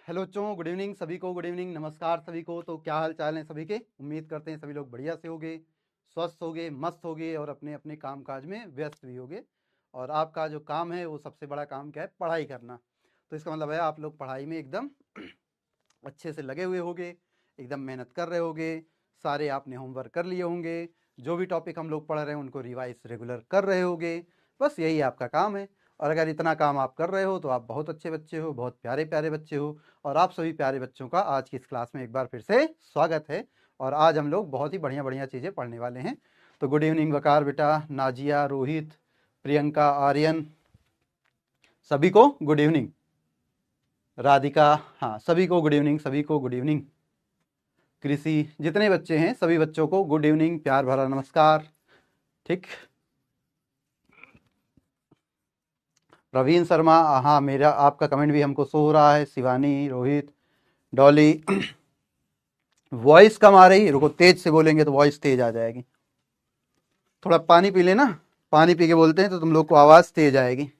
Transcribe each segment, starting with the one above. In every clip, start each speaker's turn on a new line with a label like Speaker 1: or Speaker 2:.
Speaker 1: Hello बच्चों, good evening सभी को, गुड इवनिंग, नमस्कार सभी को। तो क्या हाल चाल है सभी के? उम्मीद करते हैं सभी लोग बढ़िया से होंगे, स्वस्थ होंगे, मस्त होंगे और अपने अपने काम काज में व्यस्त भी होंगे। और आपका जो काम है वो सबसे बड़ा काम क्या है? पढ़ाई करना। तो इसका मतलब है आप लोग पढ़ाई में एकदम अच्छे से लगे हुए होंगे, एकदम मेहनत कर रहे होंगे, सारे आपने होमवर्क कर लिए होंगे, जो भी टॉपिक हम लोग पढ़ रहे हैं उनको रिवाइज रेगुलर कर रहे होंगे। बस यही आपका काम है। और अगर इतना काम आप कर रहे हो तो आप बहुत अच्छे बच्चे हो, बहुत प्यारे प्यारे बच्चे हो। और आप सभी प्यारे बच्चों का आज की इस क्लास में एक बार फिर से स्वागत है। और आज हम लोग बहुत ही बढ़िया बढ़िया चीज़ें पढ़ने वाले हैं। तो गुड इवनिंग वकार बेटा, नाजिया, रोहित, प्रियंका, आर्यन, सभी को गुड इवनिंग। राधिका, हाँ सभी को गुड इवनिंग, सभी को गुड इवनिंग। कृषि, जितने बच्चे हैं सभी बच्चों को गुड इवनिंग, प्यार भरा नमस्कार। ठीक। प्रवीण शर्मा, हाँ मेरा आपका कमेंट भी हमको शो हो रहा है। शिवानी, रोहित, डॉली, वॉइस कम आ रही है, रुको तेज से बोलेंगे तो वॉइस तेज आ जाएगी। थोड़ा पानी पी लेना, पानी पी के बोलते हैं तो तुम लोग को आवाज तेज आएगी।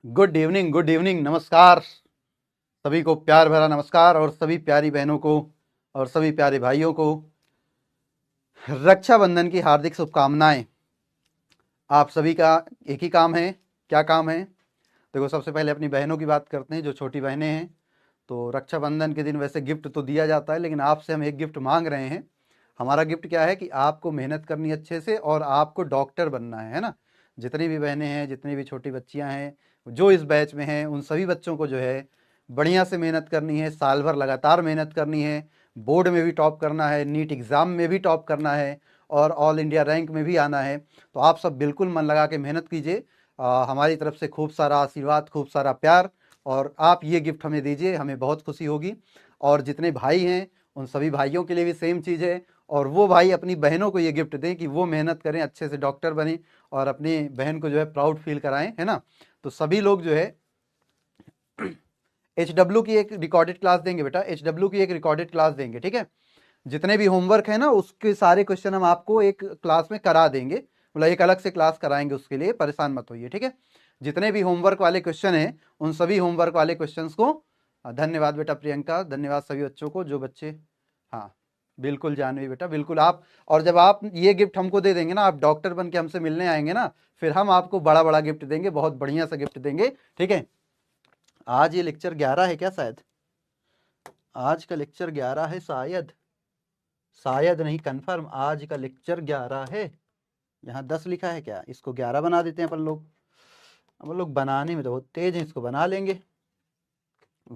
Speaker 1: गुड इवनिंग, गुड इवनिंग, नमस्कार सभी को, प्यार भरा नमस्कार। और सभी प्यारी बहनों को और सभी प्यारे भाइयों को रक्षाबंधन की हार्दिक शुभकामनाएं। आप सभी का एक ही काम है, क्या काम है? देखो, सबसे पहले अपनी बहनों की बात करते हैं, जो छोटी बहनें हैं। तो रक्षाबंधन के दिन वैसे गिफ्ट तो दिया जाता है, लेकिन आपसे हम एक गिफ्ट मांग रहे हैं। हमारा गिफ्ट क्या है कि आपको मेहनत करनी अच्छे से और आपको डॉक्टर बनना है ना। जितनी भी बहनें हैं, जितनी भी छोटी बच्चियां हैं, जो इस बैच में हैं, उन सभी बच्चों को जो है बढ़िया से मेहनत करनी है, साल भर लगातार मेहनत करनी है। बोर्ड में भी टॉप करना है, नीट एग्ज़ाम में भी टॉप करना है और ऑल इंडिया रैंक में भी आना है। तो आप सब बिल्कुल मन लगा के मेहनत कीजिए। हमारी तरफ से खूब सारा आशीर्वाद, खूब सारा प्यार। और आप ये गिफ्ट हमें दीजिए, हमें बहुत खुशी होगी। और जितने भाई हैं उन सभी भाइयों के लिए भी सेम चीज़ है। और वो भाई अपनी बहनों को ये गिफ्ट दें कि वो मेहनत करें, अच्छे से डॉक्टर बने और अपनी बहन को जो है प्राउड फील कराएं, है ना। तो सभी लोग जो है HW की एक रिकॉर्डेड क्लास देंगे बेटा, HW की एक रिकॉर्डेड क्लास देंगे, ठीक है। जितने भी होमवर्क है ना उसके सारे क्वेश्चन हम आपको एक क्लास में करा देंगे, मतलब एक अलग से क्लास कराएंगे, उसके लिए परेशान मत होइए, ठीक है। जितने भी होमवर्क वाले क्वेश्चन हैं उन सभी होमवर्क वाले क्वेश्चंस को, धन्यवाद बेटा प्रियंका, धन्यवाद सभी बच्चों को जो बच्चे, हाँ बिल्कुल जानवी बेटा, बिल्कुल आप। और जब आप ये गिफ्ट हमको दे देंगे ना, आप डॉक्टर बन के हमसे मिलने आएंगे ना, फिर हम आपको बड़ा बड़ा गिफ्ट देंगे, बहुत बढ़िया सा गिफ्ट देंगे, ठीक है। आज ये लेक्चर 11 है क्या? शायद आज का लेक्चर 11 है, शायद, शायद नहीं, कंफर्म आज का लेक्चर 11 है। यहाँ 10 लिखा है क्या? इसको 11 बना देते हैं अपन लोग। अपन लोग बनाने में तो बहुत तेज हैं, इसको बना लेंगे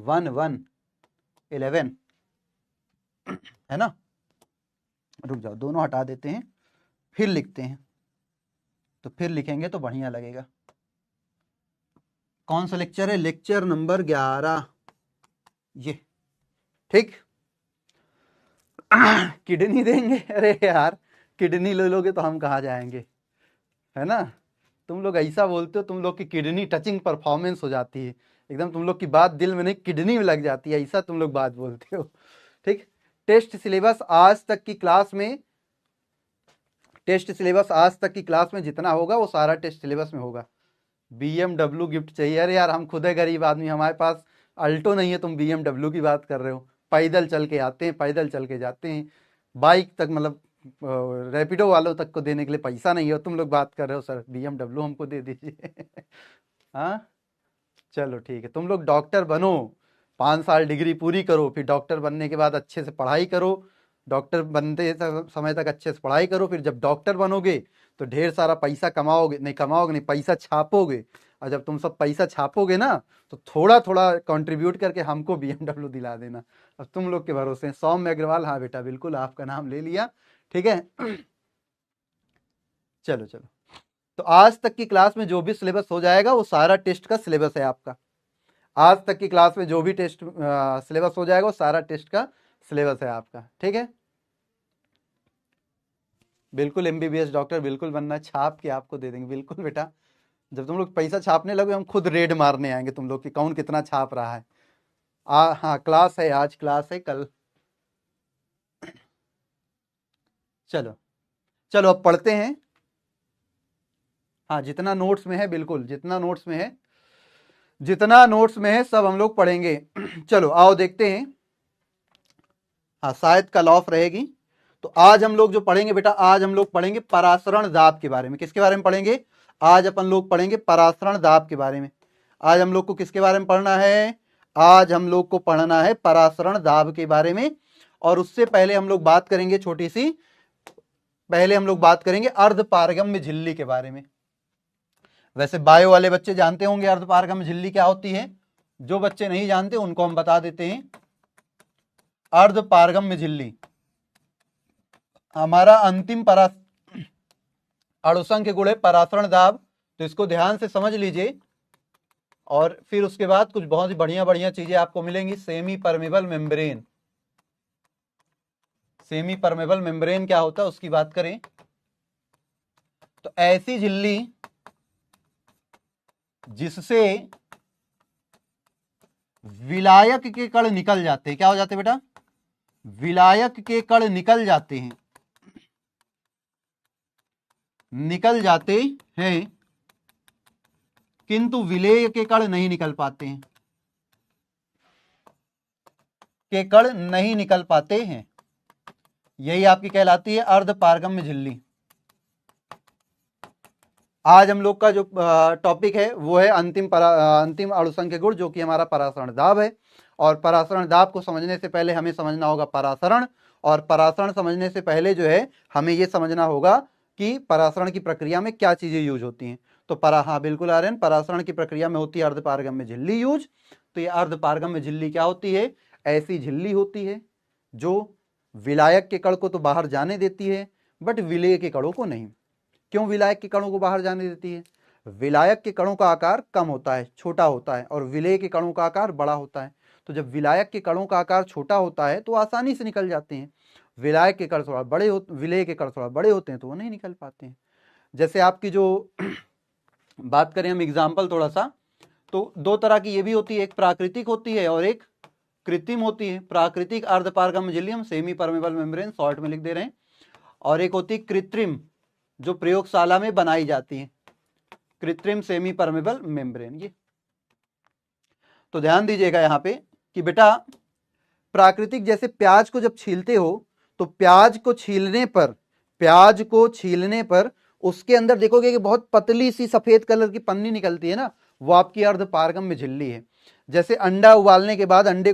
Speaker 1: 1 1 11, है ना। रुक जाओ, दोनों हटा देते हैं, फिर लिखते हैं, तो फिर लिखेंगे तो बढ़िया लगेगा। कौन सा लेक्चर है? लेक्चर नंबर 11, ये, ठीक। किडनी देंगे? अरे यार, किडनी ले लोगे तो हम कहाँ जाएंगे, है ना। तुम लोग ऐसा बोलते हो, तुम लोग की किडनी टचिंग परफॉर्मेंस हो जाती है, एकदम तुम लोग की बात दिल में नहीं किडनी में लग जाती है, ऐसा तुम लोग बात बोलते हो, ठीक। टेस्ट सिलेबस आज तक की क्लास में, टेस्ट सिलेबस आज तक की क्लास में जितना होगा वो सारा टेस्ट सिलेबस में होगा। BMW गिफ्ट चाहिए? अरे यार, हम खुद है गरीब आदमी, हमारे पास अल्टो नहीं है, तुम BMW की बात कर रहे हो। पैदल चल के आते हैं, पैदल चल के जाते हैं, बाइक तक, मतलब रैपिडो वालों तक को देने के लिए पैसा नहीं है, तुम लोग बात कर रहे हो सर BMW हमको दे दीजिए। हाँ, चलो ठीक है, तुम लोग डॉक्टर बनो, 5 साल डिग्री पूरी करो, फिर डॉक्टर बनने के बाद अच्छे से पढ़ाई करो, डॉक्टर बनते समय तक अच्छे से पढ़ाई करो, फिर जब डॉक्टर बनोगे तो ढेर सारा पैसा कमाओगे, नहीं कमाओगे नहीं, पैसा छापोगे। और जब तुम सब पैसा छापोगे ना, तो थोड़ा थोड़ा कंट्रीब्यूट करके हमको BMW दिला देना। अब तुम लोग के भरोसे हैं। सौम्य अग्रवाल, हाँ बेटा बिल्कुल, आपका नाम ले लिया, ठीक है। चलो चलो, तो आज तक की क्लास में जो भी सिलेबस हो जाएगा वो सारा टेस्ट का सिलेबस है आपका। आज तक की क्लास में जो भी टेस्ट सिलेबस हो जाएगा वो सारा टेस्ट का सिलेबस है आपका, ठीक है। बिल्कुल MBBS डॉक्टर बिल्कुल बनना, छाप के आपको दे देंगे, बिल्कुल बेटा। जब तुम लोग पैसा छापने लगे हम खुद रेड मारने आएंगे तुम लोग की, कौन कितना छाप रहा है। हाँ क्लास है, आज क्लास है, कल। चलो चलो, अब पढ़ते हैं। हाँ, जितना नोट्स में है, बिल्कुल जितना नोट्स में है, जितना नोट्स में है सब हम लोग पढ़ेंगे। चलो आओ देखते हैं। हाँ, शायद कल ऑफ रहेगी। तो आज हम लोग जो पढ़ेंगे बेटा, आज हम लोग पढ़ेंगे परासरण दाब के बारे में। किसके बारे में पढ़ेंगे? आज अपन लोग पढ़ेंगे परासरण दाब के बारे में। आज हम लोग को किसके बारे में पढ़ना है? आज हम लोग को पढ़ना है परासरण दाब के बारे में। और उससे पहले हम लोग बात करेंगे छोटी सी, पहले हम लोग बात करेंगे अर्धपारगम्य झिल्ली के बारे में। वैसे बायो वाले बच्चे जानते होंगे अर्धपारगम्य झिल्ली क्या होती है। जो बच्चे नहीं जानते उनको हम बता देते हैं। अर्धपारगम्य झिल्ली हमारा अंतिम अणुसंख्य गुण है परासरण दाब। तो इसको ध्यान से समझ लीजिए और फिर उसके बाद कुछ बहुत ही बढ़िया बढ़िया चीजें आपको मिलेंगी। Semi permeable membrane, semi permeable membrane क्या होता है उसकी बात करें तो ऐसी झिल्ली जिससे विलायक के कण निकल जाते हैं। क्या हो जाते हैं बेटा? विलायक के कण निकल जाते हैं, निकल जाते हैं, किंतु विलेय के कण नहीं निकल पाते हैं, के कण नहीं निकल पाते हैं। यही आपकी कहलाती है अर्धपारगम्य झिल्ली। आज हम लोग का जो टॉपिक है वो है अंतिम अणुसंख्य गुण, जो कि हमारा परासरण दाब है। और परासरण दाब को समझने से पहले हमें समझना होगा परासरण, और परासरण समझने से पहले जो है हमें ये समझना होगा कि परासरण की प्रक्रिया में क्या चीजें यूज होती हैं। तो हाँ बिल्कुल आर्यन, परासरण की प्रक्रिया में होती है अर्धपारगम्य झिल्ली यूज। तो ये अर्धपारगम्य झिल्ली क्या होती है? ऐसी झिल्ली होती है जो विलायक के कण को तो बाहर जाने देती है बट विलेय के कणों को नहीं। क्यों विलायक के कणों को बाहर जाने देती है? विलायक के कणों का आकार कम होता है, छोटा होता है, और विलेय के कणों का आकार बड़ा होता है। तो जब विलायक के कणों का आकार छोटा होता है तो आसानी से निकल जाते हैं। विलायक के कण थोड़ा बड़े विलेय के कण थोड़ा बड़े होते हैं तो वो नहीं निकल पाते हैं। जैसे आपकी जो बात करें हम एग्जाम्पल थोड़ा सा, तो दो तरह की ये भी होती है, एक प्राकृतिक होती है और एक कृत्रिम होती है। प्राकृतिक अर्धपारगम्य झिल्ली हम सेमी परमेबल मेम्ब्रेन शॉर्ट में लिख दे रहे हैं, और एक होती है कृत्रिम जो प्रयोगशाला में बनाई जाती है, कृत्रिम सेमी परमेबल मेम्ब्रेन। ये तो ध्यान दीजिएगा यहाँ पे कि बेटा प्राकृतिक, जैसे प्याज को जब छीलते हो तो प्याज को छीलने पर उसके अंदर देखोगे कि बहुत पतली सी सफेद कलर की पन्नी निकलती है ना, वो आपकी अर्धपारगम्य झिल्ली है। जैसे अंडे को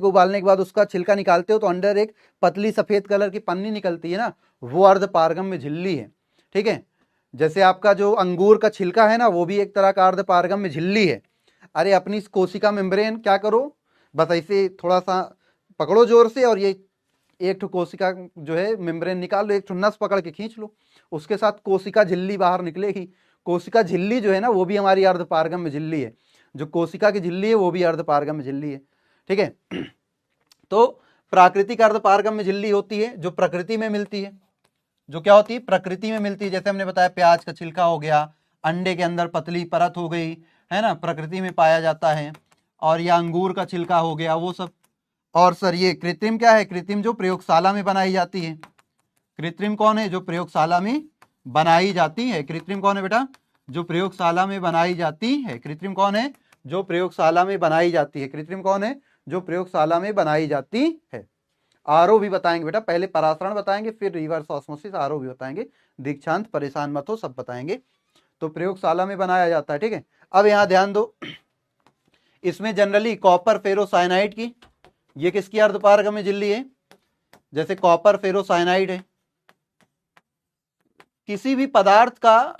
Speaker 1: उबालने के बाद उसका छिलका निकालते हो तो अंदर एक पतली सफेद कलर की पन्नी निकलती है ना, वो अर्धपारगम्य झिल्ली है। ठीक है। जैसे आपका जो अंगूर का छिलका है ना, वो भी एक तरह का अर्धपारगम्य झिल्ली है। अरे अपनी कोशिका मेम्ब्रेन क्या करो, बस ऐसे थोड़ा सा पकड़ो जोर से, और ये एक ठो कोशिका जो है मेम्ब्रेन निकाल लो, एक ठो नस पकड़ के खींच लो, उसके साथ कोशिका झिल्ली बाहर निकलेगी। कोशिका झिल्ली जो है ना वो भी हमारी अर्धपारगम्य झिल्ली है। जो कोशिका की झिल्ली है वो भी अर्धपारगम्य झिल्ली है। ठीक है। तो प्राकृतिक अर्धपारगम्य झिल्ली होती है जो प्रकृति में मिलती है। जो क्या होती है? प्रकृति में मिलती है। जैसे हमने बताया प्याज का छिलका हो गया, अंडे के अंदर पतली परत हो गई, है ना, प्रकृति में पाया जाता है। और यह अंगूर का छिलका हो गया, वो सब। और सर ये कृत्रिम क्या है? कृत्रिम जो प्रयोगशाला में बनाई जाती है। कृत्रिम कौन है? जो प्रयोगशाला में बनाई जाती है। कृत्रिम कौन है बेटा? जो प्रयोगशाला में बनाई जाती है। कृत्रिम कौन है? जो प्रयोगशाला में बनाई जाती है। कृत्रिम कौन है? जो प्रयोगशाला में बनाई जाती है। आरओ भी बताएंगे बेटा, पहले परासरण बताएंगे फिर रिवर्स ऑस्मोसिस, आरओ भी बताएंगे। दीक्षांत परेशान मत हो, सब बताएंगे। तो प्रयोगशाला में बनाया जाता है। ठीक है। अब यहां ध्यान दो, इसमें जनरली कॉपर फेरोसाइनाइड की, ये किसकी अर्धपारगम्य झिल्ली है? जैसे कॉपर फेरोसाइनाइड है। किसी भी पदार्थ का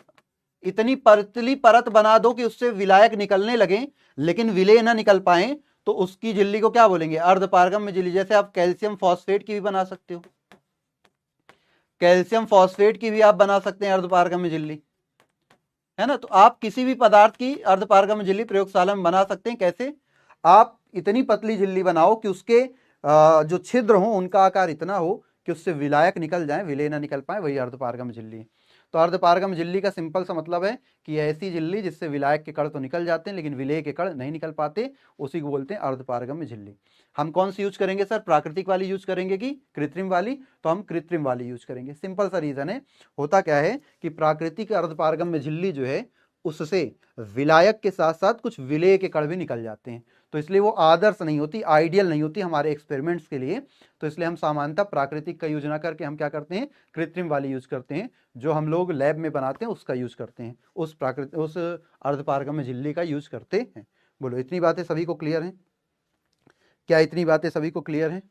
Speaker 1: इतनी पतली परत बना दो कि उससे विलायक निकलने लगे लेकिन विलेय ना निकल पाए, तो उसकी झिल्ली को क्या बोलेंगे? अर्धपारगम्य झिल्ली। जैसे आप कैल्शियम फॉस्फेट की भी बना सकते हो, कैल्शियम फॉस्फेट की भी आप बना सकते हैं अर्धपारगम्य झिल्ली, है ना। तो आप किसी भी पदार्थ की अर्धपारगम्य झिल्ली प्रयोगशाला में बना सकते हैं। कैसे? आप इतनी पतली झिल्ली बनाओ कि उसके जो छिद्र हो उनका आकार इतना हो कि उससे विलायक निकल जाए, विलेय ना निकल पाए, वही अर्धपारगम्य झिल्ली है। तो अर्धपारगम्य झिल्ली का सिंपल सा मतलब है कि ऐसी झिल्ली जिससे विलायक के कण तो निकल जाते हैं लेकिन विलेय के कण नहीं निकल पाते, उसी को बोलते हैं अर्धपारगम्य झिल्ली। हम कौन सी यूज करेंगे सर? प्राकृतिक वाली यूज करेंगे कि कृत्रिम वाली? तो हम कृत्रिम वाली यूज करेंगे। सिंपल सा रीजन है। होता क्या है कि प्राकृतिक अर्धपारगम्य झिल्ली जो है उससे विलायक के साथ साथ कुछ विलेय के कण भी निकल जाते हैं। तो इसलिए वो आदर्श नहीं होती, आइडियल नहीं होती हमारे एक्सपेरिमेंट्स के लिए। तो इसलिए हम सामान्यतः प्राकृतिक का यूज ना करके हम क्या करते हैं, कृत्रिम वाली यूज करते हैं, जो हम लोग लैब में बनाते हैं उसका यूज करते हैं, उस अर्धपारगम्य झिल्ली का यूज करते हैं। बोलो, इतनी बातें सभी को क्लियर हैं? क्या इतनी बातें सभी को क्लियर हैं?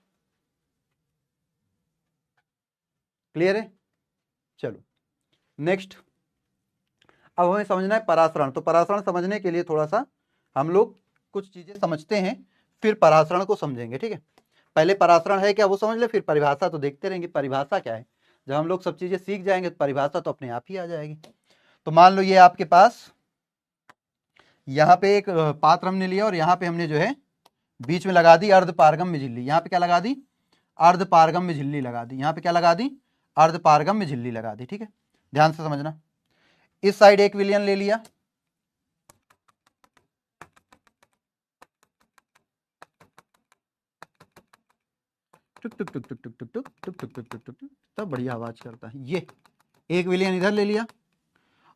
Speaker 1: क्लियर है? चलो नेक्स्ट, अब हमें समझना है परासरण। तो परासरण समझने के लिए थोड़ा सा हम लोग कुछ चीजें समझते हैं, फिर परासरण को समझेंगे, ठीक है? पहले परासरण है क्या वो समझ ले, फिर परिभाषा तो देखते रहेंगे परिभाषा क्या है। जब हम लोग सब चीजें सीख जाएंगे तो परिभाषा तो अपने आप ही आ जाएगी। तो मान लो ये आपके पास यहाँ पे एक पात्र हमने लिया और यहाँ पे हमने जो है बीच में लगा दी अर्धपारगम्य झिल्ली। यहाँ पे क्या लगा दी? अर्धपारगम्य झिल्ली लगा दी। यहाँ पे क्या लगा दी? अर्धपारगम्य झिल्ली लगा दी, ठीक है? ध्यान से समझना। इस साइड एक विलयन ले लिया, टुक टुक टुक टुक टुक टुक टुक टुक टुक टुक टुक टुक, तब बढ़िया आवाज करता है। ये एक विलयन इधर ले लिया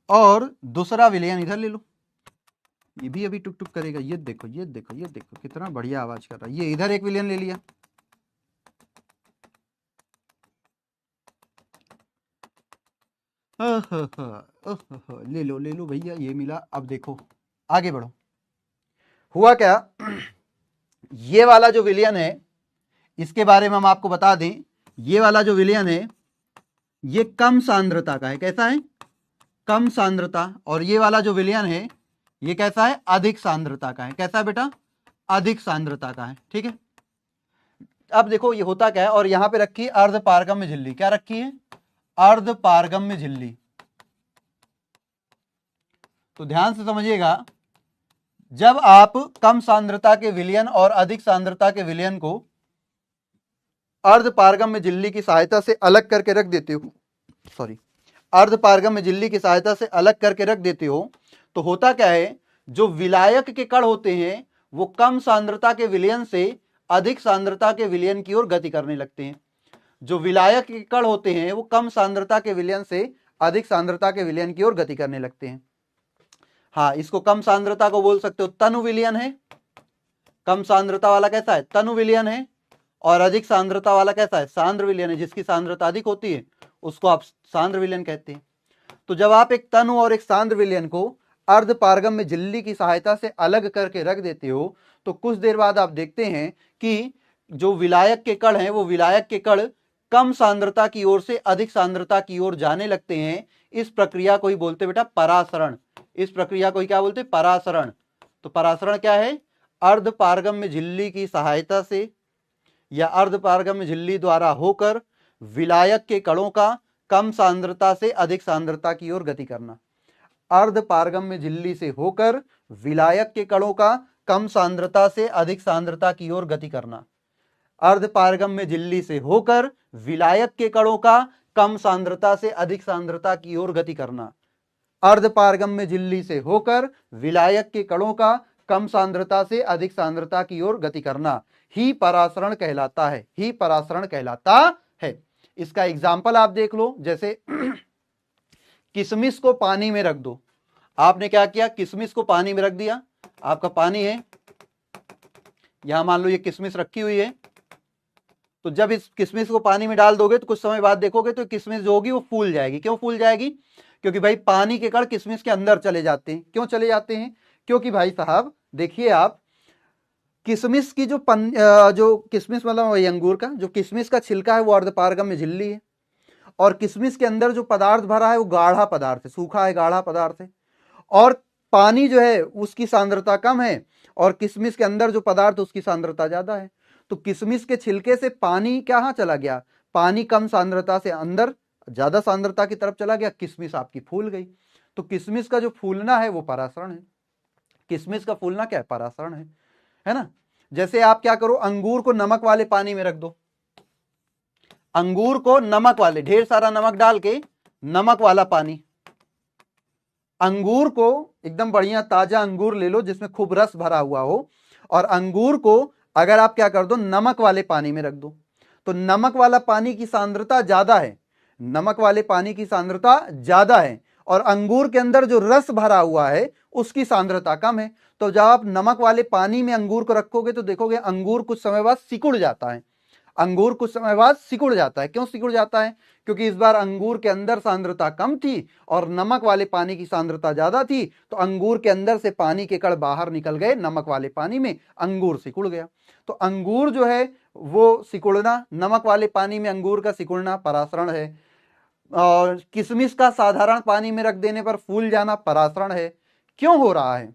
Speaker 1: और दूसरा विलयन इधर ले लो, ये भी अभी टुक टुक करेगा। ये देखो ये देखो ये देखो कितना बढ़िया आवाज कर रहा है। ये इधर एक विलयन ले लिया, ले लो भैया, ये मिला। अब देखो आगे बढ़ो, हुआ क्या? ये वाला जो विलयन है इसके बारे में हम आपको बता दें, ये वाला जो विलयन है ये कम सांद्रता का है। कैसा है? कम सांद्रता। और ये वाला जो विलयन है ये कैसा है? अधिक सांद्रता का है। कैसा है बेटा? अधिक सांद्रता का है, ठीक है? अब देखो ये होता क्या है, और यहां पे रखी है अर्धपारगम्य झिल्ली। क्या रखी है? अर्धपारगम्य झिल्ली। तो ध्यान से समझिएगा, जब आप कम सांद्रता के विलयन और अधिक सांद्रता के विलयन को अर्धपारगम्य झिल्ली की सहायता से अलग करके रख देते हो, अर्धपारगम्य झिल्ली की सहायता से अलग करके रख देते हो, तो होता क्या है, जो विलायक के कण होते हैं वो कम सांद्रता के विलयन से अधिक सांद्रता के विलयन की ओर गति करने लगते हैं। जो विलायक के कण होते हैं वो कम सांद्रता के विलयन से अधिक सांद्रता के विलयन की ओर गति करने लगते हैं। हाँ, इसको कम सांद्रता को बोल सकते हो तनु विलयन है। कम सांद्रता वाला कैसा है? तनु विलयन है। और अधिक सांद्रता वाला कैसा है? सांद्र विलयन है। जिसकी सांद्रता अधिक होती है उसको आप सांद्र विलयन कहते हैं। तो जब आप एक तनु और एक सांद्र विलयन को अर्धपारगम्य झिल्ली की सहायता से अलग करके रख देते हो, तो कुछ देर बाद आप देखते हैं कि जो विलायक के कण हैं वो विलायक के कण कम सांद्रता की ओर से अधिक सांद्रता की ओर जाने लगते हैं। इस प्रक्रिया को ही बोलते बेटा परासरण। इस प्रक्रिया को ही क्या बोलते? परासरण। तो परासरण क्या है? अर्धपारगम्य झिल्ली की सहायता से या अर्धपारगम्य झिल्ली द्वारा होकर विलायक के कणों का कम सांद्रता से अधिक सांद्रता की ओर गति करना। अर्धपारगम्य झिल्ली से होकर विलायक के कणों का कम सांद्रता से अधिक सांद्रता की ओर गति करना। अर्धपारगम्य झिल्ली से होकर विलायक के कणों का कम सांद्रता से अधिक सांद्रता की ओर गति करना। अर्धपारगम्य झिल्ली से होकर विलायक के कणों का कम सांद्रता से अधिक सांद्रता की ओर गति करना ही परासरण कहलाता है। ही परासरण कहलाता है। इसका एग्जाम्पल आप देख लो, जैसे किशमिश को पानी में रख दो। आपने क्या किया? किशमिश को पानी में रख दिया। आपका पानी है, यहां मान लो ये किशमिश रखी हुई है। तो जब इस किशमिश को पानी में डाल दोगे तो कुछ समय बाद देखोगे तो किशमिश जो होगी वो फूल जाएगी। क्यों फूल जाएगी? क्योंकि भाई पानी के कण किशमिश के अंदर चले जाते हैं। क्यों चले जाते हैं? क्योंकि भाई साहब देखिए, आप किशमिश की जो किशमिश मतलब वही अंगूर का जो किशमिश का छिलका है वो अर्धपारगम्य झिल्ली है, और किशमिश के अंदर जो पदार्थ भरा है वो गाढ़ा पदार्थ है, सूखा है, गाढ़ा पदार्थ है। और पानी जो है उसकी सांद्रता कम है और किशमिश के अंदर जो पदार्थ उसकी सांद्रता ज्यादा है। तो किशमिश के छिलके से पानी कहाँ चला गया? पानी कम सांद्रता से अंदर ज्यादा सांद्रता की तरफ चला गया, किशमिश आपकी फूल गई। तो किशमिश का जो फूलना है वो परासरण है। किशमिश का फूलना क्या है? परासरण है ना। जैसे आप क्या करो, अंगूर को नमक वाले पानी में रख दो। अंगूर को नमक वाले, ढेर सारा नमक डाल के नमक वाला पानी, अंगूर को एकदम बढ़िया ताजा अंगूर ले लो जिसमें खूब रस भरा हुआ हो, और अंगूर को अगर आप क्या कर दो, नमक वाले पानी में रख दो, तो नमक वाला पानी की सांद्रता ज्यादा है, नमक वाले पानी की सांद्रता ज्यादा है, और अंगूर के अंदर जो रस भरा हुआ है उसकी सांद्रता कम है। तो जब आप नमक वाले पानी में अंगूर को रखोगे तो देखोगे अंगूर कुछ समय बाद सिकुड़ जाता है। अंगूर कुछ समय बाद सिकुड़ जाता है। क्यों सिकुड़ जाता है? क्योंकि इस बार अंगूर के अंदर सांद्रता कम थी और नमक वाले पानी की सांद्रता ज्यादा थी, तो अंगूर के अंदर से पानी के कण बाहर निकल गए नमक वाले पानी में, अंगूर सिकुड़ गया। तो अंगूर जो है वो सिकुड़ना, नमक वाले पानी में अंगूर का सिकुड़ना परासरण है। और किशमिश का साधारण पानी में रख देने पर फूल जाना परासरण है। क्यों हो रहा है?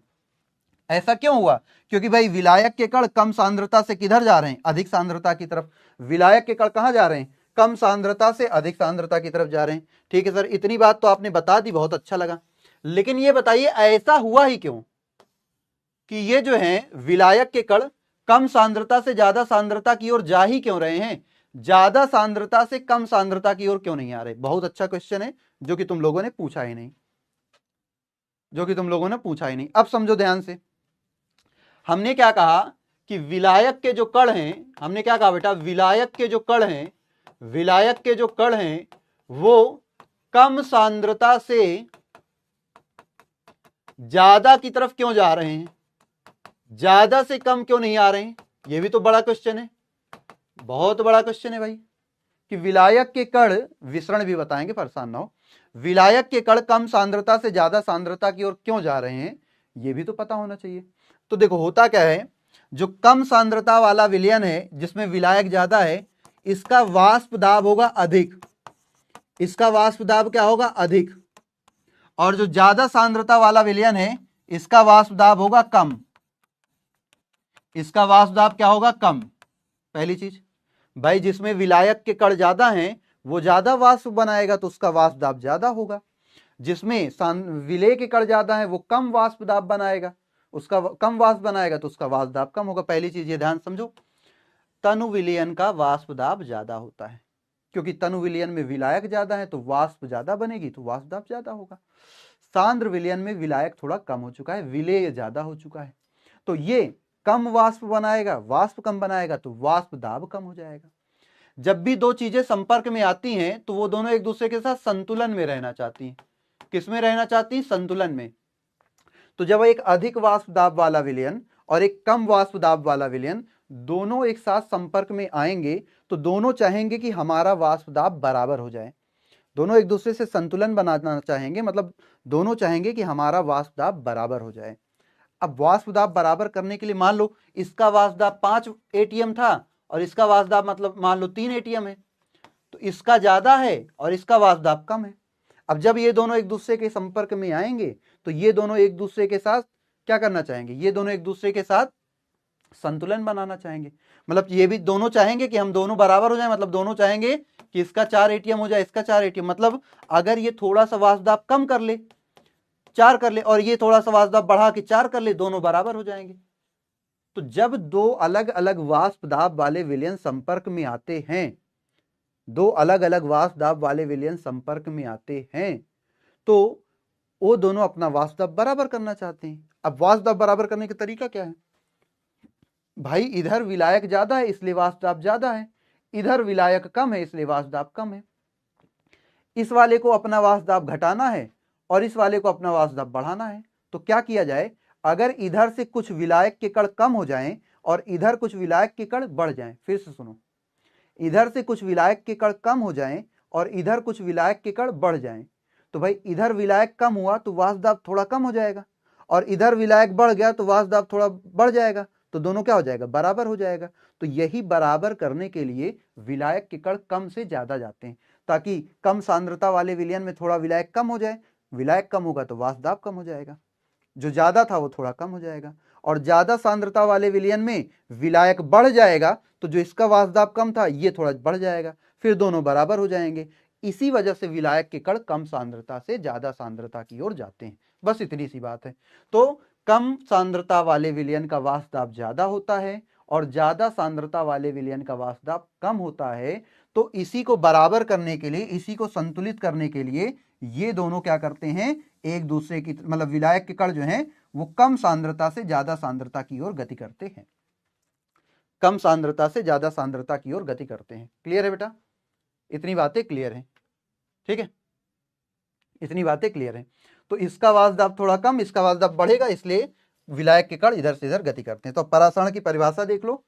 Speaker 1: ऐसा क्यों हुआ? क्योंकि भाई विलायक के कण कम सांद्रता से किधर जा रहे हैं? अधिक सांद्रता की तरफ। विलायक के कण कहां जा रहे हैं? कम सांद्रता से अधिक सांद्रता की तरफ जा रहे हैं। ठीक है सर, इतनी बात तो आपने बता दी, बहुत अच्छा लगा। लेकिन ये बताइए ऐसा हुआ ही क्यों कि ये जो है विलायक के कण कम सांद्रता से ज्यादा सांद्रता की ओर जा ही क्यों रहे हैं? ज्यादा सांद्रता से कम सांद्रता की ओर क्यों नहीं आ रहे? बहुत अच्छा क्वेश्चन है जो कि तुम लोगों ने पूछा ही नहीं, अब समझो ध्यान से। हमने क्या कहा कि विलायक के जो कण हैं, हमने क्या कहा बेटा, विलायक के जो कण हैं वो कम सांद्रता से ज्यादा की तरफ क्यों जा रहे हैं? ज्यादा से कम क्यों नहीं आ रहे हैं? ये भी तो बड़ा क्वेश्चन है, बहुत बड़ा क्वेश्चन है भाई। कि विलायक के कण, विसरण भी बताएंगे, परेशान ना हो, विलायक के कण कम सांद्रता से ज्यादा सांद्रता की ओर क्यों जा रहे हैं, ये भी तो पता होना चाहिए। तो देखो होता क्या है, जो कम सांद्रता वाला विलयन है जिसमें विलायक ज्यादा है, इसका वाष्प दाब होगा अधिक, इसका वाष्प दाब क्या होगा? अधिक। और जो ज्यादा सांद्रता वाला विलयन है इसका वाष्प दाब होगा कम, इसका वाष्प दाब क्या होगा? कम। पहली चीज भाई, जिसमें विलायक के कण ज्यादा हैं वो ज्यादा वाष्प बनाएगा तो उसका वाष्प दाब ज्यादा होगा। जिसमें विलेय के कण ज्यादा है वो कम वाष्प दाब बनाएगा, उसका कम वाष्प बनाएगा तो उसका वाष्प दाब कम होगा। पहली चीज ये ध्यान समझो, तनु विलयन का वाष्प दाब ज्यादा होता है, क्योंकि तनु विलयन में विलायक ज्यादा है तो वाष्प ज्यादा बनेगी तो वाष्प दाब ज्यादा होगा। सांद्र विलयन में विलायक थोड़ा कम हो चुका है, विलेय ज्यादा हो चुका है, तो ये कम वाष्प बनाएगा, वाष्प कम बनाएगा तो वाष्प दाब कम हो जाएगा। जब भी दो चीजें संपर्क में आती हैं तो वो दोनों एक दूसरे के साथ संतुलन में रहना चाहती हैं। किसमें रहना चाहती हैं? संतुलन में। तो जब एक अधिक वाष्प दाब वाला विलयन और एक कम वाष्प दाब वाला विलयन दोनों एक साथ संपर्क में आएंगे तो दोनों चाहेंगे कि हमारा वाष्प दाब बराबर हो जाए, दोनों एक दूसरे से संतुलन बनाना चाहेंगे, मतलब दोनों चाहेंगे कि हमारा वाष्प दाब बराबर हो जाए। अब वाष्प दाब बराबर करने के लिए मान लो इसका वाष्प दाब 5 एटीएम था और इसका वाष्प दाब मतलब मान लो 3 एटीएम है, तो इसका ज्यादा है और इसका वाष्प दाब कम है। अब जब ये दोनों एक दूसरे के संपर्क में आएंगे तो ये दोनों एक दूसरे के साथ क्या करना चाहेंगे? ये दोनों एक दूसरे के साथ संतुलन बनाना चाहेंगे। मतलब ये भी दोनों चाहेंगे कि हम दोनों बराबर हो जाए, मतलब दोनों चाहेंगे कि इसका 4 एटीएम हो जाए, इसका 4 एटीएम। मतलब अगर ये थोड़ा सा वाष्प दाब कम कर ले, 4 कर ले, और ये थोड़ा सा वाष्प दाब बढ़ा के 4 कर ले, दोनों बराबर हो जाएंगे। तो जब दो अलग अलग वाष्प दाब वाले विलयन संपर्क में आते हैं, दो अलग अलग वाष्प दाब वाले विलयन संपर्क में आते हैं तो वो दोनों अपना वाष्प दाब बराबर करना चाहते हैं। अब वाष्प दाब बराबर करने का तरीका क्या है भाई? इधर विलायक ज्यादा है इसलिए वाष्प दाब ज्यादा है, इधर विलायक कम है इसलिए वाष्प दाब कम है। इस वाले को अपना वाष्प दाब घटाना है और इस वाले को अपना वाष्प दाब बढ़ाना है। तो क्या किया जाए, अगर इधर से कुछ विलायक के कण कम हो जाएं और इधर कुछ विलायक के कण बढ़ जाएं, फिर से सुनो, इधर से कुछ विलायक के कण कम हो जाएं और इधर कुछ विलायक के कण बढ़ जाएं, तो भाई इधर विलायक कम हुआ तो वाष्प दाब थोड़ा कम हो जाएगा और इधर विलायक बढ़ गया तो वाष्प दाब थोड़ा बढ़ जाएगा, तो दोनों क्या हो जाएगा? बराबर हो जाएगा। तो यही बराबर करने के लिए विलायक के कण कम से ज्यादा जाते हैं, ताकि कम सांद्रता वाले विलयन में थोड़ा विलायक कम हो जाए, विलायक कम होगा तो वाष्प दाब कम हो जाएगा, जो ज्यादा था वो थोड़ा कम हो जाएगा। और ज्यादा सांद्रता वाले विलयन में विलायक बढ़ जाएगा तो जो इसका वाष्प दाब कम था ये थोड़ा बढ़ जाएगा, फिर दोनों बराबर हो जाएंगे। इसी वजह से विलायक के कण कम सांद्रता से ज्यादा सांद्रता की ओर जाते हैं। बस इतनी सी बात है। तो कम सांद्रता वाले विलयन का वाष्प दाब ज्यादा होता है और ज्यादा सांद्रता वाले विलयन का वाष्प दाब कम होता है। तो इसी को बराबर करने के लिए, इसी को संतुलित करने के लिए ये दोनों क्या करते हैं? एक दूसरे की, मतलब विलायक के कण जो हैं वो कम सांद्रता से ज्यादा सांद्रता की ओर गति करते हैं, कम सांद्रता से ज्यादा सांद्रता की ओर गति करते हैं। क्लियर है बेटा? इतनी बातें क्लियर हैं? ठीक है, इतनी बातें क्लियर हैं। तो इसका वाष्प थोड़ा कम, इसका वाष्प बढ़ेगा, इसलिए विलायक के कण इधर से इधर गति करते हैं। तो परासरण की परिभाषा देख लो।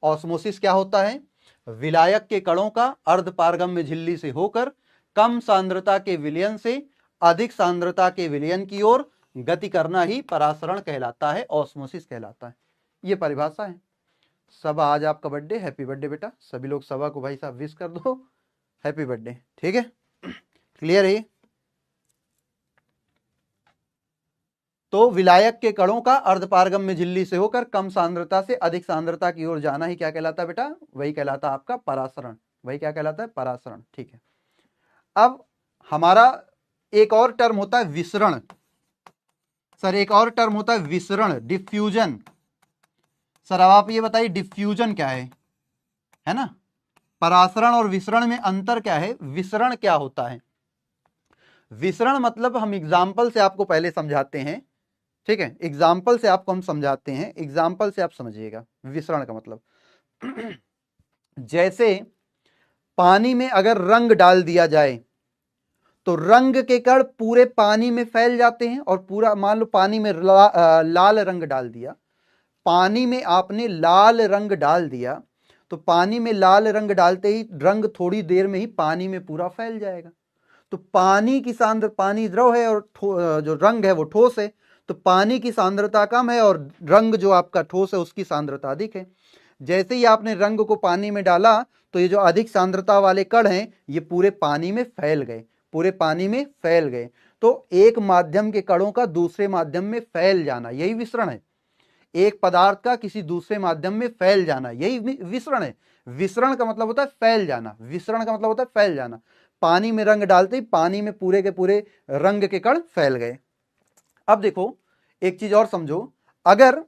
Speaker 1: ऑस्मोसिस क्या होता है? विलायक के कणों का अर्धपारगम्य झिल्ली से होकर कम सांद्रता के विलयन से अधिक सांद्रता के विलयन की ओर गति करना ही परासरण कहलाता है, ऑस्मोसिस कहलाता है। ये परिभाषा है। सबा, आज आपका बर्थडे, हैप्पी बर्थडे बेटा। सभी लोग सबा को भाई साहब विश कर दो, हैप्पी बर्थडे। ठीक है, क्लियर है? तो विलायक के कणों का अर्धपारगम्य झिल्ली से होकर कम सांद्रता से अधिक सांद्रता की ओर जाना ही क्या कहलाता है बेटा? वही कहलाता है आपका परासरण। वही क्या कहलाता है? परासरण। ठीक है, अब हमारा एक और टर्म होता है विसरण। सर एक और टर्म होता है विसरण, डिफ्यूजन। सर अब आप ये बताइए डिफ्यूजन क्या है ना? परासरण और विसरण में अंतर क्या है? विसरण क्या होता है? विसरण मतलब हम एग्जाम्पल से आपको पहले समझाते हैं। ठीक है, एग्जाम्पल से आपको हम समझाते हैं, एग्जाम्पल से आप समझिएगा विसरण का मतलब। जैसे पानी में अगर रंग डाल दिया जाए तो रंग के कण पूरे पानी में फैल जाते हैं, और पूरा मान लो पानी में लाल रंग डाल दिया, पानी में आपने लाल रंग डाल दिया, तो पानी में लाल रंग डालते ही रंग थोड़ी देर में ही पानी में पूरा फैल जाएगा। तो पानी की सांद्रता, पानी द्रव है और जो रंग है वो ठोस है, तो पानी की सांद्रता कम है और रंग जो आपका ठोस है उसकी सांद्रता अधिक है। जैसे ही आपने रंग को पानी में डाला तो ये जो अधिक सांद्रता वाले कण हैं ये पूरे पानी में फैल गए, पूरे पानी में फैल गए। तो एक माध्यम के कणों का दूसरे माध्यम में फैल जाना, यही विसरण है। एक पदार्थ का किसी दूसरे माध्यम में फैल जाना, यही विसरण है। विसरण का मतलब होता है फैल जाना, विसरण का मतलब होता है फैल जाना। पानी में रंग डालते ही पानी में पूरे के पूरे रंग के कण फैल गए। अब देखो एक चीज और समझो, अगर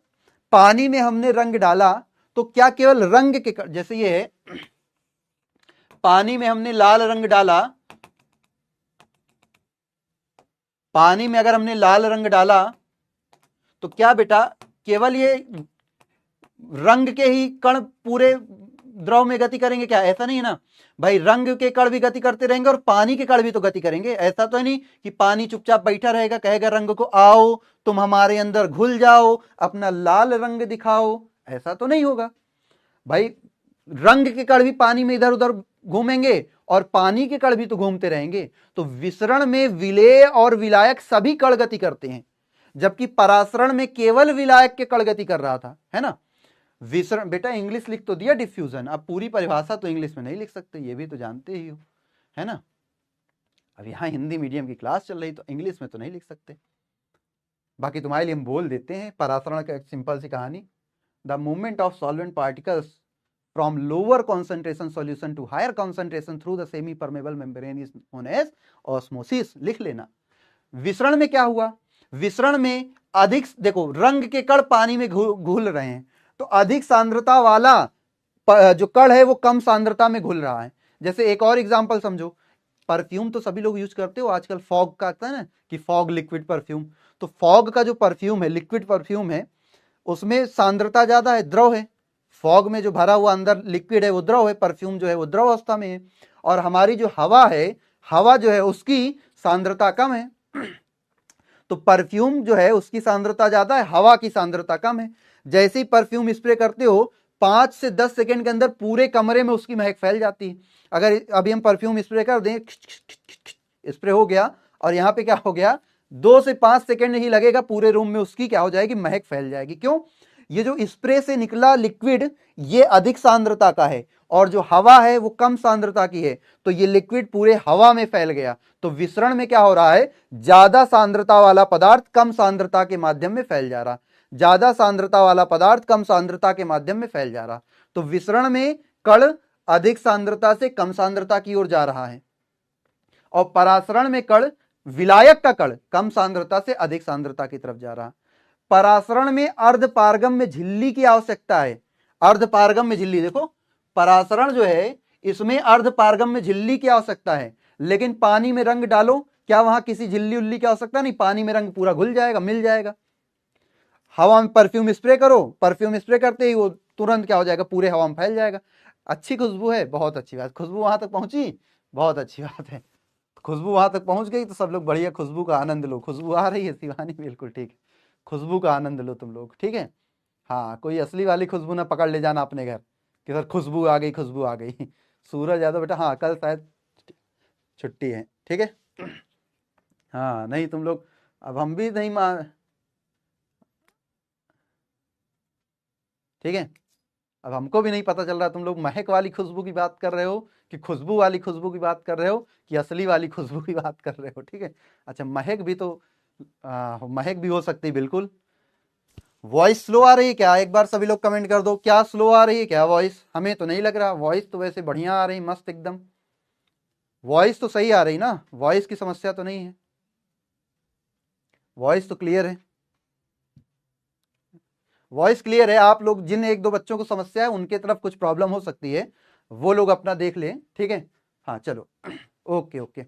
Speaker 1: पानी में हमने रंग डाला तो क्या केवल रंग के कण, जैसे ये है पानी में हमने लाल रंग डाला, पानी में अगर हमने लाल रंग डाला तो क्या बेटा केवल ये रंग के ही कण पूरे द्रव में गति करेंगे? क्या ऐसा नहीं है ना भाई, रंग के कण भी गति करते रहेंगे और पानी के कण भी तो गति करेंगे। ऐसा तो नहीं कि पानी चुपचाप बैठा रहेगा, कहेगा रंग को आओ तुम हमारे अंदर घुल जाओ, अपना लाल रंग दिखाओ, ऐसा तो नहीं होगा भाई। रंग के कण भी पानी में इधर उधर घूमेंगे और पानी के कण भी तो घूमते रहेंगे। तो विसरण में विलेय और विलायक सभी कण गति करते हैं, जबकि परासरण में केवल विलायक के कण गति कर रहा था, है ना? विसरण बेटा इंग्लिश लिख तो दिया डिफ्यूजन, अब पूरी परिभाषा तो इंग्लिश में नहीं लिख सकते, ये भी तो जानते ही हो, है ना? अब यहाँ हिंदी मीडियम की क्लास चल रही तो इंग्लिश में तो नहीं लिख सकते। बाकी तुम्हारे लिए हम बोल देते हैं परासरण का एक सिंपल सी कहानी। The movement of solvent particles from lower concentration solution to higher concentration through the semi permeable membrane is known as osmosis. लिख लेना। विसरण में क्या हुआ? विसरण में अधिक, देखो रंग के कण पानी में घुल रहे हैं, तो अधिक सांद्रता वाला जो कण है वो कम सांद्रता में घुल रहा है। जैसे एक और एग्जांपल समझो, परफ्यूम तो सभी लोग यूज करते हो आजकल, फॉग का आता है ना कि फॉग लिक्विड परफ्यूम। तो फॉग का जो परफ्यूम है, लिक्विड परफ्यूम है, उसमें सांद्रता ज्यादा है, द्रव है। फॉग में जो भरा हुआ अंदर लिक्विड है वो द्रव है, परफ्यूम जो है वो द्रव अवस्था में है। और हमारी जो हवा है, हवा जो है उसकी सांद्रता कम है। तो परफ्यूम जो है उसकी सांद्रता ज्यादा है, हवा की सांद्रता कम है। जैसे ही परफ्यूम स्प्रे करते हो 5 से 10 सेकंड के अंदर पूरे कमरे में उसकी महक फैल जाती है। अगर अभी हम परफ्यूम स्प्रे कर दें, स्प्रे हो गया और यहाँ पे क्या हो गया, 2 से 5 सेकंड ही लगेगा, पूरे रूम में उसकी क्या हो जाएगी, महक फैल जाएगी। क्यों? ये जो स्प्रे से निकला लिक्विड ये अधिक सांद्रता का है और जो हवा है वो कम सांद्रता की है, तो ये लिक्विड पूरे हवा में फैल गया। तो विसरण में क्या हो रहा है, ज्यादा सांद्रता वाला पदार्थ कम सांद्रता के माध्यम में फैल जा रहा, ज्यादा सांद्रता वाला पदार्थ कम सांद्रता के माध्यम में फैल जा रहा। तो विसरण में कण अधिक सांद्रता से कम सांद्रता की ओर जा रहा है, और परासरण में कण, विलायक का कण कम सांद्रता से अधिक सांद्रता की तरफ जा रहा। परासरण में अर्धपारगम्य झिल्ली की आवश्यकता है। अर्धपारगम्य झिल्ली, देखो परासरण जो है इसमें अर्धपारगम्य झिल्ली की आवश्यकता है, लेकिन पानी में रंग डालो, क्या वहां किसी झिल्ली उल्ली की आवश्यकता नहीं, पानी में रंग पूरा घुल जाएगा, मिल जाएगा। हवा में परफ्यूम स्प्रे करो, परफ्यूम स्प्रे करते ही वो तुरंत क्या हो जाएगा, पूरे हवा में फैल जाएगा। अच्छी खुशबू है, बहुत अच्छी बात, खुशबू वहां तक पहुंची, बहुत अच्छी बात है। खुशबू वहां तक पहुंच गई तो सब लोग बढ़िया खुशबू का आनंद लो। खुशबू आ रही है शिवानी, बिल्कुल ठीक है, खुशबू का आनंद लो तुम लोग, ठीक है। हाँ, कोई असली वाली खुशबू ना पकड़ ले जाना अपने घर कि सर खुशबू आ गई, खुशबू आ गई। सूरज यादव बेटा, हाँ कल शायद छुट्टी है, ठीक है। हाँ नहीं तुम लोग, अब हम भी नहीं मान, ठीक है। अब हमको भी नहीं पता चल रहा तुम लोग महक वाली खुशबू की बात कर रहे हो कि खुशबू वाली खुशबू की बात कर रहे हो कि असली वाली खुशबू की बात कर रहे हो, ठीक है। अच्छा महक भी तो महक भी हो सकती है, बिल्कुल। वॉइस स्लो आ रही है क्या? एक बार सभी लोग कमेंट कर दो, क्या स्लो आ रही है क्या वॉइस? हमें तो नहीं लग रहा, वॉइस तो वैसे बढ़िया आ रही, मस्त एकदम, वॉइस तो सही आ रही ना, वॉइस की समस्या तो नहीं है, वॉइस तो क्लियर है, वॉइस क्लियर है। आप लोग जिन एक दो बच्चों को समस्या है उनके तरफ कुछ प्रॉब्लम हो सकती है, वो लोग अपना देख लें, ठीक है। हाँ चलो, ओके ओके।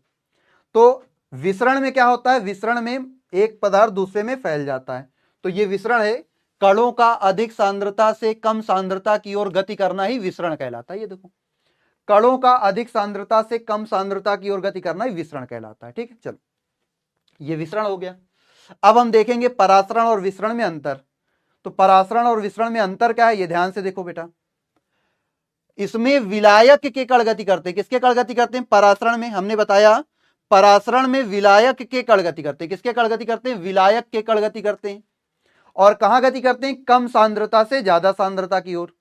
Speaker 1: तो विसरण में क्या होता है? विसरण में एक पदार्थ दूसरे में फैल जाता है, तो ये विसरण है। कणों का अधिक सांद्रता से कम सांद्रता की ओर गति करना ही विसरण कहलाता है। ये देखो, कणों का अधिक सांद्रता से कम सांद्रता की ओर गति करना ही विसरण कहलाता है, ठीक है। चलो, ये विसरण हो गया। अब हम देखेंगे परासरण और विसरण में अंतर। तो परासरण और विसरण में अंतर क्या है, ये ध्यान से देखो बेटा। इसमें विलायक के कण गति करते हैं। किसके कण गति करते हैं? परासरण में हमने बताया, परासरण में विलायक के कण गति करते हैं। किसके कण गति करते हैं? विलायक के कण गति करते हैं। और कहां गति करते हैं? कम सांद्रता से ज्यादा सांद्रता की ओर।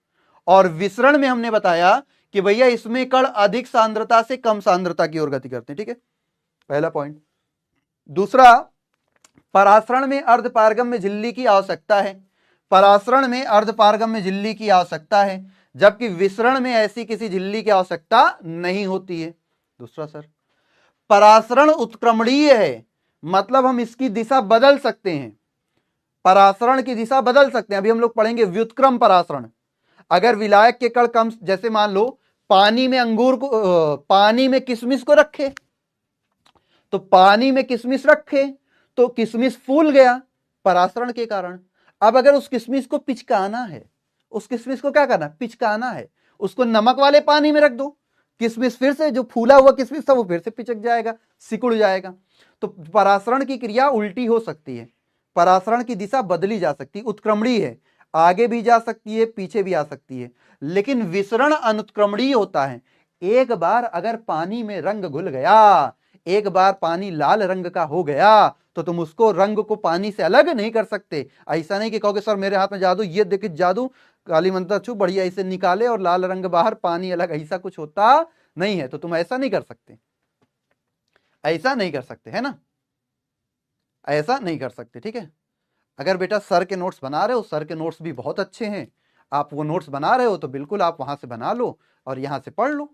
Speaker 1: और विसरण में हमने बताया कि भैया इसमें कण अधिक सांद्रता से कम सांद्रता की ओर गति करते हैं, ठीक है, पहला पॉइंट। दूसरा, परासरण में अर्धपारगम्य झिल्ली की आवश्यकता है। परासरण में अर्धपारगम्य झिल्ली की आवश्यकता है, जबकि विसरण में ऐसी किसी झिल्ली की आवश्यकता नहीं होती है। दूसरा सर, परासरण उत्क्रमणीय है, मतलब हम इसकी दिशा बदल सकते हैं, परासरण की दिशा बदल सकते हैं। अभी हम लोग पढ़ेंगे व्युत्क्रम परासरण। अगर विलायक के कण कम, जैसे मान लो पानी में अंगूर को, पानी में किशमिश को रखे, तो पानी में किशमिश रखे तो किशमिश फूल गया परासरण के कारण। अब अगर उस किशमिश को पिचकाना है, उस किशमिश को क्या करना? पिचकाना है, उसको नमक वाले पानी में रख दो, किशमिश फिर से, जो फूला हुआ किशमिश था वो फिर से पिचक जाएगा, सिकुड़ जाएगा। तो परासरण की क्रिया उल्टी हो सकती है, परासरण की दिशा बदली जा सकती है, उत्क्रमणीय है, आगे भी जा सकती है पीछे भी आ सकती है। लेकिन विसरण अनुत्क्रमणीय होता है। एक बार अगर पानी में रंग घुल गया, एक बार पानी लाल रंग का हो गया, तो तुम उसको रंग को पानी से अलग नहीं कर सकते। ऐसा नहीं कि कहोगे सर मेरे हाथ में जादू, ये देखिए जादू, काली मंत्र छू बढ़िया इसे निकाले और लाल रंग बाहर पानी अलग, ऐसा कुछ होता नहीं है। तो तुम ऐसा नहीं कर सकते, ऐसा नहीं कर सकते, है ना, ऐसा नहीं कर सकते, ठीक है। अगर बेटा सर के नोट्स बना रहे हो, सर के नोट्स भी बहुत अच्छे हैं, आप वो नोट्स बना रहे हो तो बिल्कुल आप वहां से बना लो और यहां से पढ़ लो,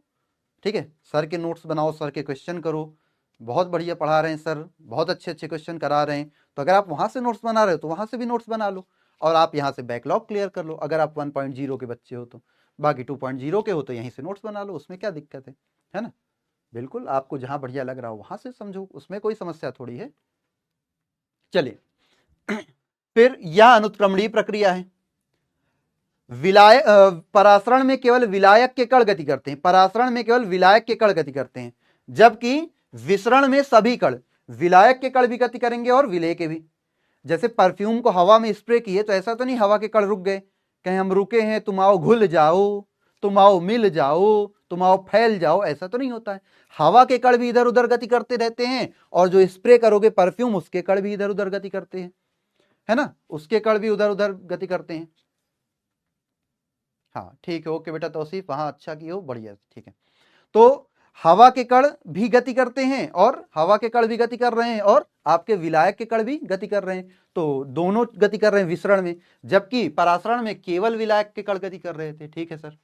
Speaker 1: ठीक है। सर के नोट्स बनाओ, सर के क्वेश्चन करो, बहुत बढ़िया पढ़ा रहे हैं सर, बहुत अच्छे अच्छे क्वेश्चन करा रहे हैं। तो अगर आप वहां से नोट्स बना रहे हो तो वहां से भी नोट्स बना लो और आप यहाँ से बैकलॉग क्लियर कर लो। अगर आप 1.0 के बच्चे हो तो, बाकी 2.0 के हो तो यहीं से नोट्स बना लो, उसमें क्या दिक्कत है ना। बिल्कुल आपको जहां बढ़िया लग रहा हो वहां से समझो, उसमें कोई समस्या थोड़ी है। चलिए, फिर यह अनुत्क्रमणीय प्रक्रिया है। परासरण में केवल विलायक के कण गति करते हैं, परासरण में केवल विलायक के कण गति करते हैं, जबकि विसरण में सभी कण, विलायक के कण भी गति करेंगे और विलेय के भी। जैसे परफ्यूम को हवा में स्प्रे किए तो ऐसा तो नहीं हवा के कण रुक गए, कहीं हम रुके हैं तुम आओ घुल जाओ, तुम आओ मिल जाओ, तुम आओ फैल जाओ, ऐसा तो नहीं होता है। हवा के कण भी इधर उधर गति करते रहते हैं और जो स्प्रे करोगे परफ्यूम उसके कण भी इधर उधर गति करते हैं, है ना, उसके कण भी उधर उधर गति करते हैं। हाँ ठीक है, ओके बेटा तौसीफ, वहां अच्छा की हो, बढ़िया, ठीक है। तो हवा के कण भी गति करते हैं और हवा के कण भी गति कर रहे हैं और आपके विलायक के कण भी गति कर रहे हैं, तो दोनों गति कर रहे हैं विसरण में, जबकि परासरण में केवल विलायक के कण गति कर रहे थे, ठीक है सर।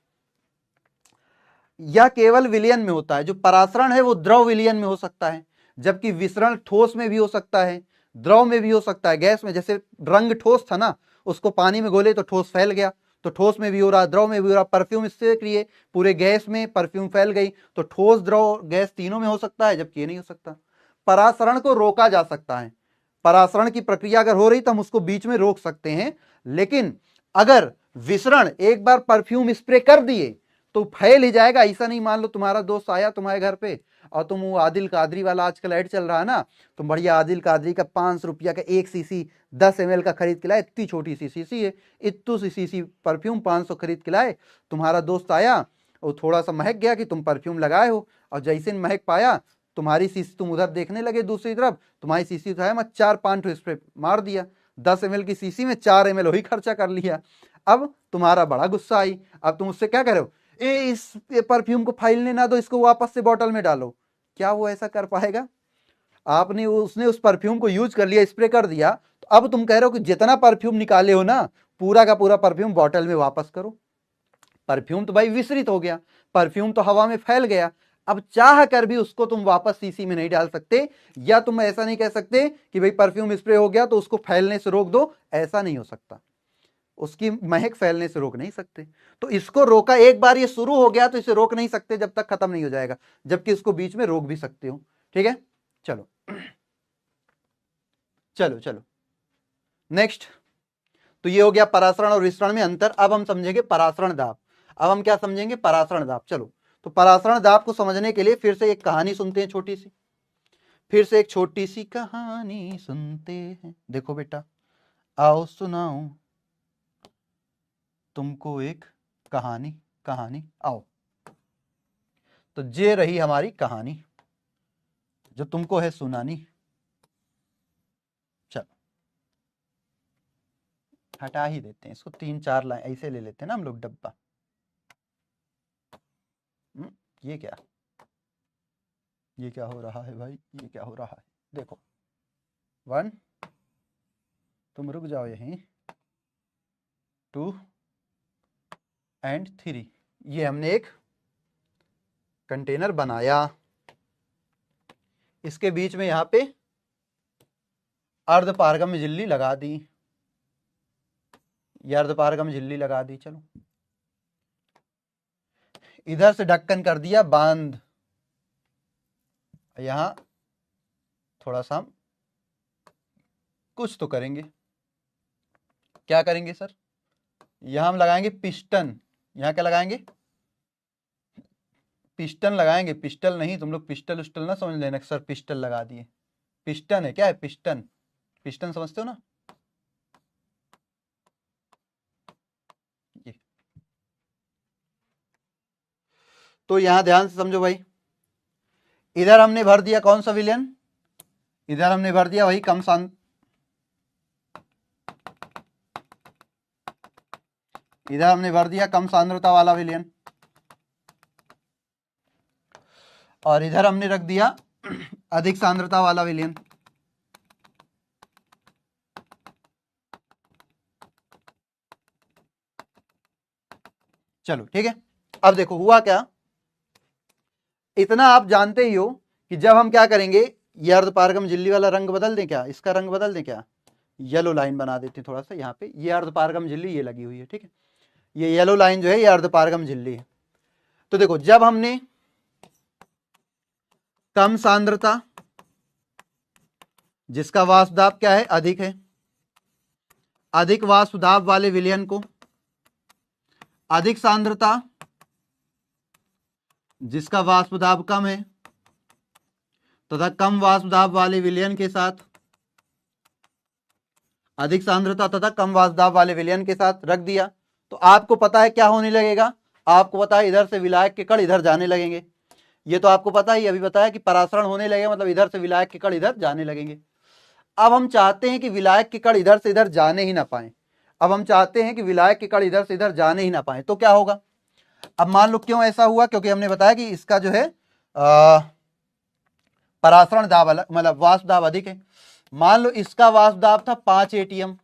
Speaker 1: यह केवल विलयन में होता है, जो परासरण है वो द्रव विलयन में हो सकता है, जबकि विसरण ठोस में भी हो सकता है, द्रव में भी हो सकता है, गैस में। जैसे रंग ठोस था ना, उसको पानी में घोले तो ठोस फैल गया, तो ठोस में भी हो रहा, द्रव में भी हो रहा। परफ्यूम इससे लिए पूरे गैस में परफ्यूम फैल गई, तो ठोस द्रव गैस तीनों में हो सकता है, जबकि ये नहीं हो सकता। परासरण को रोका जा सकता है, परासरण की प्रक्रिया अगर हो रही तो हम उसको बीच में रोक सकते हैं, लेकिन अगर विसरण एक बार परफ्यूम स्प्रे कर दिए तो फैल ही जाएगा। ऐसा नहीं मान लो तुम्हारा दोस्त आया तुम्हारे घर पे और तुम वो आदिल कादरी वाला आजकल ऐड चल रहा है ना, तुम बढ़िया आदिल कादरी का 500 रुपया का 1 सीसी 10 ml का खरीद के लाए, इतनी छोटी सी सीसी है, इतू सी सीसी परफ्यूम 500 खरीद के लाए। तुम्हारा दोस्त आया, वो थोड़ा सा महक गया कि तुम परफ्यूम लगाए हो, और जैसे महक पाया तुम्हारी सीसी, तुम उधर देखने लगे दूसरी तरफ, तुम्हारी सीसी तो है मत 4-5 स्प्रे मार दिया, 10 ml की सीसी में 4 ml वही खर्चा कर लिया। अब तुम्हारा बड़ा गुस्सा आई, अब तुम उससे क्या करो, इस परफ्यूम को फैलने ना दो, इसको वापस से बॉटल में डालो। क्या वो ऐसा कर पाएगा? आपने उसने उस परफ्यूम को यूज कर लिया, स्प्रे कर दिया, तो अब तुम कह रहे हो कि जितना परफ्यूम निकाले हो ना, पूरा का पूरा परफ्यूम बॉटल में वापस करो। परफ्यूम तो भाई विसरित हो गया, परफ्यूम तो हवा में फैल गया, अब चाह कर भी उसको तुम वापस सीसी में नहीं डाल सकते, या तुम ऐसा नहीं कह सकते कि भाई परफ्यूम स्प्रे हो गया तो उसको फैलने से रोक दो, ऐसा नहीं हो सकता, उसकी महक फैलने से रोक नहीं सकते। तो इसको रोका, एक बार ये शुरू हो गया तो इसे रोक नहीं सकते जब तक खत्म नहीं हो जाएगा, जबकि इसको बीच में रोक भी सकते हो। ठीक है, चलो चलो चलो नेक्स्ट। तो ये हो गया परासरण और विसरण में अंतर। अब हम समझेंगे परासरण दाब। अब हम क्या समझेंगे? परासरण दाब। चलो, तो परासरण दाब को समझने के लिए फिर से एक कहानी सुनते हैं छोटी सी, फिर से एक छोटी सी कहानी सुनते हैं। देखो बेटा, आओ सुनाऊं तुमको एक कहानी, कहानी आओ। तो ये रही हमारी कहानी जो तुमको है सुनानी। चलो हटा ही देते हैं इसको, 3-4 लाइन ऐसे ले लेते हैं ना हम लोग डब्बा। ये क्या, ये क्या हो रहा है भाई, ये क्या हो रहा है? देखो 1, तुम रुक जाओ यहीं, 2 एंड 3। ये हमने एक कंटेनर बनाया, इसके बीच में यहां पे अर्धपारगम्य झिल्ली लगा दी, ये अर्धपारगम्य झिल्ली लगा दी। चलो, इधर से ढक्कन कर दिया बांध, यहां थोड़ा सा हम कुछ तो करेंगे। क्या करेंगे सर? यहां हम लगाएंगे पिस्टन। यहां क्या लगाएंगे? पिस्टन लगाएंगे। पिस्टल नहीं, तुम लोग पिस्टल उस्टल ना समझ लेना सर, पिस्टल लगा दिए। पिस्टन है, क्या है पिस्टन? पिस्टन समझते हो ना? ये तो यहां ध्यान से समझो भाई, इधर हमने भर दिया कौन सा विलयन? इधर हमने भर दिया वही कम सांद्र, इधर हमने भर दिया कम सांद्रता वाला विलयन, और इधर हमने रख दिया अधिक सांद्रता वाला विलयन। चलो ठीक है, अब देखो हुआ क्या। इतना आप जानते ही हो कि जब हम क्या करेंगे, ये अर्धपारगम झिल्ली वाला रंग बदल दें क्या, इसका रंग बदल दें क्या, येलो लाइन बना देते थोड़ा सा यहाँ पे, ये अर्धपारगम झिल्ली ये लगी हुई है, ठीक है, ये येलो लाइन जो है ये अर्धपारगम झिल्ली है। तो देखो, जब हमने कम सांद्रता, जिसका वाष्प दाब क्या है, अधिक है, अधिक वाष्प दाब वाले विलयन को, अधिक सांद्रता जिसका वाष्प दाब कम है तथा कम वाष्प दाब वाले विलयन के साथ, अधिक सांद्रता तथा कम वाष्प दाब वाले विलयन के साथ रख दिया, तो आपको पता है क्या होने लगेगा, आपको पता है इधर से विलायक के कण इधर जाने लगेंगे। ये तो आपको पता ही, अभी बताया कि परासरण होने लगेगा मतलब इधर से विलायक के कण इधर जाने लगेंगे। अब हम चाहते हैं कि विलायक के कण इधर से इधर जाने ही ना पाए, अब हम चाहते हैं कि विलायक के कण इधर से इधर जाने ही ना पाए, तो क्या होगा? अब मान लो क्यों ऐसा हुआ, क्योंकि हमने बताया कि इसका जो है परासरण दाब अलग, मतलब वाष्प दाब अधिक है। मान लो इसका वाष्प दाब था 5 ATM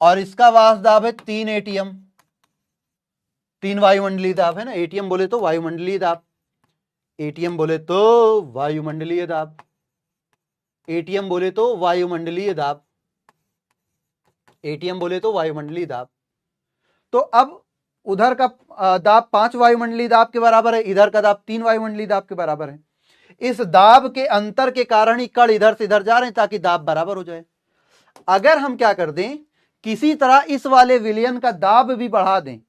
Speaker 1: और इसका वाष्प दाब है 3 ATM, 3 वायुमंडलीय दाब है ना, ATM बोले तो वायुमंडलीय दाब, ATM बोले तो वायुमंडलीय दाब, ATM बोले तो वायुमंडलीय दाब, ATM बोले तो वायुमंडलीय दाब। तो अब उधर का दाब 5 वायुमंडलीय दाब के बराबर है, इधर का दाब 3 वायुमंडलीय दाब के बराबर है। इस दाब के अंतर के कारण ही कण इधर से इधर जा रहे हैं ताकि दाब बराबर हो जाए। अगर हम क्या कर दें, किसी तरह इस वाले विलयन का दाब भी बढ़ा दें,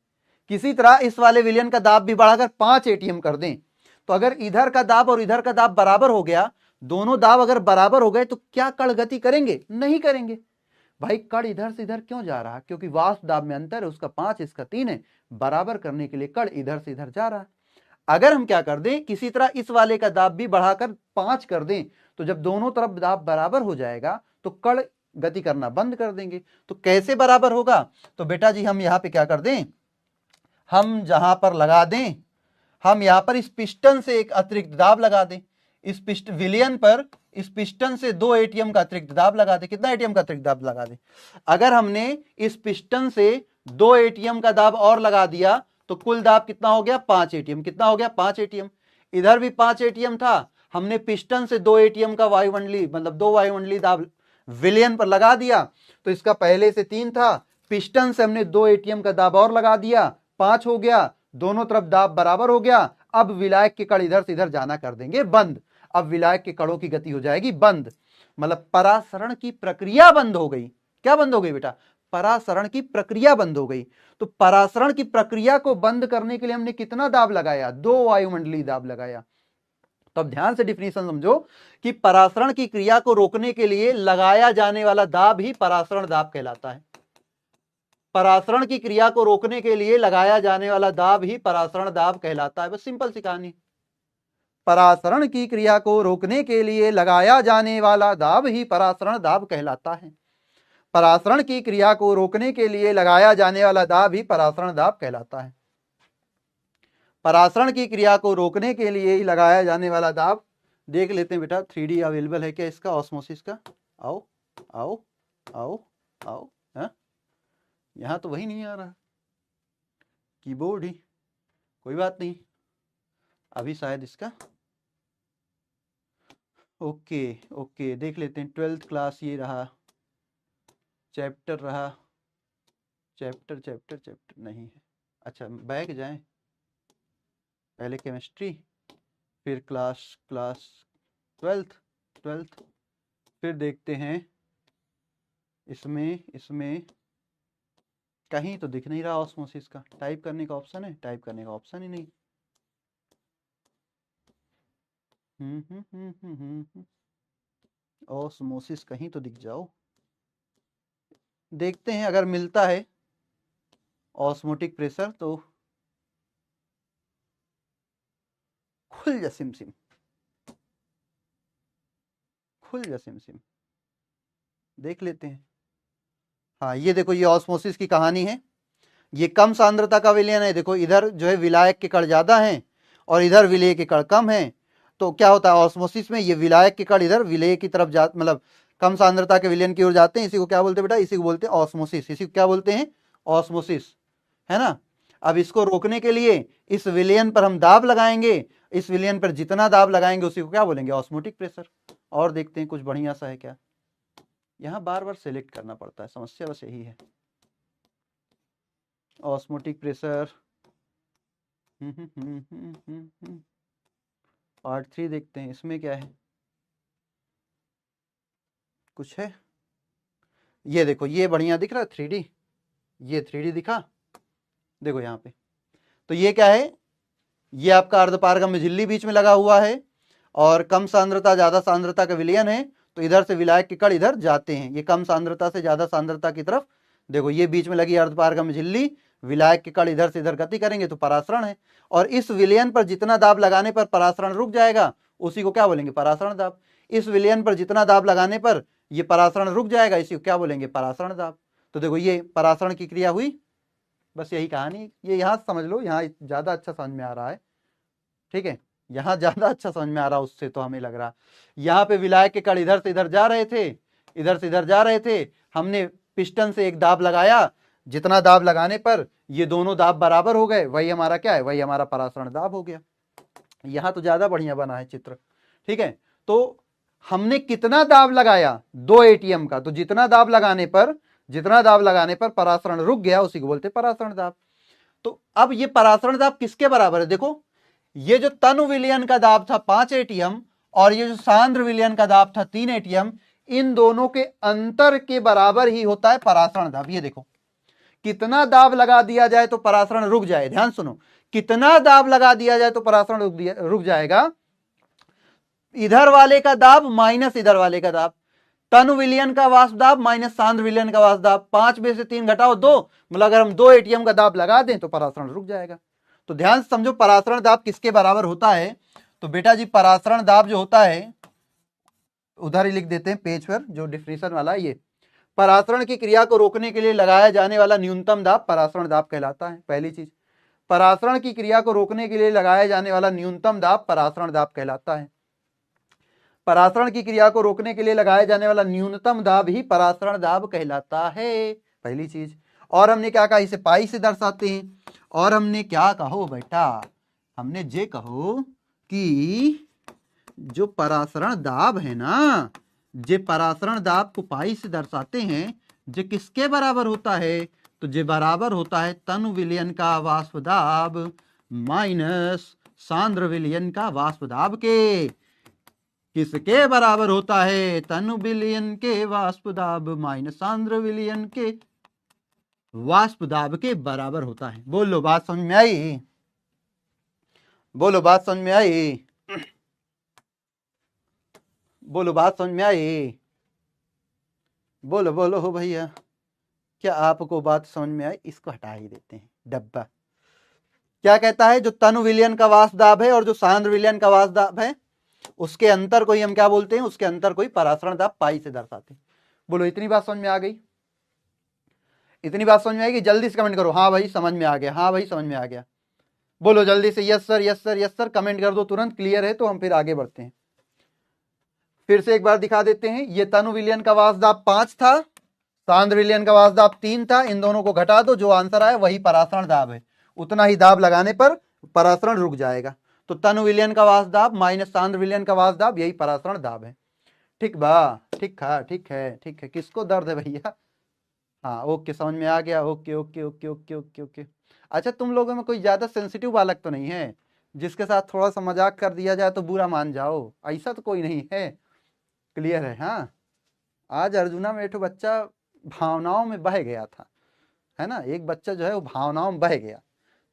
Speaker 1: किसी तरह इस वाले विलयन का दाब भी बढ़ाकर 5 ATM कर दें, तो अगर इधर का दाब और इधर का दाब बराबर हो गया, दोनों दाब अगर बराबर हो गए तो क्या कण गति करेंगे? नहीं करेंगे। भाई कण इधर से इधर क्यों जा रहा? क्योंकि वाष्प दाब में अंतर है, उसका 5 इसका 3 है, बराबर करने के लिए कण इधर से इधर जा रहा है। अगर हम क्या कर दें, किसी तरह इस वाले का दाब भी बढ़ाकर 5 कर दें, तो जब दोनों तरफ दाब बराबर हो जाएगा तो कण गति करना बंद कर देंगे। तो कैसे बराबर होगा? तो बेटा जी हम यहां पे क्या कर दें, हम जहां पर लगा दें, हम यहां पर इस पिस्टन से एक अतिरिक्त दाब लगा दें, इस विलियन पर इस पिस्टन से 2 एटीएम का अतिरिक्त दाब लगा दे। कितना एटीएम का अतिरिक्त दाब लगा दे? अगर हमने इस पिस्टन से 2 एटीएम का दाब और लगा दिया तो कुल दाब कितना हो गया? 5 एटीएम। कितना हो गया? 5 एटीएम। इधर भी 5 एटीएम था, हमने पिस्टन से 2 एटीएम का वायुमंडलीय मतलब 2 वायुमंडलीय दाब विलियन पर लगा दिया, तो इसका पहले से 3 था, पिस्टन से हमने 2 एटीएम का दाब और लगा दिया, 5 हो गया, दोनों तरफ दाब बराबर हो गया। अब विलायक के कण इधर से इधर जाना कर देंगे बंद। अब विलायक के कणों की गति हो जाएगी बंद, मतलब परासरण की प्रक्रिया बंद हो गई। क्या बंद हो गई बेटा? परासरण की प्रक्रिया बंद हो गई। तो परासरण की प्रक्रिया को बंद करने के लिए हमने कितना दाब लगाया? 2 वायुमंडलीय दाब लगाया। तो अब ध्यान से डिफिनीशन समझो कि परासरण की क्रिया को रोकने के लिए लगाया जाने वाला दाब ही परासरण दाब कहलाता है। परासरण की क्रिया को रोकने के लिए लगाया जाने वाला दाब ही परासरण दाब कहलाता है। बस सिंपल सी कहानी। परासरण की क्रिया को रोकने के लिए लगाया जाने वाला दाब ही परासरण दाब कहलाता है। परासरण की क्रिया को रोकने के लिए लगाया जाने वाला दाब ही परासरण दाब कहलाता है। परासरण की क्रिया को रोकने के लिए ही लगाया जाने वाला दाब। देख लेते हैं बेटा 3D अवेलेबल है क्या इसका, ऑस्मोसिस का? आओ आओ आओ आओ। हाँ, यहां तो वही नहीं आ रहा, कीबोर्ड ही। कोई बात नहीं, अभी शायद इसका ओके ओके देख लेते हैं। 12th क्लास ये रहा, चैप्टर रहा, चैप्टर चैप्टर चैप्टर नहीं है। अच्छा बैक जाएं, पहले केमिस्ट्री, फिर क्लास 12th, फिर देखते हैं इसमें कहीं तो दिख नहीं रहा ऑस्मोसिस का। टाइप करने का ऑप्शन है? टाइप करने का ऑप्शन ही नहीं। ऑस्मोसिस कहीं तो दिख जाओ। देखते हैं अगर मिलता है ऑस्मोटिक प्रेशर तो खुल जा सिम, खुल जा सिम। देख लेते हैं। हाँ ये देखो, ये ऑस्मोसिस की कहानी है। ये कम सांद्रता का विलयन है। देखो इधर जो है विलायक के कण ज्यादा हैं और इधर विलेय के कण कम हैं। तो क्या होता है ऑस्मोसिस में? ये विलायक के कण इधर विलेय की तरफ जा, मतलब कम सांद्रता के विलयन की ओर जाते हैं। इसी को क्या बोलते हैं बेटा? इसी को बोलते हैं ऑस्मोसिस। इसी को क्या बोलते हैं? ऑस्मोसिस, है ना। अब इसको रोकने के लिए इस विलयन पर हम दाब लगाएंगे। इस विलयन पर जितना दाब लगाएंगे उसी को क्या बोलेंगे? Osmotic pressure. और देखते हैं कुछ बढ़िया सा है क्या। यहाँ बार बार सेलेक्ट करना पड़ता है, समस्या बस यही है। ऑस्मोटिक प्रेशर पार्ट 3 देखते हैं, इसमें क्या है? कुछ है? ये देखो, ये बढ़िया दिख रहा है 3D, ये 3D दिखा। देखो यहाँ पे तो ये क्या है? ये आपका अर्धपारगम्य झिल्ली बीच में लगा हुआ है और कम सांद्रता ज्यादा सांद्रता का विलयन है, तो इधर से विलायक के कण इधर जाते हैं। ये कम सांद्रता से ज्यादा सांद्रता की तरफ, देखो ये बीच में लगी अर्धपारगम्य झिल्ली, विलायक के कण इधर से इधर गति करेंगे तो परासरण है। और इस विलयन पर जितना दाब लगाने पर परासरण रुक जाएगा उसी को क्या बोलेंगे? परासरण दाब। इस विलयन पर जितना दाब लगाने पर ये परासरण रुक जाएगा, इसी को क्या बोलेंगे? परासरण दाब। तो देखो ये परासरण की क्रिया हुई। बस यही कहानी। ये यहाँ समझ लो, यहाँ ज्यादा अच्छा समझ में आ रहा है। ठीक है, यहाँ ज्यादा अच्छा समझ में आ रहा उससे तो हमें लग रहा। यहाँ पे विलायक के कण इधर से इधर जा रहे थे, इधर से इधर जा रहे थे, हमने पिस्टन से एक दाब लगाया, जितना दाब लगाने पर ये दोनों दाब बराबर हो गए, वही हमारा क्या है? वही हमारा परासरण दाब हो गया। यहाँ तो ज्यादा बढ़िया बना है चित्र। ठीक है, तो हमने कितना दाब लगाया? 2 एटीएम का। तो जितना दाब लगाने पर परासरण रुक गया उसी को बोलते परासरण दाब। तो अब ये परासरण दाब किसके बराबर है? देखो ये जो तनु विलयन का दाब था 5 एटीएम और ये जो सांद्र विलयन का दाब था 3 एटीएम, इन दोनों के अंतर के बराबर ही होता है परासरण दाब। ये देखो कितना दाब लगा दिया जाए तो परासरण रुक जाए। ध्यान सुनो, कितना दाब लगा दिया जाए तो परासरण रुक जाएगा? इधर वाले का दाब माइनस इधर वाले का दाब, तनु विलयन का वाष्प दाब माइनस सांद्र विलयन का वाष्प दाब, 5 में से 3 घटाओ 2, मतलब अगर हम 2 एटीएम का दाब लगा दें तो परासरण रुक जाएगा। तो ध्यान से समझो परासरण दाब किसके बराबर होता है। तो बेटा जी परासरण दाब जो होता है, उधर ही लिख देते हैं पेज पर, जो डिफिनेशन वाला ये, परासरण की क्रिया को रोकने के लिए लगाया जाने वाला न्यूनतम दाब परासरण दाब कहलाता है। पहली चीज, परासरण की क्रिया को रोकने के लिए लगाया जाने वाला न्यूनतम दाब परासरण दाब कहलाता है। परासरण की क्रिया को रोकने के लिए लगाया जाने वाला न्यूनतम दाब ही परासरण दाब कहलाता है, पहली चीज। और हमने क्या कहा, इसे पाई से दर्शाते हैं। और हमने क्या कहो बेटा, हमने जे कहो कि जो परासरण दाब है ना, जे परासरण दाब को पाई से दर्शाते हैं, जे किसके बराबर होता है, तो जे बराबर होता है तनु विलयन का वाष्प दाब माइनस सांद्र विलयन का वाष्प दाब के। किसके बराबर होता है? तनु विलयन के वाष्प दाब माइनस सांद्र विलयन के वाष्प दाब के बराबर होता है। बोलो बात समझ में आई? बोलो बात समझ में आई? बोलो बात समझ में आई? बोलो बोलो हो भैया, क्या आपको बात समझ में आई? इसको हटा ही देते हैं डब्बा। क्या कहता है? जो तनु विलयन का वाष्प दाब है और जो सांद्र विलयन का वाष्प दाब है, उसके अंतर को ही हम क्या बोलते हैं? उसके अंतर को ही परासरण दाब पाई से दर्शाते हैं। बोलो इतनी बात समझ में आ गई? इतनी बात समझ में आएगी? जल्दी से कमेंट करो, हाँ भाई समझ में आ गया, हाँ भाई समझ में आ गया। बोलो जल्दी से yes sir yes sir yes sir, comment कर दो तुरंत, क्लियर है तो हम फिर आगे बढ़ते हैं। फिर से एक बार दिखा देते हैं। ये तनु विलयन का वाष्प दाब 5 था, सांद्र विलयन का वाष्प दाब 3 था, इन दोनों को घटा दो, जो आंसर आया वही परासरण दाब है। उतना ही दाब लगाने पर परासरण रुक जाएगा। तो तनु विलयन का वाष्प दाब माइनस सांद्र विलयन का वाष्प दाब, यही परासरण दाब है। ठीक बा? ठीक है ठीक है ठीक है। किसको दर्द है भैया? हाँ ओके, समझ में आ गया। Okay okay okay okay okay okay. अच्छा, तुम लोगों में कोई ज्यादा सेंसिटिव बालक तो नहीं है जिसके साथ थोड़ा सा मजाक कर दिया जाए तो बुरा मान जाओ? ऐसा तो कोई नहीं है? क्लियर है? हाँ, आज अर्जुना में एक बच्चा भावनाओं में बह गया था, है ना। एक बच्चा जो है वो भावनाओं में बह गया,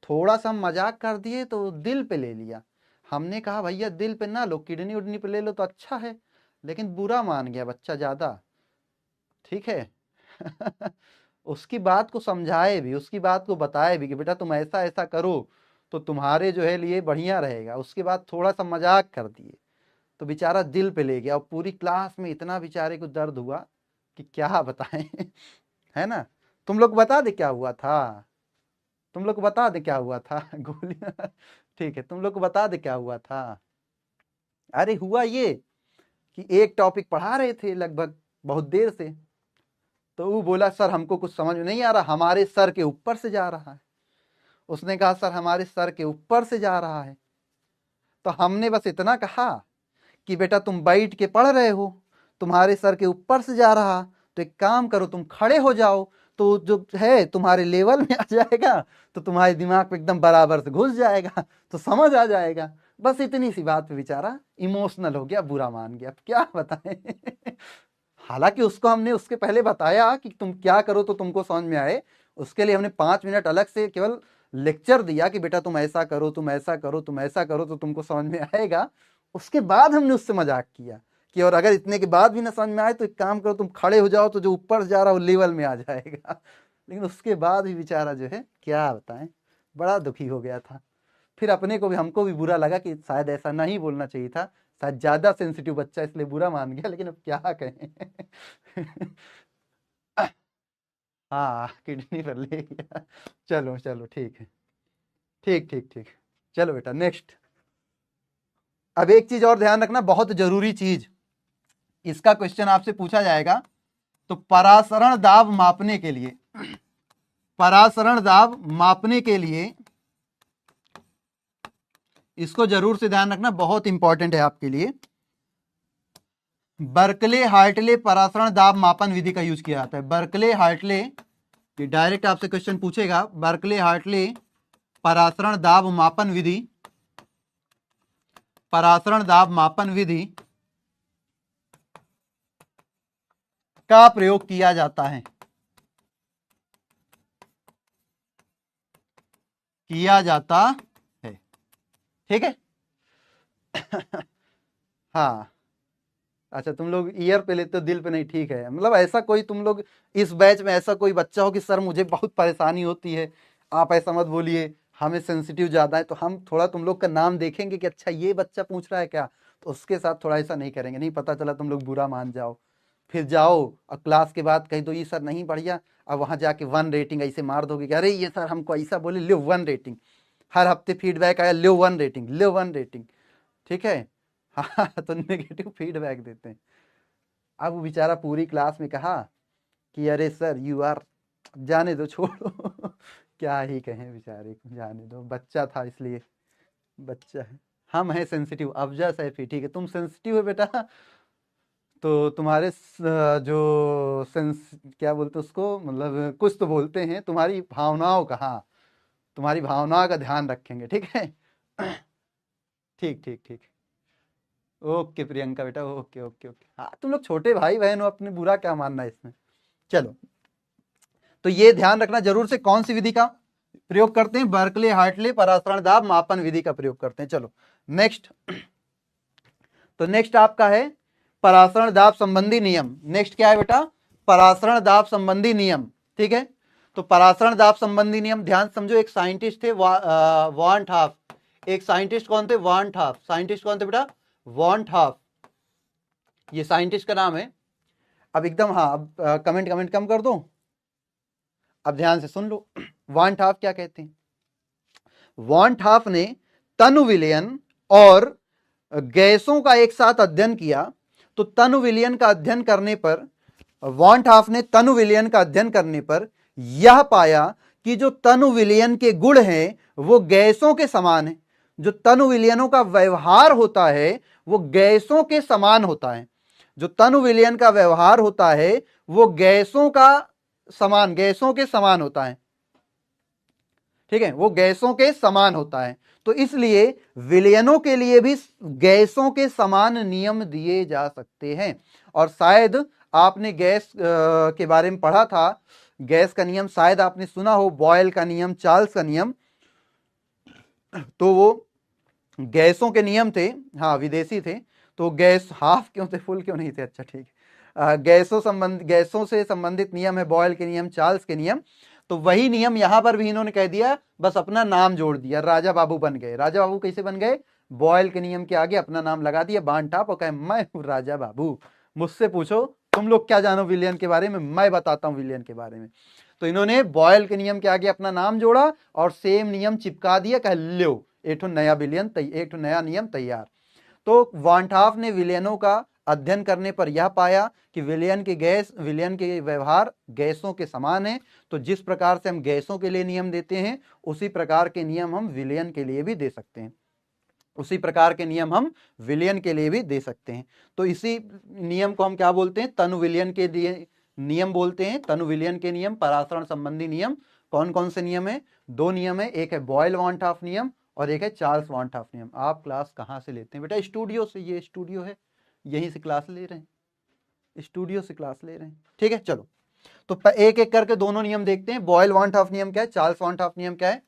Speaker 1: थोड़ा सा हम मजाक कर दिए तो दिल पे ले लिया। हमने कहा भैया दिल पे ना लो, किडनी उडनी पे ले लो तो अच्छा है, लेकिन बुरा मान गया बच्चा ज्यादा। ठीक है उसकी बात को समझाए भी, उसकी बात को बताए भी कि बेटा तुम ऐसा ऐसा करो तो तुम्हारे जो है लिए बढ़िया रहेगा। उसके बाद थोड़ा सा मजाक कर दिए तो बेचारा दिल पे ले गया, और पूरी क्लास में इतना बेचारे को दर्द हुआ कि क्या बताएं है ना। तुम लोग बता दे क्या हुआ था? तुम लोग को बता दे क्या हुआ था? गोलियां ठीक है, तुम लोग को बता दे क्या हुआ था। अरे हुआ ये कि एक टॉपिक पढ़ा रहे थे लगभग बहुत देर से, तो वो बोला सर हमको कुछ समझ में नहीं आ रहा, हमारे सर के ऊपर से जा रहा है। उसने कहा सर हमारे सर के ऊपर से जा रहा है। तो हमने बस इतना कहा कि बेटा तुम बैठ के पढ़ रहे हो, तुम्हारे सर के ऊपर से जा रहा, तो एक काम करो तुम खड़े हो जाओ, तो जो है तुम्हारे लेवल में आ जाएगा, तो तुम्हारे दिमाग में एकदम बराबर से घुस जाएगा, तो समझ आ जाएगा। बस इतनी सी बात पे बेचारा इमोशनल हो गया, बुरा मान गया। अब क्या बताएं हालांकि उसको हमने उसके पहले बताया कि तुम क्या करो तो तुमको समझ में आए। उसके लिए हमने 5 मिनट अलग से केवल लेक्चर दिया कि बेटा तुम ऐसा करो, तुम ऐसा करो, तुम ऐसा करो तो तुमको समझ में आएगा। उसके बाद हमने उससे मजाक किया कि और अगर इतने के बाद भी ना समझ में आए तो एक काम करो तुम खड़े हो जाओ, तो जो ऊपर जा रहा है वो लेवल में आ जाएगा। लेकिन उसके बाद भी बेचारा जो है क्या बताएं, बड़ा दुखी हो गया था। फिर अपने को भी, हमको भी बुरा लगा कि शायद ऐसा नहीं बोलना चाहिए था, शायद ज्यादा सेंसिटिव बच्चा इसलिए बुरा मान गया, लेकिन अब क्या कहें हाँ किडनी पर ले गया। चलो चलो ठीक है, ठीक ठीक ठीक। चलो बेटा नेक्स्ट। अब एक चीज और ध्यान रखना, बहुत जरूरी चीज, इसका क्वेश्चन आपसे पूछा जाएगा। तो परासरण दाब मापने के लिए, परासरण दाब मापने के लिए इसको जरूर से ध्यान रखना, बहुत इंपॉर्टेंट है आपके लिए। बर्कले हार्टले परासरण दाब मापन विधि का यूज किया जाता है। बर्कले हार्टले, ये डायरेक्ट आपसे क्वेश्चन पूछेगा, बर्कले हार्टले परासरण दाब मापन विधि, परासरण दाब मापन विधि का प्रयोग किया जाता है, किया जाता ठीक है। हाँ, अच्छा तुम लोग ईयर पे लेते हो, दिल पे नहीं, ठीक है। मतलब ऐसा कोई तुम लोग इस बैच में ऐसा कोई बच्चा हो कि सर मुझे बहुत परेशानी होती है, आप ऐसा मत बोलिए, हमें सेंसिटिव ज़्यादा है, तो हम थोड़ा तुम लोग का नाम देखेंगे कि अच्छा ये बच्चा पूछ रहा है क्या, तो उसके साथ थोड़ा ऐसा नहीं करेंगे, नहीं पता चला तुम लोग बुरा मान जाओ, फिर जाओ और क्लास के बाद कहीं दो ये सर नहीं बढ़िया, अब वहाँ जाके 1 रेटिंग ऐसे मार दोगे कि अरे ये सर हमको ऐसा बोले, लो 1 रेटिंग, हर हफ्ते फीडबैक आया, लो 1 रेटिंग, लो 1 रेटिंग, ठीक है। हाँ, तो नेगेटिव फीडबैक देते हैं। अब वो बेचारा पूरी क्लास में कहा कि अरे सर यू आर, जाने दो छोड़ो। क्या ही कहें बेचारे को, जाने दो, बच्चा था इसलिए, बच्चा है, हम हैं सेंसिटिव, अफजा सैफी, ठीक है तुम सेंसिटिव है बेटा, तो तुम्हारे जो सेंस क्या बोलते हैं उसको, मतलब कुछ तो बोलते हैं, तुम्हारी भावनाओं का, हाँ तुम्हारी भावनाओं का ध्यान रखेंगे, ठीक है। ठीक ठीक ठीक, ओके प्रियंका बेटा, ओके ओके ओके, हाँ तुम लोग छोटे भाई बहन हो, अपने बुरा क्या मानना है इसमें। चलो, तो ये ध्यान रखना जरूर से, कौन सी विधि का प्रयोग करते हैं, बर्कले हार्टले परासरण दाब मापन विधि का प्रयोग करते हैं। चलो नेक्स्ट, तो नेक्स्ट आपका है परासरण दाब संबंधी नियम। नेक्स्ट क्या है बेटा, परासरण दाब संबंधी नियम, ठीक है। तो परासरण दाब संबंधी नियम ध्यान समझो, एक साइंटिस्ट थे वॉन हाफ, एक साइंटिस्ट कौन थे, वॉन हाफ, साइंटिस्ट कौन थे बेटा, वॉन हाफ, ये साइंटिस्ट का नाम है। अब एकदम, हाँ अब कमेंट कमेंट कम कर दो, अब ध्यान से सुन लो। वॉन हाफ क्या कहते हैं, वॉन हाफ ने तनु विलयन और गैसों का एक साथ अध्ययन किया। तो तनु विलयन का अध्ययन करने पर, वॉन हाफ ने तनु विलयन का अध्ययन करने पर यह पाया कि जो तनु विलयन के गुण हैं वो गैसों के समान है, जो तनु विलयनों का व्यवहार होता है वो गैसों के समान होता है, जो तनु विलयन का व्यवहार होता है वो गैसों का समान, गैसों के समान होता है, ठीक है, वो गैसों के समान होता है। तो इसलिए विलयनों के लिए भी गैसों के समान नियम दिए जा सकते हैं। और शायद आपने गैस के बारे में पढ़ा था, गैस का नियम शायद आपने सुना हो, बॉयल का नियम, चार्ल्स का नियम, तो वो गैसों के नियम थे, हाँ विदेशी थे, तो गैस हाफ क्यों थे, फुल क्यों नहीं थे, अच्छा ठीक है, गैसों से संबंधित नियम है बॉयल के नियम, चार्ल्स के नियम। तो वही नियम यहां पर भी इन्होंने कह दिया, बस अपना नाम जोड़ दिया, राजा बाबू बन गए। राजा बाबू कैसे बन गए, बॉयल के नियम के आगे अपना नाम लगा दिया, बांध टाप, और कहे मैं हूं राजा बाबू, मुझसे पूछो तुम लोग क्या जानो विलियन के बारे में, मैं बताता हूं विलियन के बारे में। तो इन्होंने बॉयल के नियम के आगे अपना नाम जोड़ा और सेम नियम चिपका दिया, कह लो एक नया विलियन, एक नया नियम तैयार। तो वॉन्टाफ ने विलियनों का अध्ययन करने पर यह पाया कि विलियन के व्यवहार गैसों के समान है। तो जिस प्रकार से हम गैसों के लिए नियम देते हैं उसी प्रकार के नियम हम विलियन के लिए भी दे सकते हैं, उसी प्रकार के नियम हम विलियन के लिए भी दे सकते हैं। तो इसी नियम को हम क्या बोलते हैं, तनु विलियन के लिए नियम बोलते हैं, तनु विलियन के नियम, परासरण संबंधी नियम। कौन कौन से नियम है, 2 नियम है, एक है बॉयल वॉन्टाफ नियम और एक है चार्ल्स वॉन्टाफ नियम। आप क्लास कहाँ से लेते हैं बेटा, स्टूडियो से, ये स्टूडियो है, यहीं से क्लास ले रहे हैं, स्टूडियो से क्लास ले रहे हैं, ठीक है। चलो, तो एक एक करके दोनों नियम देखते हैं, बॉयल वॉन्टाफ नियम क्या है, चार्ल्स वॉन्टाफ नियम क्या है।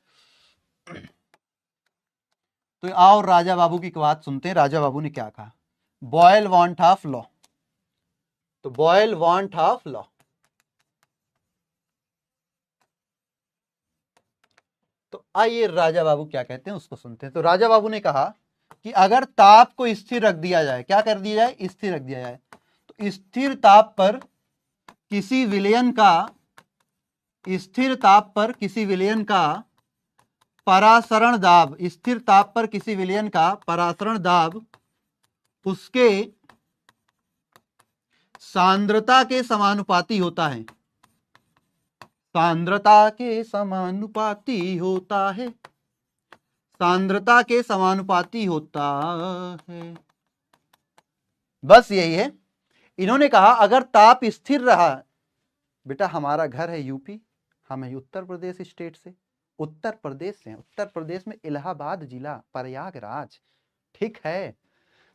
Speaker 1: तो आओ राजा बाबू की बात सुनते हैं, राजा बाबू ने क्या कहा, बॉयल वॉन्टाफ लॉ। तो बॉयल वॉन्टाफ लॉ, तो आइए राजा बाबू क्या कहते हैं उसको सुनते हैं। तो राजा बाबू ने कहा कि अगर ताप को स्थिर रख दिया जाए, क्या कर दिया जाए, स्थिर रख दिया जाए, तो स्थिर ताप पर किसी विलयन का, स्थिर ताप पर किसी विलयन का परासरण दाब, स्थिर ताप पर किसी विलयन का परासरण दाब उसके सांद्रता के समानुपाती होता है, सांद्रता के समानुपाती होता है, सांद्रता के समानुपाती होता है, बस यही है। इन्होंने कहा अगर ताप स्थिर रहा, बेटा हमारा घर है यूपी, हम है उत्तर प्रदेश स्टेट से, उत्तर प्रदेश से, उत्तर प्रदेश में इलाहाबाद जिला, प्रयागराज, ठीक है।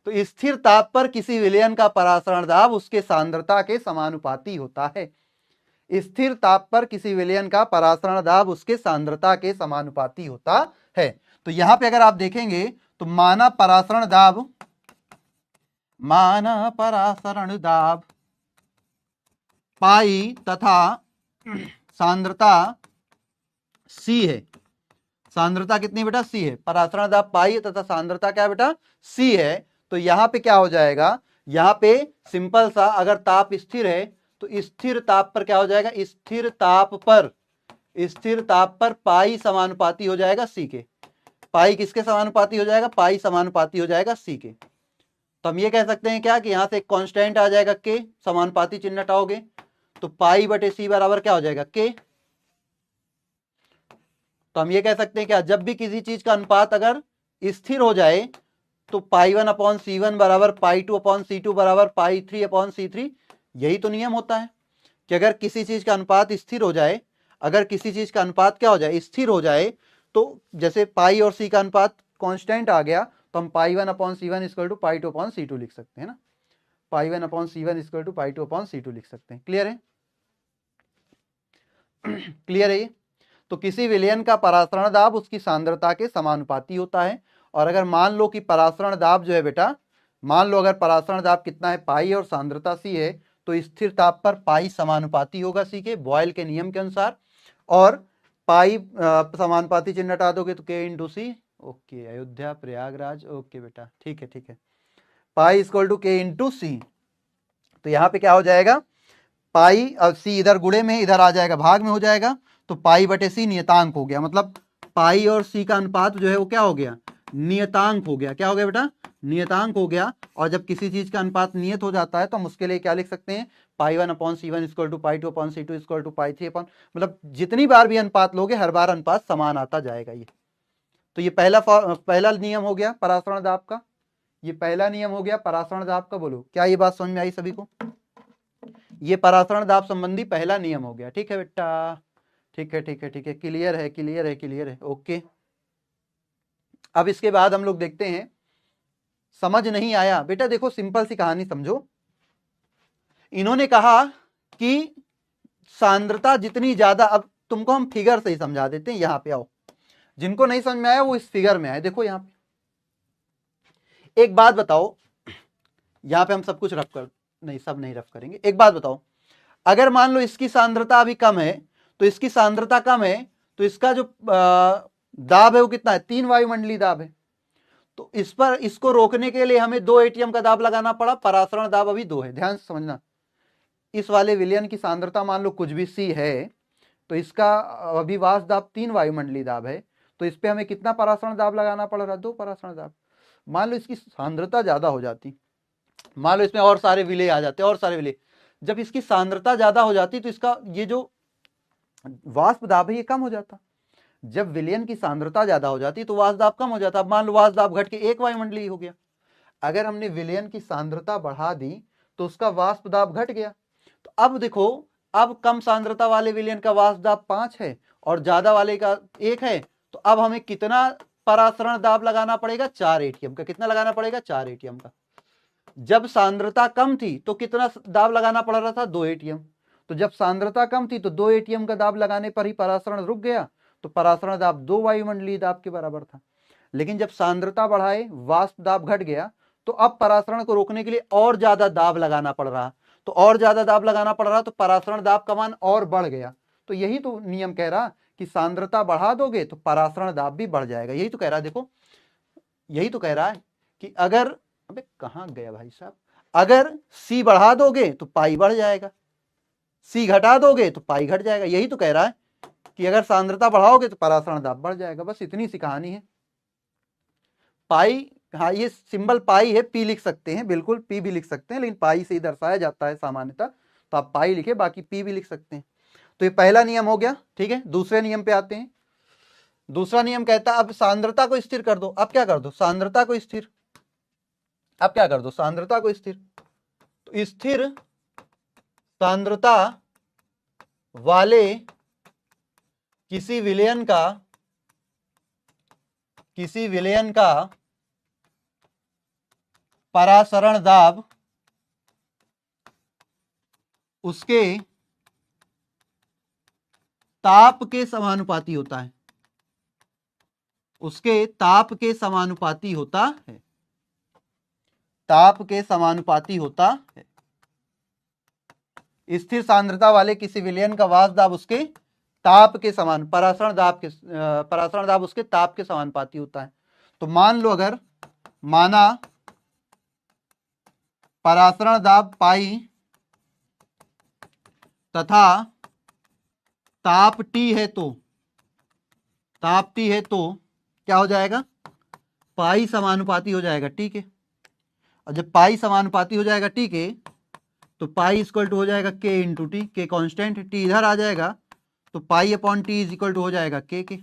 Speaker 1: तो स्थिर ताप पर किसी विलयन का परासरण दाब उसके सांद्रता के समानुपाती होता है, स्थिर ताप पर किसी विलयन का परासरण दाब उसके सांद्रता के समानुपाती होता है। तो यहां पे अगर आप देखेंगे तो माना परासरण दाब पाई तथा सांद्रता सी है। सांद्रता कितनी बेटा? सी है। परासरण दाब पाई तथा सांद्रता क्या बेटा? सी है। तो यहां पे क्या हो जाएगा? यहां पे सिंपल सा, अगर ताप स्थिर है तो स्थिर ताप पर क्या हो जाएगा? स्थिर ताप पर पाई समानुपाती हो जाएगा सी के। पाई किसके समानुपाती हो जाएगा? पाई समानुपाती हो जाएगा सी के। तो हम ये कह सकते हैं क्या कि यहां से एक कांस्टेंट आ जाएगा के, समानुपाती चिन्ह हटाओगे तो पाई बटे सी बराबर क्या हो जाएगा? के। तो हम ये कह सकते हैं क्या, जब भी किसी चीज का अनुपात अगर स्थिर हो जाए तो पाई 1 अपॉन सी 1 बराबर पाई 2 अपॉन सी 2 बराबर पाई 3 अपॉन सी 3। यही तो नियम होता है कि अगर किसी चीज का अनुपात स्थिर हो जाए, अगर किसी चीज का अनुपात क्या हो जाए? स्थिर हो जाए, तो जैसे पाई और सी का अनुपात कांस्टेंट आ गया तो हम pi 1 upon C 1 equal to pi 2 upon C 2 लिख सकते हैं ना। Pi 1 upon C 1 equal to pi 2 upon C 2 लिख सकते हैं। क्लियर है? क्लियर है ये? तो किसी विलयन का परासरण दाब उसकी सांद्रता के समानुपाती होता है। और अगर मान लो कि परासरण दाब जो है बेटा, मान लो अगर परासरण दाब कितना है? पाई और सांद्रता सी है, तो स्थिर ताप पर पाई समानुपाती होगा सी के, बॉयल के नियम के अनुसार। और पाई समानुपाती चिन्ह हटा दोगे तो के इंटू सी। ओके, अयोध्या प्रयागराज, ओके बेटा, ठीक है ठीक है। पाई इक्वल टू के इंटू सी। तो यहां पे क्या हो जाएगा? पाई, अब सी इधर गुणे में, इधर आ जाएगा भाग में हो जाएगा, तो पाई बटे सी नियतांक हो गया। मतलब पाई और सी का अनुपात जो है वो क्या हो गया? नियतांक हो गया। क्या हो गया बेटा? नियतांक हो गया। और जब किसी चीज का अनुपात नियत हो जाता है तो हम उसके लिए क्या लिख सकते हैं? Pi 1 upon C 1 equal to pi 2 upon C 2 equal to pi 3 upon, मतलब जितनी बार भी अनुपात लोगे हर बार अनुपात समान आता जाएगा। ये तो ये पहला नियम हो गया परासरण दाब का। ये पहला नियम हो गया परासरण दाब का। बोलो, क्या ये बात समझ में आई सभी को? ये परासरण दाब संबंधी पहला नियम हो गया। ठीक है बेटा, ठीक है ठीक है ठीक है, क्लियर है क्लियर है क्लियर है, ओके। अब इसके बाद हम लोग देखते हैं, समझ नहीं आया बेटा? देखो सिंपल सी कहानी समझो। इन्होंने कहा कि सांद्रता जितनी ज्यादा, अब तुमको हम फिगर से ही समझा देते हैं। यहां पे आओ, जिनको नहीं समझ में आया वो इस फिगर में आए। देखो यहां पे एक बात बताओ, यहां पे हम सब कुछ रफ कर, नहीं सब नहीं रफ करेंगे। एक बात बताओ, अगर मान लो इसकी सांद्रता अभी कम है, तो इसकी सांद्रता कम है तो इसका जो दाब है वो कितना है? 3 वायुमंडलीय दाब है। तो इस पर, इसको रोकने के लिए हमें 2 एटीएम का दाब लगाना पड़ा। परासरण दाब अभी 2 है, ध्यान से समझना। इस वाले विलयन की सांद्रता मान लो कुछ भी सी है, तो इसका अभिवास दाब 3 वायुमंडलीय दाब है। तो इस पे हमें कितना परासरण दाब लगाना पड़ रहा? 2 परासरण दाब। मान लो इसकी सांद्रता ज्यादा हो जाती, मान लो इसमें और सारे विलय आ जाते, और सारे विलय, जब इसकी सांद्रता ज्यादा हो जाती तो इसका ये जो वाष्प दाब है ये कम हो जाता। जब विलयन की सांद्रता ज्यादा हो जाती तो वाष्प दाब कम हो जाता। अब मान लो वाष्प दाब घट के 1 वायुमंडलीय हो गया। अगर हमने विलयन की सांद्रता बढ़ा दी तो उसका वाष्प दाब घट गया। तो अब देखो, अब कम सांद्रता वाले विलयन का वाष्प दाब 5 है और ज्यादा वाले का 1 है। तो अब हमें कितना परासरण दाब लगाना पड़ेगा? 4 एटीएम का। कितना लगाना पड़ेगा? 4 एटीएम का। जब सांद्रता कम थी तो कितना दाब लगाना पड़ रहा था? 2 एटीएम। तो जब सांद्रता कम थी तो 2 एटीएम का दाब लगाने पर ही परासरण रुक गया, तो परासरण दाब 2 वायुमंडलीय दाब के बराबर था। लेकिन जब सांद्रता बढ़ाए, वाष्प दाब घट गया, तो अब परासरण को रोकने के लिए और ज्यादा दाब लगाना पड़ रहा। तो और ज्यादा दाब लगाना पड़ रहा तो परासरण दाब का मान और बढ़ गया। तो यही तो नियम कह रहा कि सांद्रता बढ़ा दोगे तो परासरण दाब भी बढ़ जाएगा। यही तो कह रहा है, देखो यही तो कह रहा है कि अगर, अबे कहां गया भाई साहब, अगर सी बढ़ा दोगे तो पाई बढ़ जाएगा, सी घटा दोगे तो पाई घट जाएगा। यही तो कह रहा है कि अगर सांद्रता बढ़ाओगे तो परासरण दाब बढ़ जाएगा। बस इतनी सी कहानी है। पाई, हाँ ये सिंबल पाई है, पी लिख सकते हैं, बिल्कुल पी भी लिख सकते हैं, लेकिन पाई से ही दर्शाया जाता है सामान्यतः। तो आप पाई लिखे, बाकी पी भी लिख सकते हैं। तो ये पहला नियम हो गया। ठीक है, दूसरे नियम पे आते हैं। दूसरा नियम कहता है अब सांद्रता को स्थिर कर दो। अब क्या कर दो? सांद्रता को स्थिर। अब क्या कर दो? सांद्रता को स्थिर। तो स्थिर सांद्रता वाले किसी विलयन का परासरण दाब उसके ताप के समानुपाती होता है। उसके ताप के समानुपाती होता है, ताप के समानुपाती होता है। स्थिर सांद्रता वाले किसी विलयन का वाष्प दाब उसके ताप के समान, परासरण दाब उसके ताप के समानुपाती होता है। तो मान लो अगर माना परासरण दाब पाई तथा ताप T है तो, ताप T है तो क्या हो जाएगा, पाई समानुपाती हो जाएगा, ठीक है। और जब पाई समानुपाती हो जाएगा, ठीक है, तो पाई इक्वल टू हो जाएगा K into T, K constant, T इधर आ जाएगा तो pi upon T is equal to हो जाएगा K के,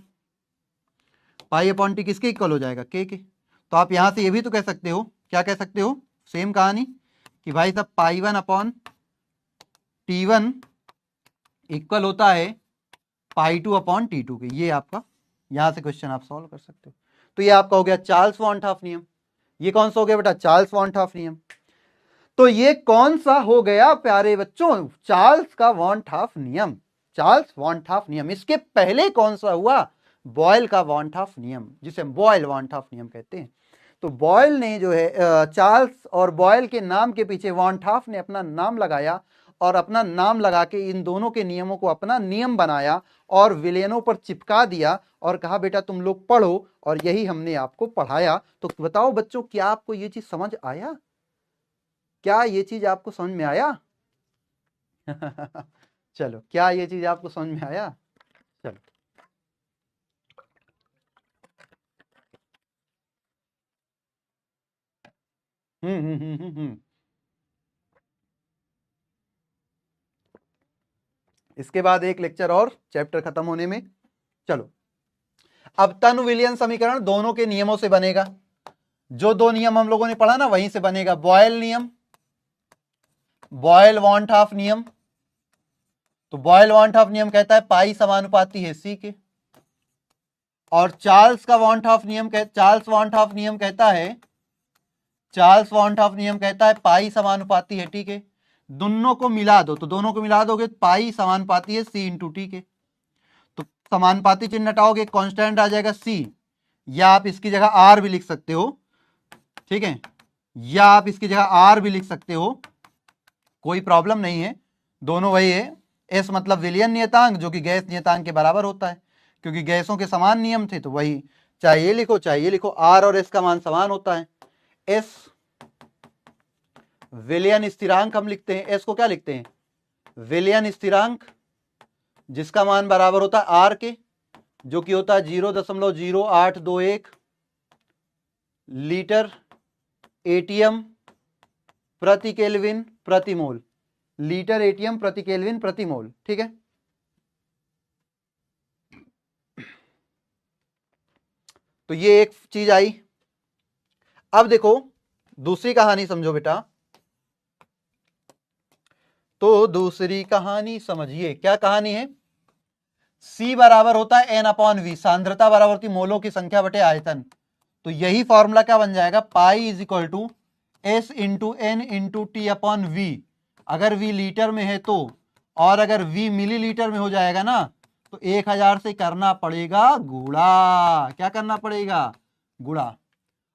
Speaker 1: पाई अपॉन टी किसके इक्वल हो जाएगा, K के। तो आप यहां से ये भी तो कह सकते हो, क्या कह सकते हो, सेम कहानी कि भाई साहब पाई वन अपॉन T1 इक्वल होता है पाई टू अपॉन T2 के। ये आपका यहां से क्वेश्चन आप सॉल्व कर सकते हो। तो ये आपका हो गया चार्ल्स वॉन हाफ नियम। ये कौन सा हो गया बेटा, चार्ल्स वॉन हाफ नियम। तो ये कौन सा हो गया प्यारे बच्चों, चार्ल्स का वॉन हाफ नियम, चार्ल्स वॉन हाफ नियम। इसके पहले कौन सा हुआ, बॉयल का वॉन हाफ नियम, जिसे बॉयल वॉन हाफ नियम कहते हैं। तो बॉयल ने जो है, चार्ल्स और बॉयल के नाम के पीछे वॉन हाफ ने अपना नाम लगाया और अपना नाम लगा के इन दोनों के नियमों को अपना नियम बनाया और विलयनों पर चिपका दिया और कहा बेटा तुम लोग पढ़ो, और यही हमने आपको पढ़ाया। तो बताओ बच्चों, क्या आपको ये चीज समझ आया, क्या ये चीज आपको समझ में आया? चलो, क्या ये चीज आपको समझ में आया? चलो, इसके बाद एक लेक्चर और चैप्टर खत्म होने में। चलो, अब तनु विलियन समीकरण दोनों के नियमों से बनेगा। जो दो नियम हम लोगों ने पढ़ा ना, वहीं से बनेगा। बॉयल नियम, बॉयल वॉन्ट हाफ नियम। तो बॉयल वॉन्ट हाफ नियम कहता है पाई समानुपाती है सी के, और चार्ल्स का वॉन्ट हाफ नियम चार्ल्स वॉन्ट हाफ नियम कहता है, चार्ल्स वॉन्ट हाफ नियम कहता है पाई समानुपाती है, ठीक है। दोनों को मिला दो, तो दोनों को मिला दोगे पाई समानुपाती है सी इंटू टी के। तो समानुपाती चिन्ह हटाओगे, कांस्टेंट आ जाएगा सी, या आप इसकी जगह आर भी लिख सकते हो, ठीक है, या आप इसकी जगह आर भी लिख सकते हो, कोई प्रॉब्लम नहीं है, दोनों वही है। एस मतलब विलियन नियतांक, जो कि गैस नियतांक के बराबर होता है, क्योंकि गैसों के समान नियम थे, तो वही चाहे ये लिखो चाहे ये लिखो, आर और एस का मान समान होता है। एस विलियन स्थिरांक हम लिखते हैं, एस को क्या लिखते हैं, विलियन स्थिरांक, जिसका मान बराबर होता है आर के, जो कि होता है 0.0821 लीटर एटीएम प्रति केल्विन प्रति मोल, लीटर एटीएम प्रति केल्विन प्रति मोल, ठीक है। तो ये एक चीज आई। अब देखो दूसरी कहानी समझो बेटा, तो दूसरी कहानी समझिए, क्या कहानी है। C बराबर होता है N अपॉन वी, सांद्रता बराबर होती मोलों की संख्या बटे आयतन। तो यही फॉर्मूला क्या बन जाएगा, pi is equal to S into N into T upon V. अगर V लीटर में है तो, और अगर V मिलीलीटर में हो जाएगा ना, तो 1000 से करना पड़ेगा गुणा। क्या करना पड़ेगा, गुणा।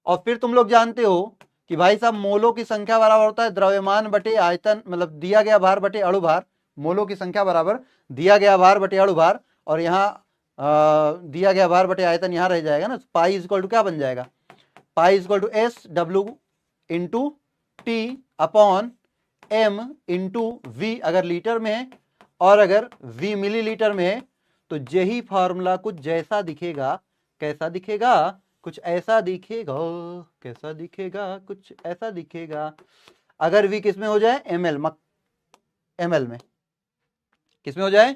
Speaker 1: और फिर तुम लोग जानते हो कि भाई साहब मोलों की संख्या बराबर होता है द्रव्यमान बटे आयतन, मतलब दिया गया भार बटे अणु भार। मोलों की संख्या बराबर दिया गया भार बटे अणु भार, और यहाँ दिया गया भार बटे आयतन यहाँ रह जाएगा ना। पाई इक्वल टू क्या बन जाएगा, pi equal to S W into T upon M into V, अगर लीटर में है, और अगर वी मिलीलीटर में है। तो यही फॉर्मूला कुछ जैसा दिखेगा, कैसा दिखेगा, कुछ ऐसा दिखेगा, कैसा दिखेगा, कुछ ऐसा दिखेगा। अगर वी किस में हो जाए, एमएल में, किस में हो जाए।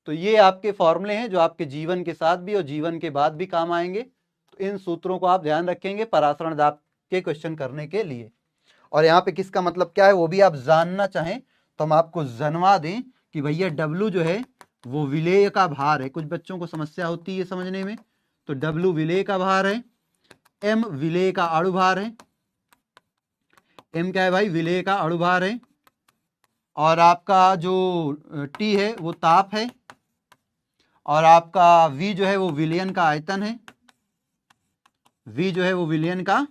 Speaker 1: तो ये आपके फॉर्मूले हैं जो आपके जीवन के साथ भी और जीवन के बाद भी काम आएंगे। तो इन सूत्रों को आप ध्यान रखेंगे परासरण दाब के क्वेश्चन करने के लिए। और यहाँ पे किसका मतलब क्या है वो भी आप जानना चाहें तो हम आपको जनवा दें कि भैया W जो है वो विलेय का भार है। कुछ बच्चों को समस्या होती है समझने में। तो W विलेय का भार है, M विलेय का अणु भार है, M क्या है भाई, विलेय का अणु भार है, और आपका जो T है वो ताप है, और आपका V जो है वो विलयन का आयतन है, V जो है वो विलयन का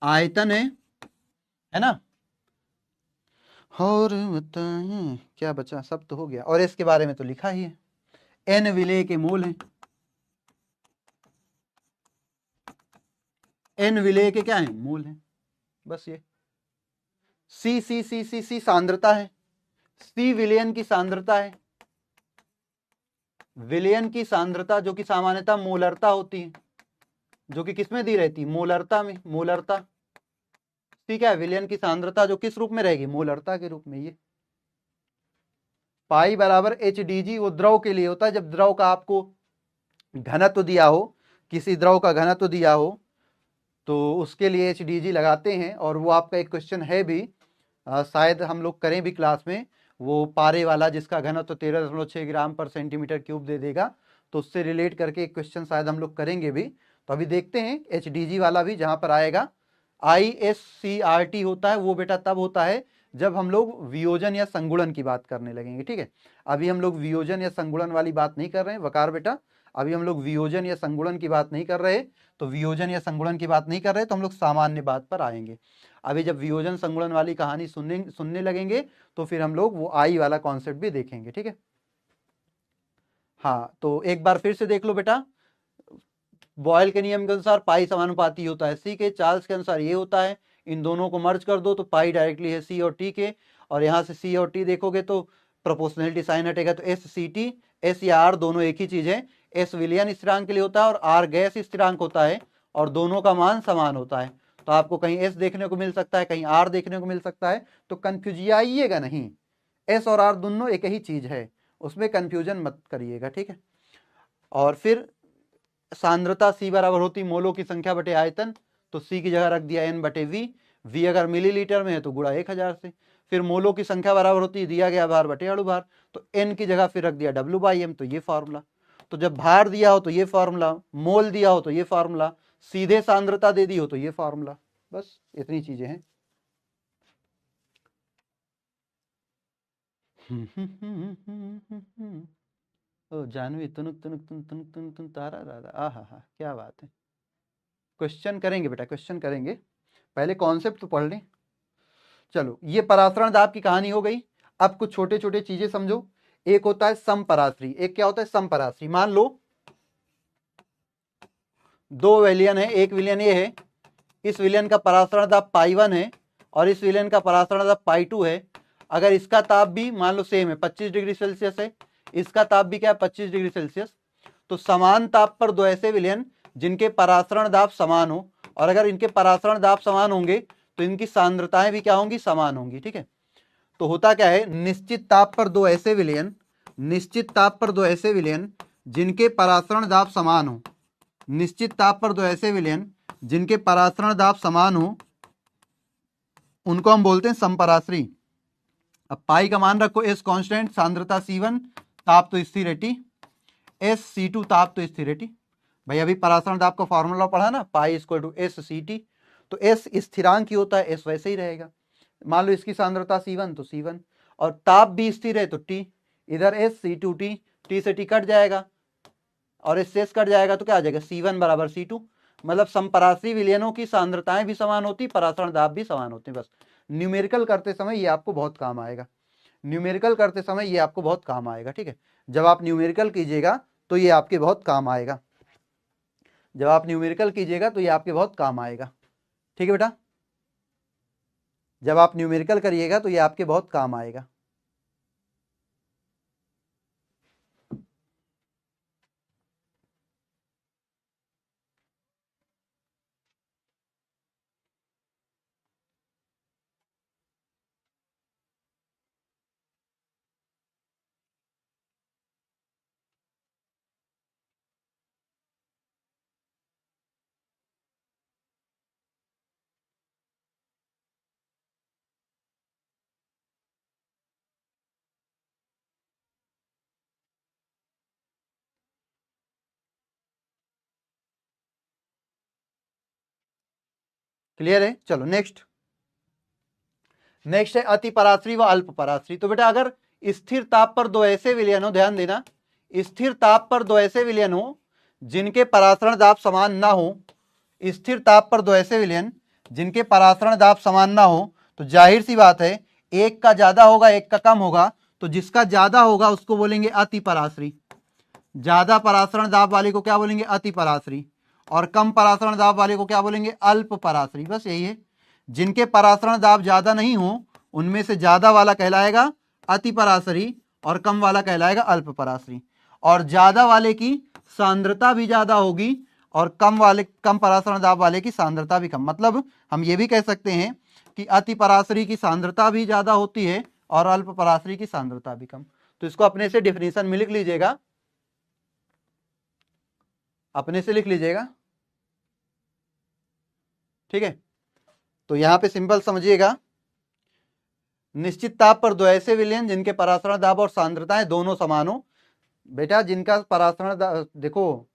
Speaker 1: आयतन है ना। और बताएं क्या बचा, सब तो हो गया। और इसके बारे में तो लिखा ही है, N विलेय के मोल हैं, N विलेय के क्या है, मोल हैं, बस ये। C सांद्रता है, C विलयन की सांद्रता है, विलयन की सांद्रता जो कि सामान्यतः मोलरता होती है, जो कि किसमें दी रहती है, मोलरता में, मोलरता। ठीक है, विलयन की सांद्रता जो किस रूप में रहेगी, मोलरता के रूप में। ये पाई बराबर HDG वो द्रव के लिए होता है, जब द्रव का आपको घनत्व दिया हो, किसी द्रव का घनत्व दिया हो तो उसके लिए HDG लगाते हैं। और वो आपका एक क्वेश्चन है भी, शायद हम लोग करें भी क्लास में, वो पारे वाला जिसका घनत्व 13.6 ग्राम पर सेंटीमीटर क्यूब दे देगा, तो उससे रिलेट करके एक क्वेश्चन शायद हम लोग करेंगे भी। तो अभी देखते हैं HDG वाला भी जहां पर आएगा। ISCRT होता है वो बेटा तब होता है जब हम लोग वियोजन या संगुणन की बात करने लगेंगे। ठीक है, अभी हम लोग वियोजन या संगुणन वाली बात नहीं कर रहे हैं वकार बेटा, अभी हम लोग वियोजन या संगुणन की बात नहीं कर रहे। तो वियोजन या संगुणन की बात नहीं कर रहे तो हम लोग सामान्य बात पर आएंगे। अभी जब वियोजन संगुणन वाली कहानी सुनने लगेंगे तो फिर हम लोग वो आई वाला कॉन्सेप्ट भी देखेंगे। ठीक है, हाँ तो एक बार फिर से देख लो बेटा, बॉयल के नियम के अनुसार पाई समानुपाती होता है सी के, चार्ल्स के अनुसार ये होता है, इन दोनों को मर्ज कर दो तो पाई डायरेक्टली है सी और टी के, और यहाँ से सी और टी देखोगे तो प्रोपोर्शनलिटी साइन हटेगा तो एस सी टी, एस या आर दोनों एक ही चीज है। एस विलियन स्थिरांक के लिए होता है और आर गैस स्थिरांक होता है, और दोनों का मान समान होता है। तो आपको कहीं एस देखने को मिल सकता है, कहीं आर देखने को मिल सकता है, तो कंफ्यूजिएगा नहीं, एस और आर दोनों एक ही चीज है, उसमें कंफ्यूजन मत करिएगा। ठीक है, और फिर सांद्रता C बराबर होती मोलों की संख्या बटे आयतन, तो C की जगह रख दिया N बटे V, V अगर मिलीलीटर में है तो गुणा 1000 से। फिर मोलों की संख्या बराबर होती है दिया गया भार बटे अणु भार, तो N की जगह फिर रख दिया W/M, तो ये फार्मूला। तो जब भार दिया हो तो ये फार्मूला, मोल दिया हो तो ये फार्मूला, सीधे सांद्रता दे दी हो तो ये फार्मूला, बस इतनी चीजें हैं। ओ जानवी तुनुक तुनुक तुन तुन तुन तुन तारा रारा, आहा हा, क्या बात है। क्वेश्चन करेंगे बेटा, क्वेश्चन करेंगे, पहले कॉन्सेप्ट तो पढ़ लें। चलो, ये परासरण दाब की कहानी हो गई। अब कुछ छोटे छोटे चीजें समझो। एक होता है समपराश्री, एक क्या होता है समपराश्री। मान लो दो विलयन है, एक विलयन ये है, इस विलयन का परासरण दाब पाई 1 है और इस विलयन का परासरण दाब पाई 2 है। अगर इसका ताप भी मान लो सेम है, 25 डिग्री सेल्सियस है, इसका ताप भी क्या है, 25 डिग्री सेल्सियस, तो समान ताप पर दो ऐसे विलयन जिनके परासरण दाब समान हो, और अगर इनके परासरण दाब समान होंगे तो इनकी सांद्रताएं भी क्या होंगी, समान होंगी। ठीक है, तो होता क्या है, निश्चित ताप पर दो ऐसे विलयन, निश्चित ताप पर दो ऐसे विलयन जिनके परासरण दाब समान हो, निश्चित ताप पर दो ऐसे विलयन जिनके परासरण दाब समान हो, उनको हम बोलते हैं समपराश्री। अब पाई का मान रखो एस कांस्टेंट, सांद्रता C1, ताप तो स्थिर है T, एस C2 ताप तो स्थिर है T। भाई अभी परासरण दाब का फॉर्मूला पढ़ा ना, pi equal to S C T, तो एस स्थिरांक ही होता है, एस वैसे ही रहेगा। मान लो इसकी सांद्रता C1 तो C1, और ताप भी स्थिर है तो T, इधर एस C2T, T से T कट जाएगा और एस से एस कट जाएगा तो क्या आ जाएगा, C1 बराबर C2। मतलब समपराश्री विलयनों की सांद्रताएं भी समान होती, परासरण दाब भी समान होते। बस न्यूमेरिकल करते समय ये आपको बहुत काम आएगा, न्यूमेरिकल करते समय ये आपको बहुत काम आएगा। ठीक है, जब आप न्यूमेरिकल कीजिएगा तो ये आपके बहुत काम आएगा, जब आप न्यूमेरिकल कीजिएगा तो ये आपके बहुत काम आएगा। ठीक है बेटा, जब आप न्यूमेरिकल करिएगा तो ये आपके बहुत काम आएगा। क्लियर है, चलो नेक्स्ट। नेक्स्ट है अति पराश्री व अल्प पराश्री। तो बेटा अगर स्थिर ताप पर दो ऐसे विलयन हो, ध्यान देना, स्थिर ताप पर दो ऐसे विलयन हो जिनके परासरण दाब समान ना हो, स्थिर ताप पर दो ऐसे विलयन जिनके परासरण दाब समान ना हो, तो जाहिर सी बात है एक का ज्यादा होगा एक का कम होगा, तो जिसका ज्यादा होगा उसको बोलेंगे अति पराश्री, ज्यादा परासरण दाब वाले को क्या बोलेंगे अति पराश्री, और कम परासरण दाब वाले को क्या बोलेंगे अल्प पराश्री। बस यही है, जिनके परासरण दाब ज्यादा नहीं हो उनमें से ज्यादा वाला कहलाएगा अति पराश्री और कम वाला कहलाएगा अल्प पराश्री, और ज्यादा वाले की सांद्रता भी ज्यादा होगी और कम परासरण दाब वाले की सांद्रता भी कम। मतलब हम ये भी कह सकते हैं कि अति पराश्री की सांद्रता भी ज्यादा होती है और अल्प पराश्री की सांद्रता भी कम। तो इसको अपने से डेफिनेशन में लिख लीजिएगा, अपने से लिख लीजिएगा, ठीक है। तो यहां पे सिंपल समझिएगा, निश्चित ताप पर दो ऐसे विलयन जिनके परासरण दाब और सांद्रताएं दोनों समान हो। बेटा जिनका परासरण दाब, देखो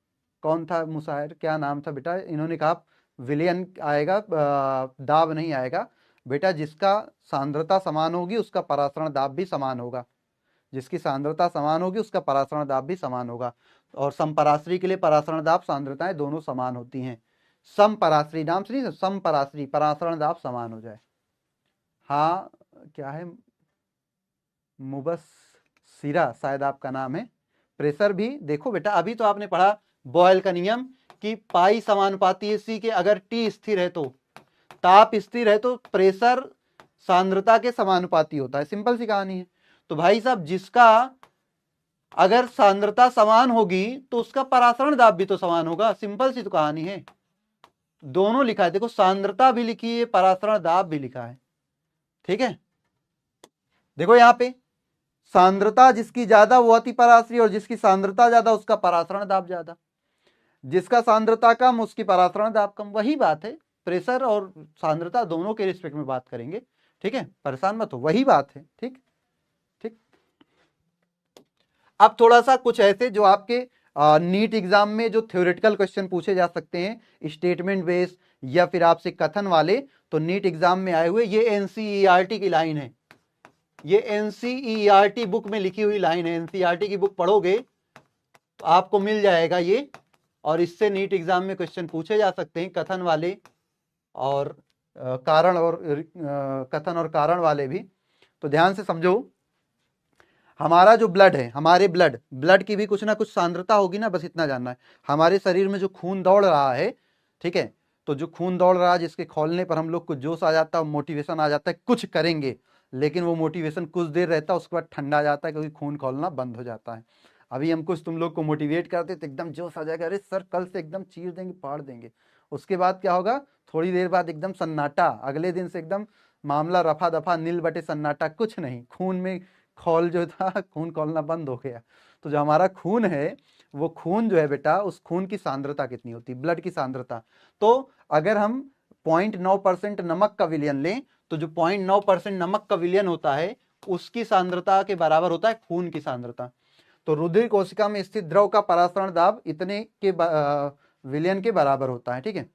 Speaker 1: कौन था मुशायर, क्या नाम था बेटा, इन्होंने कहा विलयन आएगा दाब नहीं आएगा। बेटा जिसका सांद्रता समान होगी उसका परासरण दाब भी समान होगा, जिसकी सांद्रता समान होगी उसका परासरण दाब भी समान होगा। और समपराश्री के लिए परासरण दाब सांद्रताएं दोनों समान होती हैं। समपराश्री नाम से नहीं, समपराश्री परासरण दाब समान हो जाए। हाँ क्या है, मुबस्सिरा शायद आपका नाम है। प्रेशर भी देखो बेटा, अभी तो आपने पढ़ा बॉयल का नियम कि पाई समानुपाती है सी के, अगर टी स्थिर है तो, ताप स्थिर है तो प्रेशर सांद्रता के समानुपाती होता है, सिंपल सी कहानी है। तो भाई साहब जिसका अगर सांद्रता समान होगी तो उसका परासरण दाब भी तो समान होगा, सिंपल सी तो कहानी है। दोनों लिखा है, देखो सांद्रता भी लिखी है परासरण दाब भी लिखा है, ठीक है। देखो यहां पे सांद्रता जिसकी ज्यादा वो अति पराश्री और जिसकी सांद्रता ज्यादा उसका परासरण दाब ज्यादा, जिसका सांद्रता कम उसकी परासरण दाब कम। वही बात है, प्रेशर और सांद्रता दोनों के रिस्पेक्ट में बात करेंगे, ठीक है, परेशान मत हो, वही बात है, ठीक ठीक। अब थोड़ा सा कुछ ऐसे जो आपके नीट एग्जाम में जो थ्योरेटिकल क्वेश्चन पूछे जा सकते हैं स्टेटमेंट बेस्ड या फिर आपसे कथन वाले, तो नीट एग्जाम में आए हुए, ये एनसीईआरटी की लाइन है, ये एनसीईआरटी बुक में लिखी हुई लाइन है। एनसीईआरटी की बुक पढ़ोगे तो आपको मिल जाएगा ये, और इससे नीट एग्जाम में क्वेश्चन पूछे जा सकते हैं कथन वाले और कारण और कथन और कारण वाले भी। तो ध्यान से समझो, हमारा जो ब्लड है, हमारे ब्लड की भी कुछ ना कुछ सांद्रता होगी ना, बस इतना जानना है। हमारे शरीर में जो खून दौड़ रहा है, ठीक है, तो जो खून दौड़ रहा है जिसके खोलने पर हम लोग को जोश आ जाता है, मोटिवेशन आ जाता है, कुछ करेंगे, लेकिन वो मोटिवेशन कुछ देर रहता है, उसके बाद ठंडा जाता है क्योंकि खून खोलना बंद हो जाता है। अभी हम कुछ तुम लोग को मोटिवेट करते तो एकदम जोश आ जाएगा, अरे सर कल से एकदम चीर देंगे फाड़ देंगे। उसके बाद क्या होगा, थोड़ी देर बाद एकदम सन्नाटा, अगले दिन से एकदम मामला रफा दफा, नील बटे सन्नाटा, कुछ नहीं, खून में खोल जो था, खून खोलना बंद हो गया। तो जो हमारा खून है वो खून जो है बेटा, उस खून की सांद्रता कितनी होती है, ब्लड की सांद्रता। तो अगर हम 0.9% नमक का विलयन लें तो जो 0.9% नमक का विलयन होता है उसकी सांद्रता के बराबर होता है खून की सांद्रता। तो रुधिर कोशिका में स्थित द्रव का परासरण दाब इतने के विलयन के बराबर होता है, ठीक है।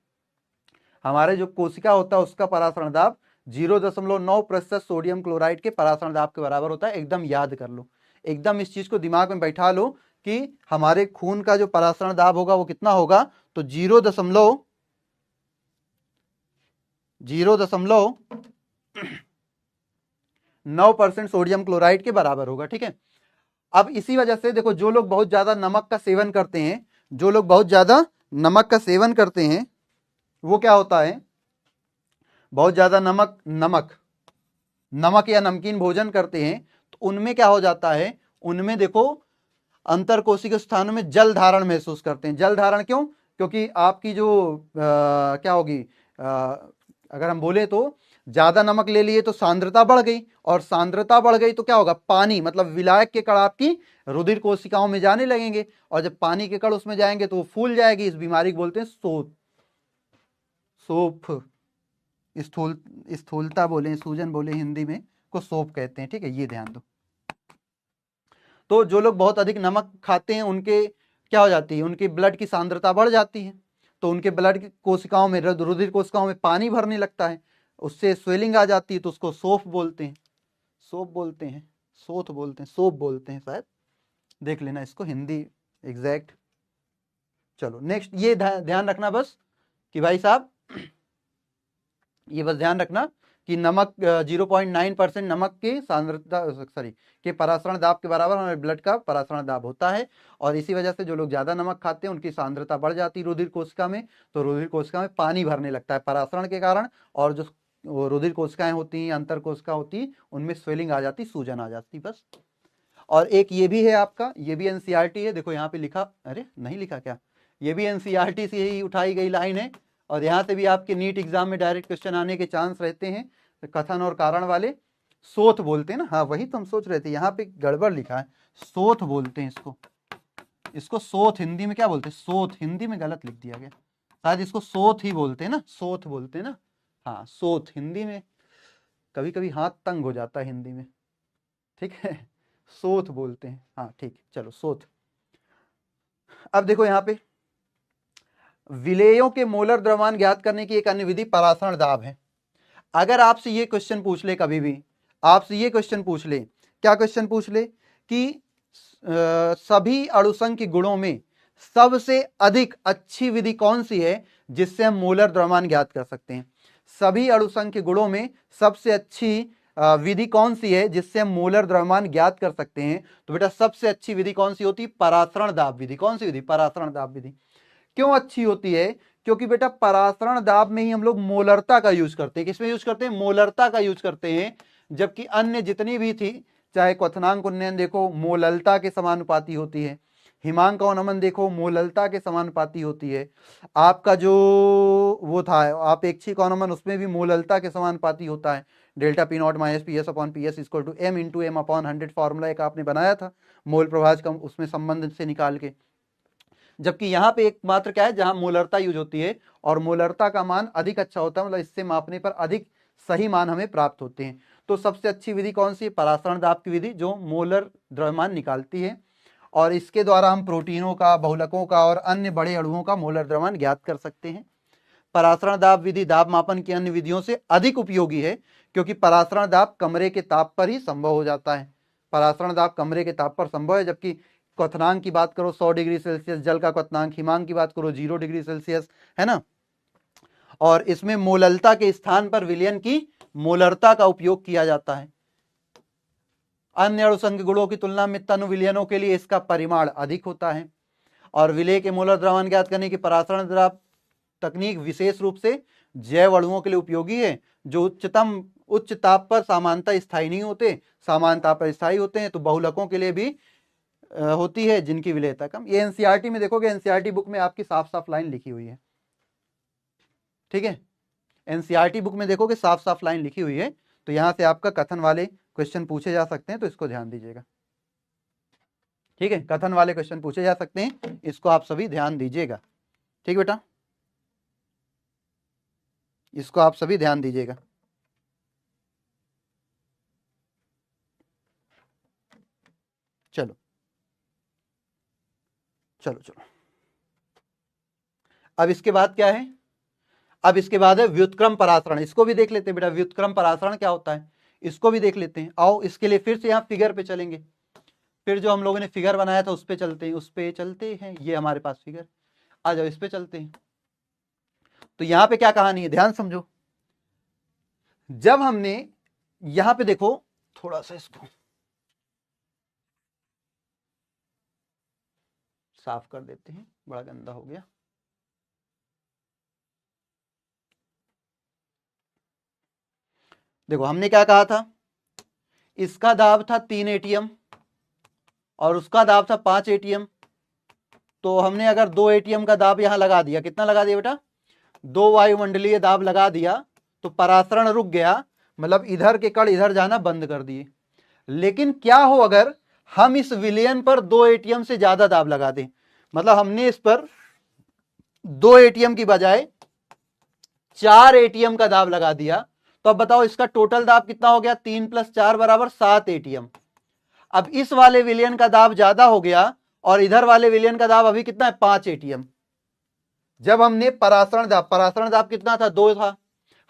Speaker 1: हमारे जो कोशिका होता है उसका परासरण दाब 0.9% सोडियम क्लोराइड के परासरण दाब के बराबर होता है। एकदम याद कर लो, एकदम इस चीज को दिमाग में बैठा लो कि हमारे खून का जो परासरण दाब होगा वो कितना होगा, तो 0.9% सोडियम क्लोराइड के बराबर होगा, ठीक है। अब इसी वजह से देखो, जो लोग बहुत ज्यादा नमक का सेवन करते हैं, जो लोग बहुत ज्यादा नमक का सेवन करते हैं, वो क्या होता है, बहुत ज्यादा नमक या नमकीन भोजन करते हैं, तो उनमें क्या हो जाता है, उनमें देखो अंतर कोशिकीय स्थानों में जल धारण महसूस करते हैं। जल धारण क्यों, क्योंकि आपकी जो क्या होगी, अगर हम बोले तो ज्यादा नमक ले लिए तो सांद्रता बढ़ गई, और सांद्रता बढ़ गई तो क्या होगा, पानी मतलब विलायक के कण आपकी रुधिर कोशिकाओं में जाने लगेंगे, और जब पानी के कण उसमें जाएंगे तो वो फूल जाएगी। इस बीमारी को बोलते हैं सोफ, स्थूलता बोले, सूजन बोले हिंदी में, को सोफ कहते हैं, ठीक है, ये ध्यान दो। तो जो लोग बहुत अधिक नमक खाते हैं उनके क्या हो जाती है, उनकी ब्लड की सांद्रता बढ़ जाती है, तो उनके ब्लड की कोशिकाओं में, रुधिर कोशिकाओं में पानी भरने लगता है, उससे स्वेलिंग आ जाती है, तो उसको सोफ बोलते हैं, सोफ बोलते हैं, सोथ बोलते हैं, सोप बोलते हैं शायद, देख लेना इसको हिंदी एग्जैक्ट। चलो नेक्स्ट, ये ध्यान रखना बस कि भाई साहब, ये बस ध्यान रखना कि नमक 0.9% नमक की सांद्रता सॉरी के परासरण दाब के बराबर हमारे ब्लड का परासरण दाब होता है। और इसी वजह से जो लोग ज्यादा नमक खाते हैं उनकी सांद्रता बढ़ जाती है रुधिर कोशिका में, तो रुधिर कोशिका में पानी भरने लगता है परासरण के कारण, और जो रुधिर कोशिकाएं होती हैं, अंतर कोशिका होती है, उनमें स्वेलिंग आ जाती, सूजन आ जाती बस। और एक ये भी है आपका, ये भी एनसीईआरटी है, देखो यहाँ पे लिखा, अरे नहीं लिखा क्या, ये भी एनसीईआरटी से ही उठाई गई लाइन है, और यहाँ से भी आपके नीट एग्जाम में डायरेक्ट क्वेश्चन आने के चांस रहते हैं, कथन और कारण वाले। सोथ बोलते हैं ना, हाँ वही तो हम सोच रहे थे, यहाँ पे गड़बड़ लिखा है, सोथ बोलते हैं इसको, इसको सोथ हिंदी में क्या बोलते हैं, सोथ हिंदी में गलत लिख दिया गया, शायद इसको सोथ ही बोलते हैं ना, सोथ बोलते हैं ना, हाँ सोथ हिंदी में, कभी कभी हाथ तंग हो जाता है हिंदी में, ठीक है, सोथ बोलते हैं, हाँ ठीक, चलो सोथ। अब देखो यहाँ पे विलेयों के मोलर द्रव्यमान ज्ञात करने की एक अन्य विधि परासरण दाब है। अगर आपसे ये क्वेश्चन पूछ ले, कभी भी आपसे ये क्वेश्चन पूछ ले, क्या क्वेश्चन पूछ ले कि सभी अणुसंख्य गुणों में सबसे अधिक अच्छी विधि कौन सी है जिससे हम मोलर द्रव्यमान ज्ञात कर सकते हैं, सभी अणुसंख्य गुणों में सबसे अच्छी विधि कौन सी है जिससे हम मोलर द्रव्यमान ज्ञात कर सकते हैं, तो बेटा सबसे अच्छी विधि कौन सी होती है, परासरण दाब विधि। कौन सी विधि, परासरण दाब विधि। क्यों अच्छी होती है, क्योंकि बेटा परासरण दाब में ही हम लोग मोलरता का यूज करते हैं, किसमें यूज करते हैं, मोलरता का यूज करते हैं, जबकि अन्य जितनी भी थी, चाहे क्वथनांक उन्नयन देखो मोललता के समानुपाती होती है, हिमांक और नमन देखो मोललता के समानुपाती होती है, आपका जो वो था आपेक्षिक अवनमन उसमें भी मोललता के समानुपाती होता है, delta P naught minus P S upon P S equal to M into M upon 100 formula एक आपने बनाया था मोल प्रभाज का उसमें संबंध से निकाल के। जबकि यहाँ पे एकमात्र क्या है जहां मोलरता यूज होती है, और मोलरता का मान अधिक अच्छा होता है, मतलब इससे मापने पर अधिक सही मान हमें प्राप्त होते हैं। तो सबसे अच्छी विधि कौन सी है, परासरण दाब की विधि, जो मोलर द्रव्यमान निकालती है, और इसके द्वारा हम प्रोटीनों का, बहुलकों का और अन्य बड़े अणुओं का मोलर द्रव्यमान ज्ञात कर सकते हैं। परासरण दाब विधि दाब मापन की अन्य विधियों से अधिक उपयोगी है, क्योंकि परासरण दाब कमरे के ताप पर ही संभव हो जाता है, परासरण दाब कमरे के ताप पर संभव है। जबकि क्वथनांक की बात करो 100 डिग्री सेल्सियस जल का क्वथनांक, हिमांक की बात करो 0 डिग्री सेल्सियस, है ना, और इसमें मोललता के स्थान पर विलयन की मोलरता का उपयोग किया जाता है। अन्य अणुसंख्य गुणों की तुलना में तनु विलयनों के लिए इसका परिमाण अधिक होता है, और विलेय के मोलर द्रव्यमान ज्ञात करने की परासरण दाब तकनीक विशेष रूप से जैव अणुओं के लिए उपयोगी है, जो उच्च ताप पर सामान्यतः स्थायी नहीं होते, सामान्य ताप पर स्थायी होते हैं, तो बहुलकों के लिए भी होती है जिनकी विलेयता कम। ये एनसीईआरटी में देखोगे, एनसीईआरटी बुक में आपकी साफ साफ लाइन लिखी हुई है, ठीक है, एनसीईआरटी बुक में देखोगे साफ साफ लाइन लिखी हुई है, तो यहां से आपका कथन वाले क्वेश्चन पूछे जा सकते हैं, तो इसको ध्यान दीजिएगा, ठीक है, कथन वाले क्वेश्चन पूछे जा सकते हैं, इसको आप सभी ध्यान दीजिएगा, ठीक बेटा, इसको आप सभी ध्यान दीजिएगा। चलो चलो चलो, अब इसके बाद क्या है, अब इसके बाद है व्युत्क्रम परासरण, इसको भी देख लेते हैं बेटा, व्युत्क्रम परासरण क्या होता है इसको भी देख लेते हैं। आओ इसके लिए फिर से यहाँ फिगर पे चलेंगे, फिर जो हम लोगों ने फिगर बनाया था उस पे चलते हैं, उस पे चलते हैं, ये हमारे पास फिगर, आ जाओ इस पे चलते हैं। तो यहाँ पे क्या कहानी है, ध्यान समझो, जब हमने यहाँ पे देखो, थोड़ा सा इसको साफ कर देते हैं, बड़ा गंदा हो गया। देखो हमने क्या कहा था, इसका दाब था 3 एटीएम और उसका दाब था 5 एटीएम, तो हमने अगर 2 एटीएम का दाब यहां लगा दिया, कितना लगा दिया बेटा, 2 वायुमंडलीय दाब लगा दिया, तो परासरण रुक गया, मतलब इधर के कण इधर जाना बंद कर दिए। लेकिन क्या हो अगर हम इस विलयन पर 2 एटीएम से ज्यादा दाब लगा दें, मतलब हमने इस पर 2 एटीएम की बजाय 4 एटीएम का दाब लगा दिया, तो अब बताओ इसका टोटल दाब कितना हो गया, 3 + 4 = 7 एटीएम। अब इस वाले विलयन का दाब ज्यादा हो गया और इधर वाले विलयन का दाब अभी कितना है, 5 एटीएम। जब हमने परासरण दाब कितना था, 2 था,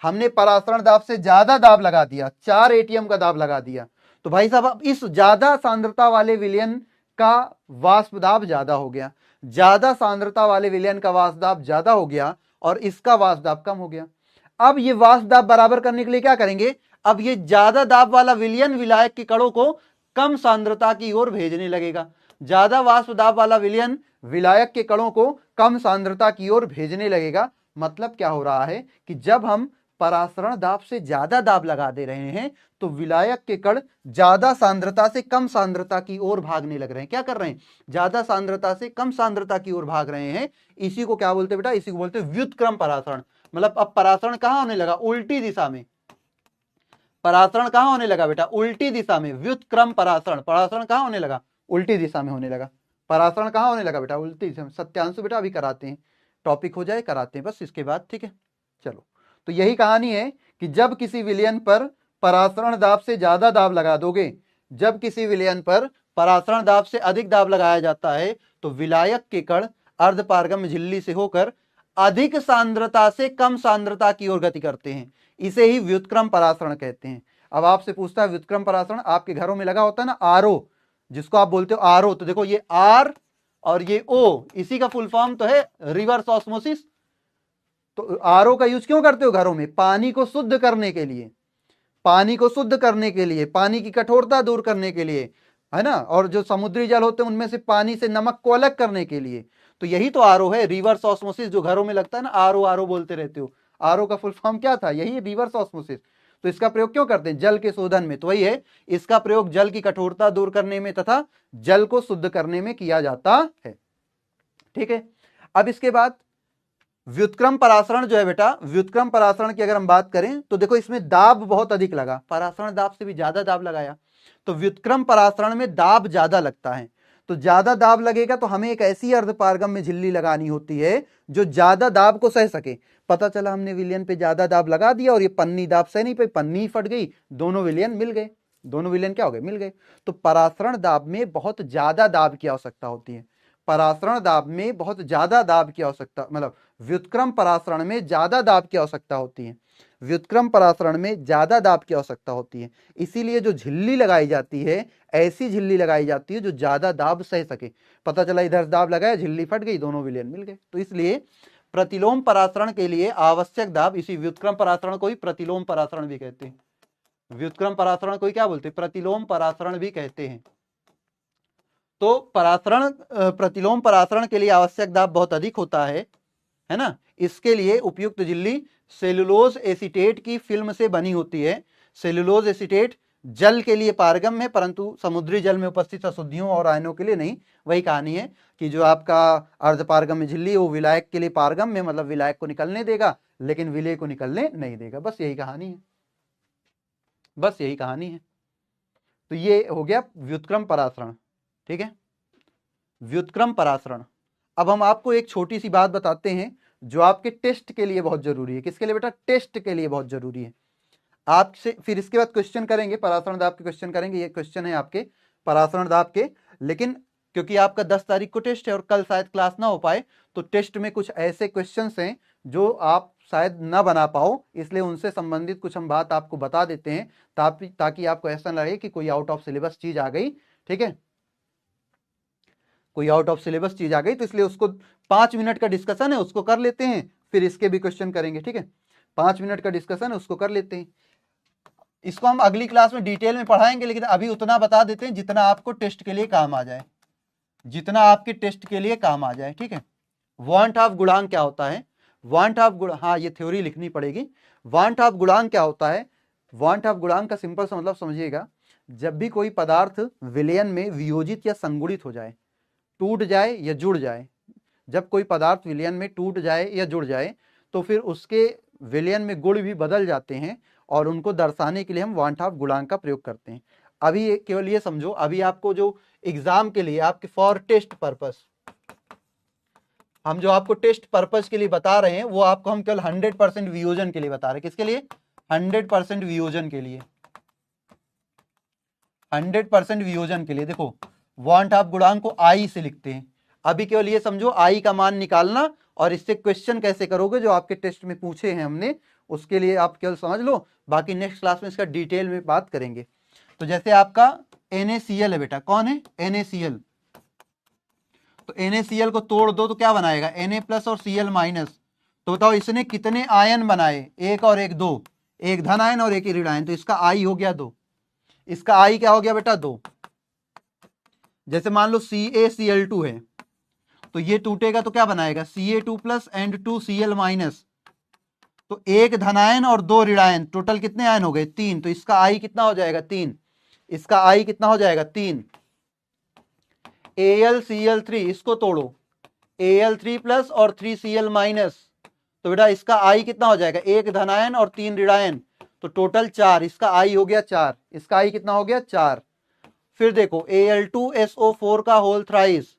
Speaker 1: हमने परासरण दाब से ज्यादा दाब लगा दिया, 4 एटीएम का दाब लगा दिया, तो भाई साहब अब इस ज्यादा सांद्रता वाले विलयन का वाष्प दाब ज्यादा हो गया, ज्यादा सांद्रता वाले विलयन का वाष्प दाब ज्यादा हो गया और इसका वाष्प दाब कम हो गया। अब ये वाष्प दाब बराबर करने के लिए क्या करेंगे, अब ये ज्यादा दाब वाला विलयन विलायक के कणों को कम सांद्रता की ओर भेजने लगेगा। ज्यादा वाष्प दाब वाला विलयन विलायक के कणों को कम सांद्रता की ओर भेजने लगेगा। मतलब क्या हो रहा है कि जब हम परासरण दाब से ज्यादा दाब लगा दे रहे हैं तो विलायक के कण ज्यादा सांद्रता से कम सांद्रता की ओर भागने लग रहे हैं। क्या कर रहे हैं, ज्यादा सांद्रता से कम सांद्रता की ओर भाग रहे हैं। इसी को क्या बोलते हैं बेटा, इसी को बोलते हैं व्युत्क्रम परासरण। मतलब अब परासरण कहां होने लगा, उल्टी दिशा में। परासरण कहां होने लगा बेटा, उल्टी दिशा में। व्युत्क्रम परासरण, परासरण कहां होने लगा, उल्टी दिशा में होने लगा। परासरण कहां होने लगा बेटा, उल्टी दिशा में। सत्यांशु बेटा अभी कराते हैं, टॉपिक हो जाए कराते हैं बस इसके बाद, ठीक है। चलो तो यही कहानी है कि जब किसी विलयन पर परासरण दाब से ज्यादा दाब लगा दोगे, जब किसी विलयन पर परासरण दाब से अधिक दाब लगाया जाता है तो विलायक के कण अर्धपारगम्य झिल्ली से होकर अधिक सांद्रता से कम सांद्रता की ओर गति करते हैं। इसे ही व्युत्क्रम परासरण कहते हैं। अब आपसे पूछता है व्युत्क्रम परासरण, आपके घरों में लगा होता है ना आरओ, जिसको आप बोलते हो आरओ, तो देखो ये आर और ये ओ, इसी का फुल फॉर्म तो है रिवर्स ऑस्मोसिस। तो आरओ का यूज क्यों करते हो घरों में, पानी को शुद्ध करने के लिए, पानी को शुद्ध करने के लिए, पानी की कठोरता दूर करने के लिए, है ना। और जो समुद्री जल होते हैं उनमें से पानी से नमक को अलग करने के लिए। तो यही तो आरओ है, रिवर्स ऑस्मोसिस। जो घरों में लगता है ना आरओ आरओ बोलते रहते हो, आरओ का फुल फॉर्म क्या था, यही रिवर्स ऑस्मोसिस। तो इसका प्रयोग क्यों करते हैं, जल के शोधन में। तो वही है, इसका प्रयोग जल की कठोरता दूर करने में तथा जल को शुद्ध करने में किया जाता है, ठीक है। अब इसके बाद व्युत्क्रम परासरण जो है बेटा, व्युत्क्रम परासरण की अगर हम बात करें तो देखो इसमें दाब बहुत अधिक लगा, परासरण दाब से भी ज्यादा दाब लगाया। तो व्युत्क्रम परासरण में दाब ज्यादा लगता है। तो ज्यादा दाब लगेगा तो हमें एक ऐसी अर्धपारगम्य झिल्ली लगानी होती है जो ज्यादा दाब को सह सके। पता चला हमने विलयन पे ज्यादा दाब लगा दिया और ये पन्नी दाब सह नहीं पाई, पन्नी फट गई, दोनों विलयन मिल गए, दोनों विलयन क्या हो गए, मिल गए। तो परासरण दाब में बहुत ज्यादा दाब की आवश्यकता होती है, परासरण दाब में बहुत ज्यादा दाब की आवश्यकता, मतलब व्युत्क्रम परासरण में ज्यादा दाब की आवश्यकता होती है, व्युत्क्रम परासरण में ज्यादा दाब की आवश्यकता होती है। इसीलिए जो झिल्ली लगाई जाती है, ऐसी झिल्ली लगाई जाती है जो ज्यादा दाब सह सके। पता चला इधर दाब लगाया, झिल्ली फट गई, दोनों विलयन मिल गए। तो इसलिए प्रतिलोम परासरण के लिए आवश्यक दाब, इसी व्युत्क्रम परासरण को ही प्रतिलोम परासरण भी कहते हैं। व्युत्क्रम परासरण को ही क्या बोलते हैं, प्रतिलोम परासरण भी कहते हैं। तो परासरण, प्रतिलोम परासरण के लिए आवश्यक दाब बहुत अधिक होता है ना। इसके लिए उपयुक्त झिल्ली सेलुलोज एसीटेट की फिल्म से बनी होती है। सेलुलोज एसीटेट जल के लिए पारगम्य है परंतु समुद्री जल में उपस्थित अशुद्धियों और आयनों के लिए नहीं। वही कहानी है कि जो आपका अर्धपारगम्य झिल्ली वो विलायक के लिए पारगम्य, मतलब विलायक को निकलने देगा लेकिन विलेय को निकलने नहीं देगा। बस यही कहानी है, बस यही कहानी है। तो ये हो गया व्युत्क्रम परासरण, ठीक है, व्युत्क्रम परासरण। अब हम आपको एक छोटी सी बात बताते हैं जो आपके टेस्ट के लिए बहुत जरूरी है। किसके लिए बेटा, टेस्ट के लिए बहुत जरूरी है। आपसे फिर इसके बाद क्वेश्चन करेंगे, परासरण दाब के क्वेश्चन करेंगे। ये क्वेश्चन है आपके परासरण दाब के, लेकिन क्योंकि आपका 10 तारीख को टेस्ट है और कल शायद क्लास ना हो पाए तो टेस्ट में कुछ ऐसे क्वेश्चंस हैं जो आप शायद ना बना पाओ, इसलिए उनसे संबंधित कुछ हम बात आपको बता देते हैं ताकि आपको ऐसा लगे कि कोई आउट ऑफ सिलेबस चीज आ गई, ठीक है, कोई आउट ऑफ सिलेबस चीज आ गई। तो इसलिए उसको 5 मिनट का डिस्कशन है, उसको कर लेते हैं, फिर इसके भी क्वेश्चन करेंगे, ठीक है। 5 मिनट का डिस्कशन है, उसको कर लेते हैं। इसको हम अगली क्लास में डिटेल में पढ़ाएंगे, लेकिन अभी उतना बता देते हैं जितना आपको टेस्ट के लिए काम आ जाए, जितना आपके टेस्ट के लिए काम आ जाए, ठीक है। वांट ऑफ गुणांक क्या होता है, वांट ऑफ गुण, हाँ ये थ्योरी लिखनी पड़ेगी। वांट ऑफ गुणांक क्या होता है, वांट ऑफ गुणांक का सिंपल सा मतलब समझिएगा, जब भी कोई पदार्थ विलयन में वियोजित या संगुणित हो जाए, टूट जाए या जुड़ जाए, जब कोई पदार्थ विलयन में टूट जाए या जुड़ जाए तो फिर उसके विलयन में गुण भी बदल जाते हैं और उनको दर्शाने के लिए हम वांट ऑफ गुणांक का प्रयोग करते हैं। अभी केवल ये समझो, अभी आपको जो एग्जाम के लिए आपके फॉर टेस्ट पर्पस, हम जो आपको टेस्ट पर्पस के लिए बता रहे हैं वो आपको हम केवल 100% वियोजन के लिए बता रहे हैं। किसके लिए, 100% वियोजन के लिए, 100% वियोजन के लिए। देखो वांट ऑफ गुणांक को आई से लिखते हैं। अभी केवल ये समझो आई का मान निकालना और इससे क्वेश्चन कैसे करोगे जो आपके टेस्ट में पूछे हैं हमने, उसके लिए आप केवल समझ लो, बाकी नेक्स्ट क्लास में इसका डिटेल में बात करेंगे। तो जैसे आपका NaCl है बेटा, कौन है NaCl, तो NaCl को तोड़ दो तो क्या बनाएगा Na प्लस और Cl माइनस। तो बताओ इसने कितने आयन बनाए, एक और एक दो, एक धन आयन और एक ऋण आयन, तो इसका आई हो गया 2, इसका आई क्या हो गया बेटा 2। जैसे मान लो CaCl2 है तो ये टूटेगा तो क्या बनाएगा Ca2 plus and 2Cl minus, तो एक धनायन और दो ऋणायन, टोटल कितने आयन हो गए 3, तो इसका आई कितना हो जाएगा 3, इसका आई कितना हो जाएगा 3। AlCl3 इसको तोड़ो, Al3 प्लस और 3Cl माइनस, तो बेटा इसका आई कितना हो जाएगा, एक धनायन और 3 ऋणायन, तो टोटल 4, इसका आई हो गया 4, इसका आई कितना हो गया 4। फिर देखो Al2SO4 का होल थ्राइस,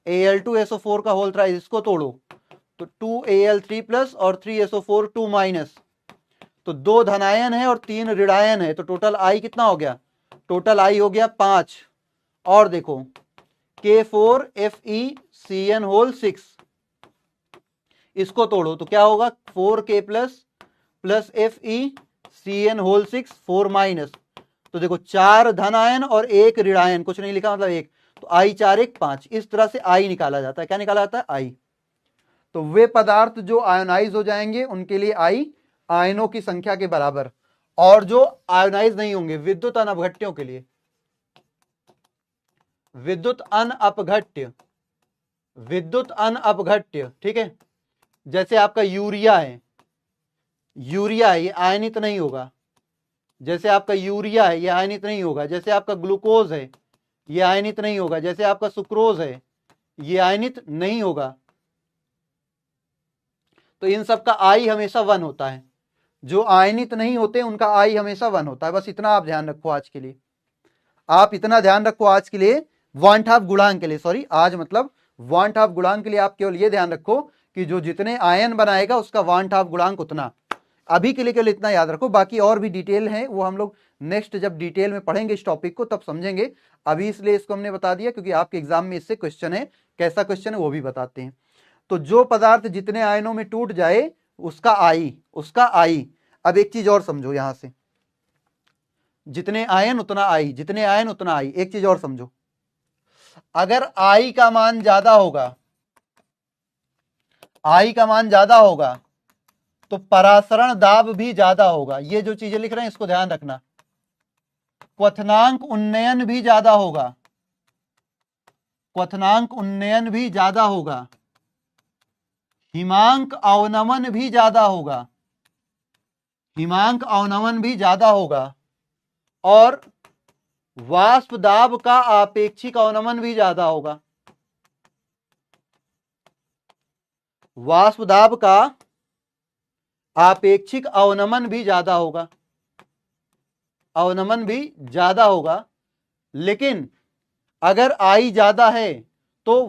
Speaker 1: Al2SO4 का होल थ्राइस इसको तोड़ो, तो 2Al3 प्लस और 3SO4 2 माइनस, तो 2 धनायन है और 3 ऋणायन है, तो टोटल आई कितना हो गया, टोटल आई हो गया 5। और देखो K4FeCN होल 6 इसको तोड़ो तो क्या होगा 4K plus FeCN whole 6 4 minus, तो देखो 4 धन आयन और 1 ऋणायन, कुछ नहीं लिखा मतलब 1, तो आई 4 1 5, इस तरह से आई निकाला जाता है। क्या निकाला जाता है आई। तो वे पदार्थ जो आयोनाइज हो जाएंगे उनके लिए आई आयनों की संख्या के बराबर, और जो आयोनाइज नहीं होंगे विद्युत अनअपघट्यों के लिए, विद्युत अनअपघट्य, विद्युत अनअपघट्य, ठीक है, जैसे आपका यूरिया है, यूरिया है ये आयनित नहीं होगा, जैसे आपका यूरिया है ये आयनित नहीं होगा, जैसे आपका ग्लूकोज है ये आयनित नहीं होगा, जैसे आपका सुक्रोज है ये आयनित नहीं होगा, तो इन सब का आई हमेशा 1 होता है। जो आयनित नहीं होते उनका आई हमेशा 1 होता है। बस इतना आप ध्यान रखो आज के लिए, आप इतना ध्यान रखो आज के लिए, वांट हाफ गुणांक के लिए, सॉरी आज मतलब वांट हाफ गुणांक के लिए आप केवल ये ध्यान रखो कि जो जितने आयन बनाएगा उसका वांट हाफ गुणांक उतना। अभी के लिए केवल इतना याद रखो, बाकी और भी डिटेल है वो हम लोग नेक्स्ट जब डिटेल में पढ़ेंगे इस टॉपिक को तब समझेंगे। अभी इसलिए इसको हमने बता दिया क्योंकि आपके एग्जाम में इससे क्वेश्चन है, कैसा क्वेश्चन है वो भी बताते हैं। तो जो पदार्थ जितने आयनों में टूट जाए उसका आई, उसका आई। अब एक चीज और समझो यहां से, जितने आयन उतना आई, जितने आयन उतना आई। एक चीज और समझो, अगर आई का मान ज्यादा होगा, आई का मान ज्यादा होगा तो परासरण दाब भी ज्यादा होगा। ये जो चीजें लिख रहे हैं इसको ध्यान रखना। क्वथनांक उन्नयन भी ज्यादा होगा, क्वथनांक उन्नयन भी ज्यादा होगा, हिमांक अवनमन भी ज्यादा होगा, हिमांक अवनमन भी ज्यादा होगा, और वाष्प दाब का आपेक्षिक अवनमन भी ज्यादा होगा। वाष्प दाब का आपेक्षिक अवनमन भी ज्यादा होगा, अवनमन भी ज्यादा होगा। लेकिन अगर आई ज्यादा है तो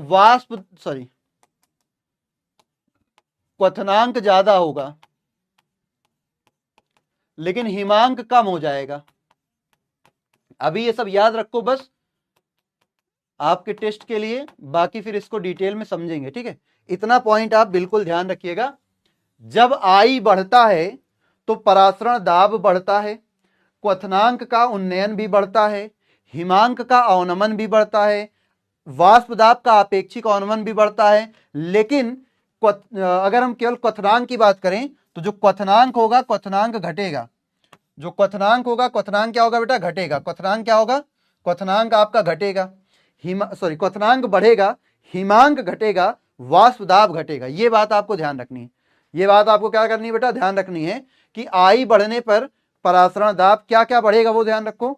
Speaker 1: क्वथनांक ज्यादा होगा लेकिन हिमांक कम हो जाएगा। अभी ये सब याद रखो बस आपके टेस्ट के लिए, बाकी फिर इसको डिटेल में समझेंगे, ठीक है। इतना पॉइंट आप बिल्कुल ध्यान रखिएगा। जब आई बढ़ता है तो परासरण दाब बढ़ता है, क्वथनांक का उन्नयन भी बढ़ता है, हिमांक का अवनमन भी बढ़ता है, वाष्प दाब का अपेक्षिक अवनमन भी बढ़ता है। लेकिन अगर हम केवल क्वथनांक की बात करें तो जो क्वथनांक होगा क्वथनांक घटेगा, जो क्वथनांक होगा क्वथनांक क्या होगा बेटा घटेगा, क्वथनांक क्या होगा, क्वथनांक आपका घटेगा, क्वथनांक बढ़ेगा, हिमांक घटेगा, वाष्प दाब घटेगा। ये बात आपको ध्यान रखनी है, ये बात आपको क्या करनी है बेटा ध्यान रखनी है कि आई बढ़ने पर परासरण दाब क्या क्या बढ़ेगा वो ध्यान रखो।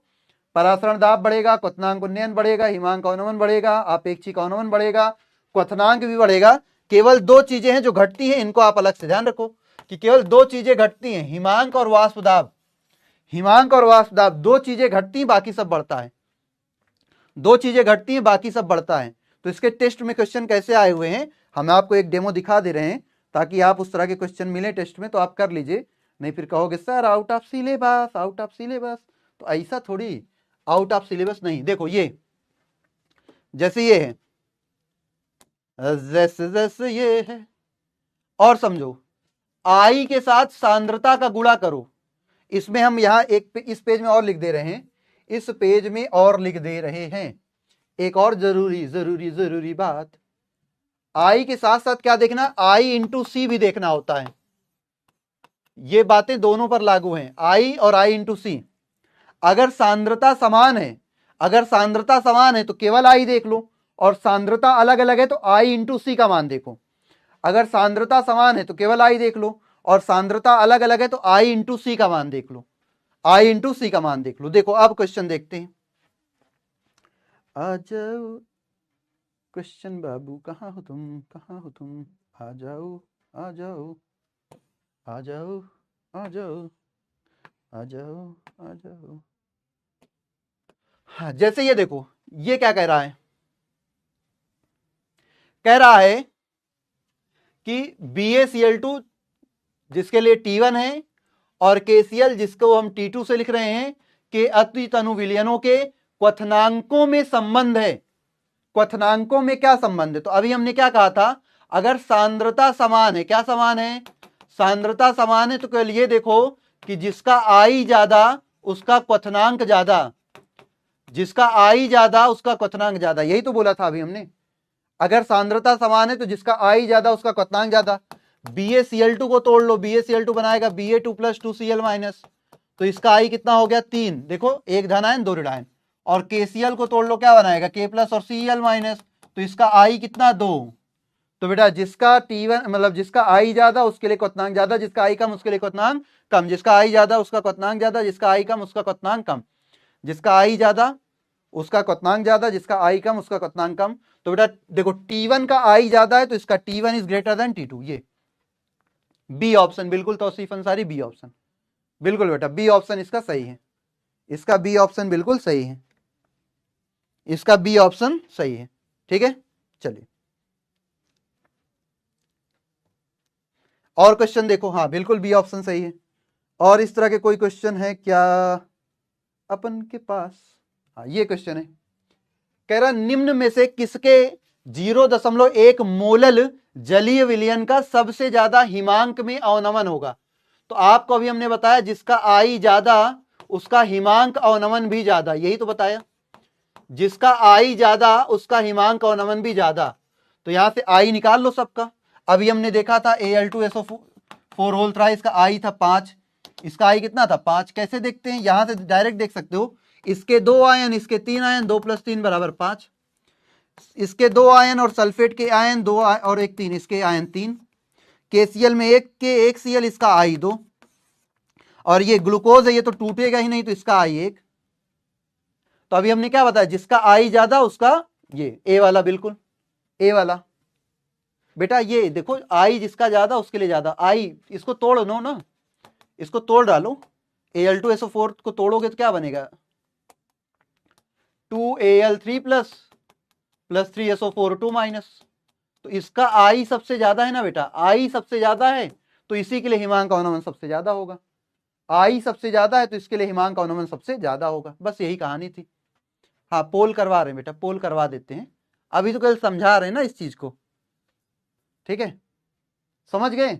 Speaker 1: परासरण दाब बढ़ेगा, क्वथनांक उन्नयन बढ़ेगा, हिमांक अवनमन बढ़ेगा, आपेक्षिक अवनमन बढ़ेगा, क्वथनांक भी बढ़ेगा। केवल 2 चीजें हैं जो घटती हैं, इनको आप अलग से ध्यान रखो कि केवल 2 चीजें घटती हैं, हिमांक और वाष्प दाब। हिमांक और वाष्प दाब 2 चीजें घटती हैं, बाकी सब बढ़ता है। 2 चीजें घटती हैं, बाकी सब बढ़ता है। तो इसके टेस्ट में क्वेश्चन कैसे आए हुए हैं हम आपको एक डेमो दिखा दे रहे हैं ताकि आप उस तरह के क्वेश्चन मिले टेस्ट में तो आप कर लीजिए, नहीं फिर कहोगे sir out of syllabus, out of syllabus. तो ऐसा थोड़ी, आउट ऑफ सिलेबस नहीं। देखो ये जैसे ये है, जैसे जैसे ये है, और समझो आई के साथ सांद्रता का गुणा करो। इसमें हम यहां एक इस पेज में और लिख दे रहे हैं, इस पेज में और लिख दे रहे हैं। एक और जरूरी बात, आई के साथ साथ क्या देखना, आई इंटू सी भी देखना होता है। ये बातें दोनों पर लागू हैं, आई और आई इंटू सी। अगर सांद्रता समान है, अगर सांद्रता समान है तो केवल आई देख लो, और सांद्रता अलग अलग है तो आई इंटू सी का मान देखो। अगर सांद्रता समान है तो केवल आई देख लो, और सांद्रता अलग अलग है तो आई इंटू सी का मान देख लो, आई इंटू सी का मान देख लो। देखो अब क्वेश्चन देखते हैं। आ जाओ क्वेश्चन बाबू, कहाँ हो तुम, कहाँ हो तुम, आ जाओ आ जाओ आ जाओ आ जाओ आ जाओ आ जाओ। हाँ, जैसे ये देखो, ये क्या कह रहा है, कह रहा है कि BaCl2 जिसके लिए T1 है और KCl जिसको हम T2 से लिख रहे हैं, के अति तनु विलयनों के क्वथनांकों में संबंध है। क्वथनांकों में क्या संबंध है? तो अभी हमने क्या कहा था, अगर सांद्रता समान है, क्या समान है, सांद्रता समान है, तो केवल ये देखो कि जिसका आई ज्यादा उसका क्वथनांक ज्यादा, जिसका आई ज्यादा उसका क्वथनांक ज्यादा, यही तो बोला था अभी हमने। अगर सांद्रता समान है तो जिसका आई ज्यादा उसका क्वथनांक ज्यादा। BaCl2 को तोड़ लो, BaCl2 बनाएगा Ba2 + 2Cl माइनस, तो इसका आई कितना हो गया 3, देखो एक धन आयन 2 ऋण आयन। और KCl को तोड़ लो, क्या बनाएगा K+ और Cl माइनस, तो इसका आई कितना 2। तो बेटा जिसका T1 मतलब जिसका आई ज्यादा उसके लिए क्वथनांक ज्यादा, जिसका आई कम उसके लिए क्वथनांक कम, जिसका आई ज्यादा उसका क्वथनांक ज्यादा, जिसका आई कम उसका क्वथनांक कम, जिसका आई ज्यादा उसका क्वथनांक ज्यादा, जिसका आई कम उसका क्वथनांक कम। तो बेटा देखो T1 का आई ज्यादा है तो इसका T1 is greater than T2, ये बी ऑप्शन बिल्कुल तौसीफ अंसारी, बी ऑप्शन बिल्कुल बेटा, बी ऑप्शन इसका सही है, इसका बी ऑप्शन बिल्कुल सही है, इसका बी ऑप्शन सही है। ठीक है, चलिए और क्वेश्चन देखो। हाँ बिल्कुल बी ऑप्शन सही है। और इस तरह के कोई क्वेश्चन है क्या अपन के पास? हाँ ये क्वेश्चन है, कह रहा निम्न में से किसके 0.1 मोलल जलीय विलयन का सबसे ज्यादा हिमांक में अवनमन होगा? तो आपको अभी हमने बताया जिसका आई ज्यादा उसका हिमांक अवनमन भी ज्यादा, यही तो बताया, जिसका आई ज्यादा उसका हिमांक अवनमन भी ज्यादा। तो यहां से आई निकाल लो सबका। अभी हमने देखा था Al2SO4 होल थ्राई, इसका आई था 5, इसका आई कितना था 5। कैसे देखते हैं, यहां से डायरेक्ट देख सकते हो, इसके 2 आयन इसके 3 आयन, 2 + 3 = 5, इसके 2 आयन और सल्फेट के आयन 2 और 1 3, इसके आयन 3, KCl में 1 के 1 Cl, इसका आई 2, और ये ग्लूकोज है ये तो टूटेगा ही नहीं तो इसका आई 1। तो अभी हमने क्या बताया, जिसका आई ज्यादा उसका ये ए वाला, बिल्कुल ए वाला। बेटा ये देखो आई जिसका ज्यादा उसके लिए ज्यादा, आई इसको तोड़ लो ना, इसको तोड़ डालो, Al2SO4 को तोड़ोगे तो क्या बनेगा 2Al3 + 3SO4 2-। तो इसका आई सबसे ज्यादा है ना बेटा, आई सबसे ज्यादा है तो इसी के लिए हिमांक अवनमन सबसे ज्यादा होगा, आई सबसे ज्यादा है तो इसके लिए हिमांक अवनमन सबसे ज्यादा होगा। बस यही कहानी थी। हाँ पोल करवा रहे हैं बेटा, पोल करवा देते हैं, अभी तो कल समझा रहे हैं ना इस चीज को। ठीक है, समझ गए?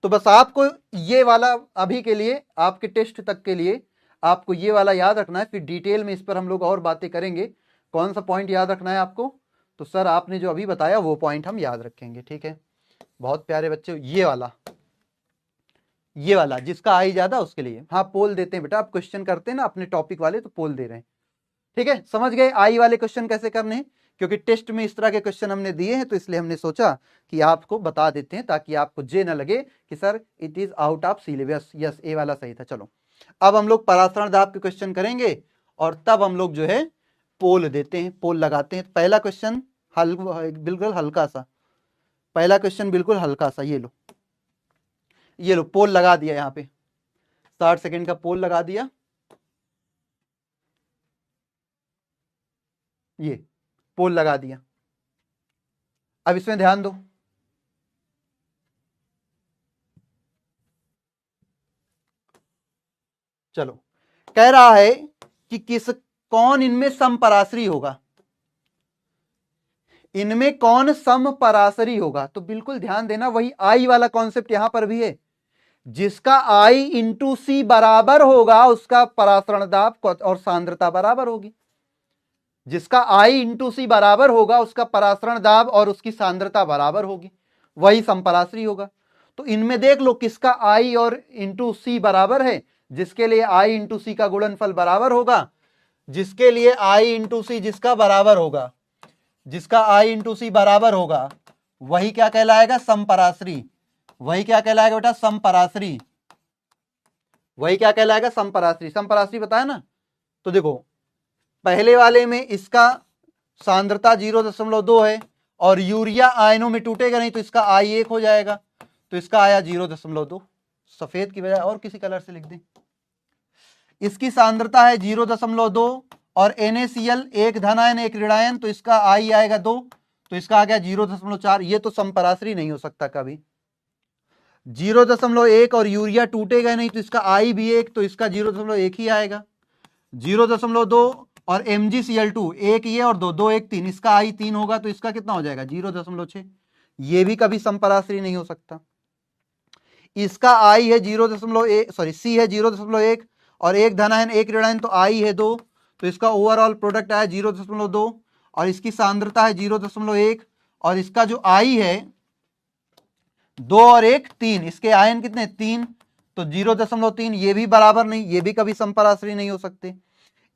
Speaker 1: तो बस आपको ये वाला अभी के लिए, आपके टेस्ट तक के लिए आपको ये वाला याद रखना है, फिर डिटेल में इस पर हम लोग और बातें करेंगे। कौन सा पॉइंट याद रखना है आपको? तो सर आपने जो अभी बताया वो पॉइंट हम याद रखेंगे। ठीक है, बहुत प्यारे बच्चे, ये वाला जिसका आई ज्यादा उसके लिए। हाँ पोल देते हैं बेटा, आप क्वेश्चन करते हैं ना अपने टॉपिक वाले तो पोल दे रहे हैं। ठीक है, समझ गए आई वाले क्वेश्चन कैसे करने हैं? क्योंकि टेस्ट में इस तरह के क्वेश्चन हमने दिए हैं तो इसलिए हमने सोचा कि आपको बता देते हैं ताकि आपको ये ना लगे कि sir it is out of syllabus. Yes A वाला सही था। चलो अब हम लोग परासरण दाब के क्वेश्चन करेंगे और तब हम लोग जो है पोल देते हैं, पोल लगाते हैं। पहला क्वेश्चन बिल्कुल हल्का सा, पहला क्वेश्चन बिल्कुल हल्का सा, ये लो पोल लगा दिया, यहाँ पे 60 सेकेंड का पोल लगा दिया, ये पोल लगा दिया। अब इसमें ध्यान दो, चलो कह रहा है कि कौन इनमें समपराश्री होगा, इनमें कौन समपराश्री होगा। तो बिल्कुल ध्यान देना, वही आई वाला कॉन्सेप्ट यहां पर भी है जिसका I इंटू सी बराबर होगा उसका परासरण दाब और सांद्रता बराबर होगी। जिसका I इंटू सी बराबर होगा उसका परासरण दाब और उसकी सांद्रता बराबर होगी, वही समपराश्री होगा। तो इनमें देख लो किसका I और इंटू सी बराबर है, जिसके लिए I इंटू सी का गुणनफल बराबर होगा, जिसके लिए I इंटू सी जिसका बराबर होगा, जिसका I इंटू सी बराबर होगा, वही क्या कहलाएगा, समपराश्री। वही क्या कहलाएगा बेटा, समपराश्री। वही क्या कहलाएगा, समपराश्री। समपराश्री बताया ना। तो देखो पहले वाले में इसका सांद्रता 0.2 है और यूरिया आयनों में टूटेगा नहीं तो इसका I 1 हो जाएगा, तो इसका आया 0.2। सफेद की बजाय और किसी कलर से लिख दें। इसकी सांद्रता है 0.2 और NaCl एक धनायन एक ऋणायन, तो इसका I आएगा 2, तो इसका आ गया 0.4। ये तो समपराश्री नहीं हो सकता कभी। 0.1 और यूरिया टूटेगा नहीं तो इसका I भी 1, तो इसका 0.1 ही आएगा। 0.2 और MgCl2 एक ये और 2, 2 1 3, इसका I 3 होगा, तो इसका कितना हो जाएगा 0.6। ये भी कभी समपराश्री नहीं हो सकता। इसका I है 0.1, सॉरी C है 0.1 और एक धनायन एक ऋणायन, तो I है 2, तो इसका ओवरऑल प्रोडक्ट आया 0.2 और इसकी सांद्रता है 0.1 और इसका जो I है 2 और 1 3, इसके आयन कितने 3, तो 0.3, ये भी बराबर नहीं, ये भी कभी समपराश्री नहीं हो सकते।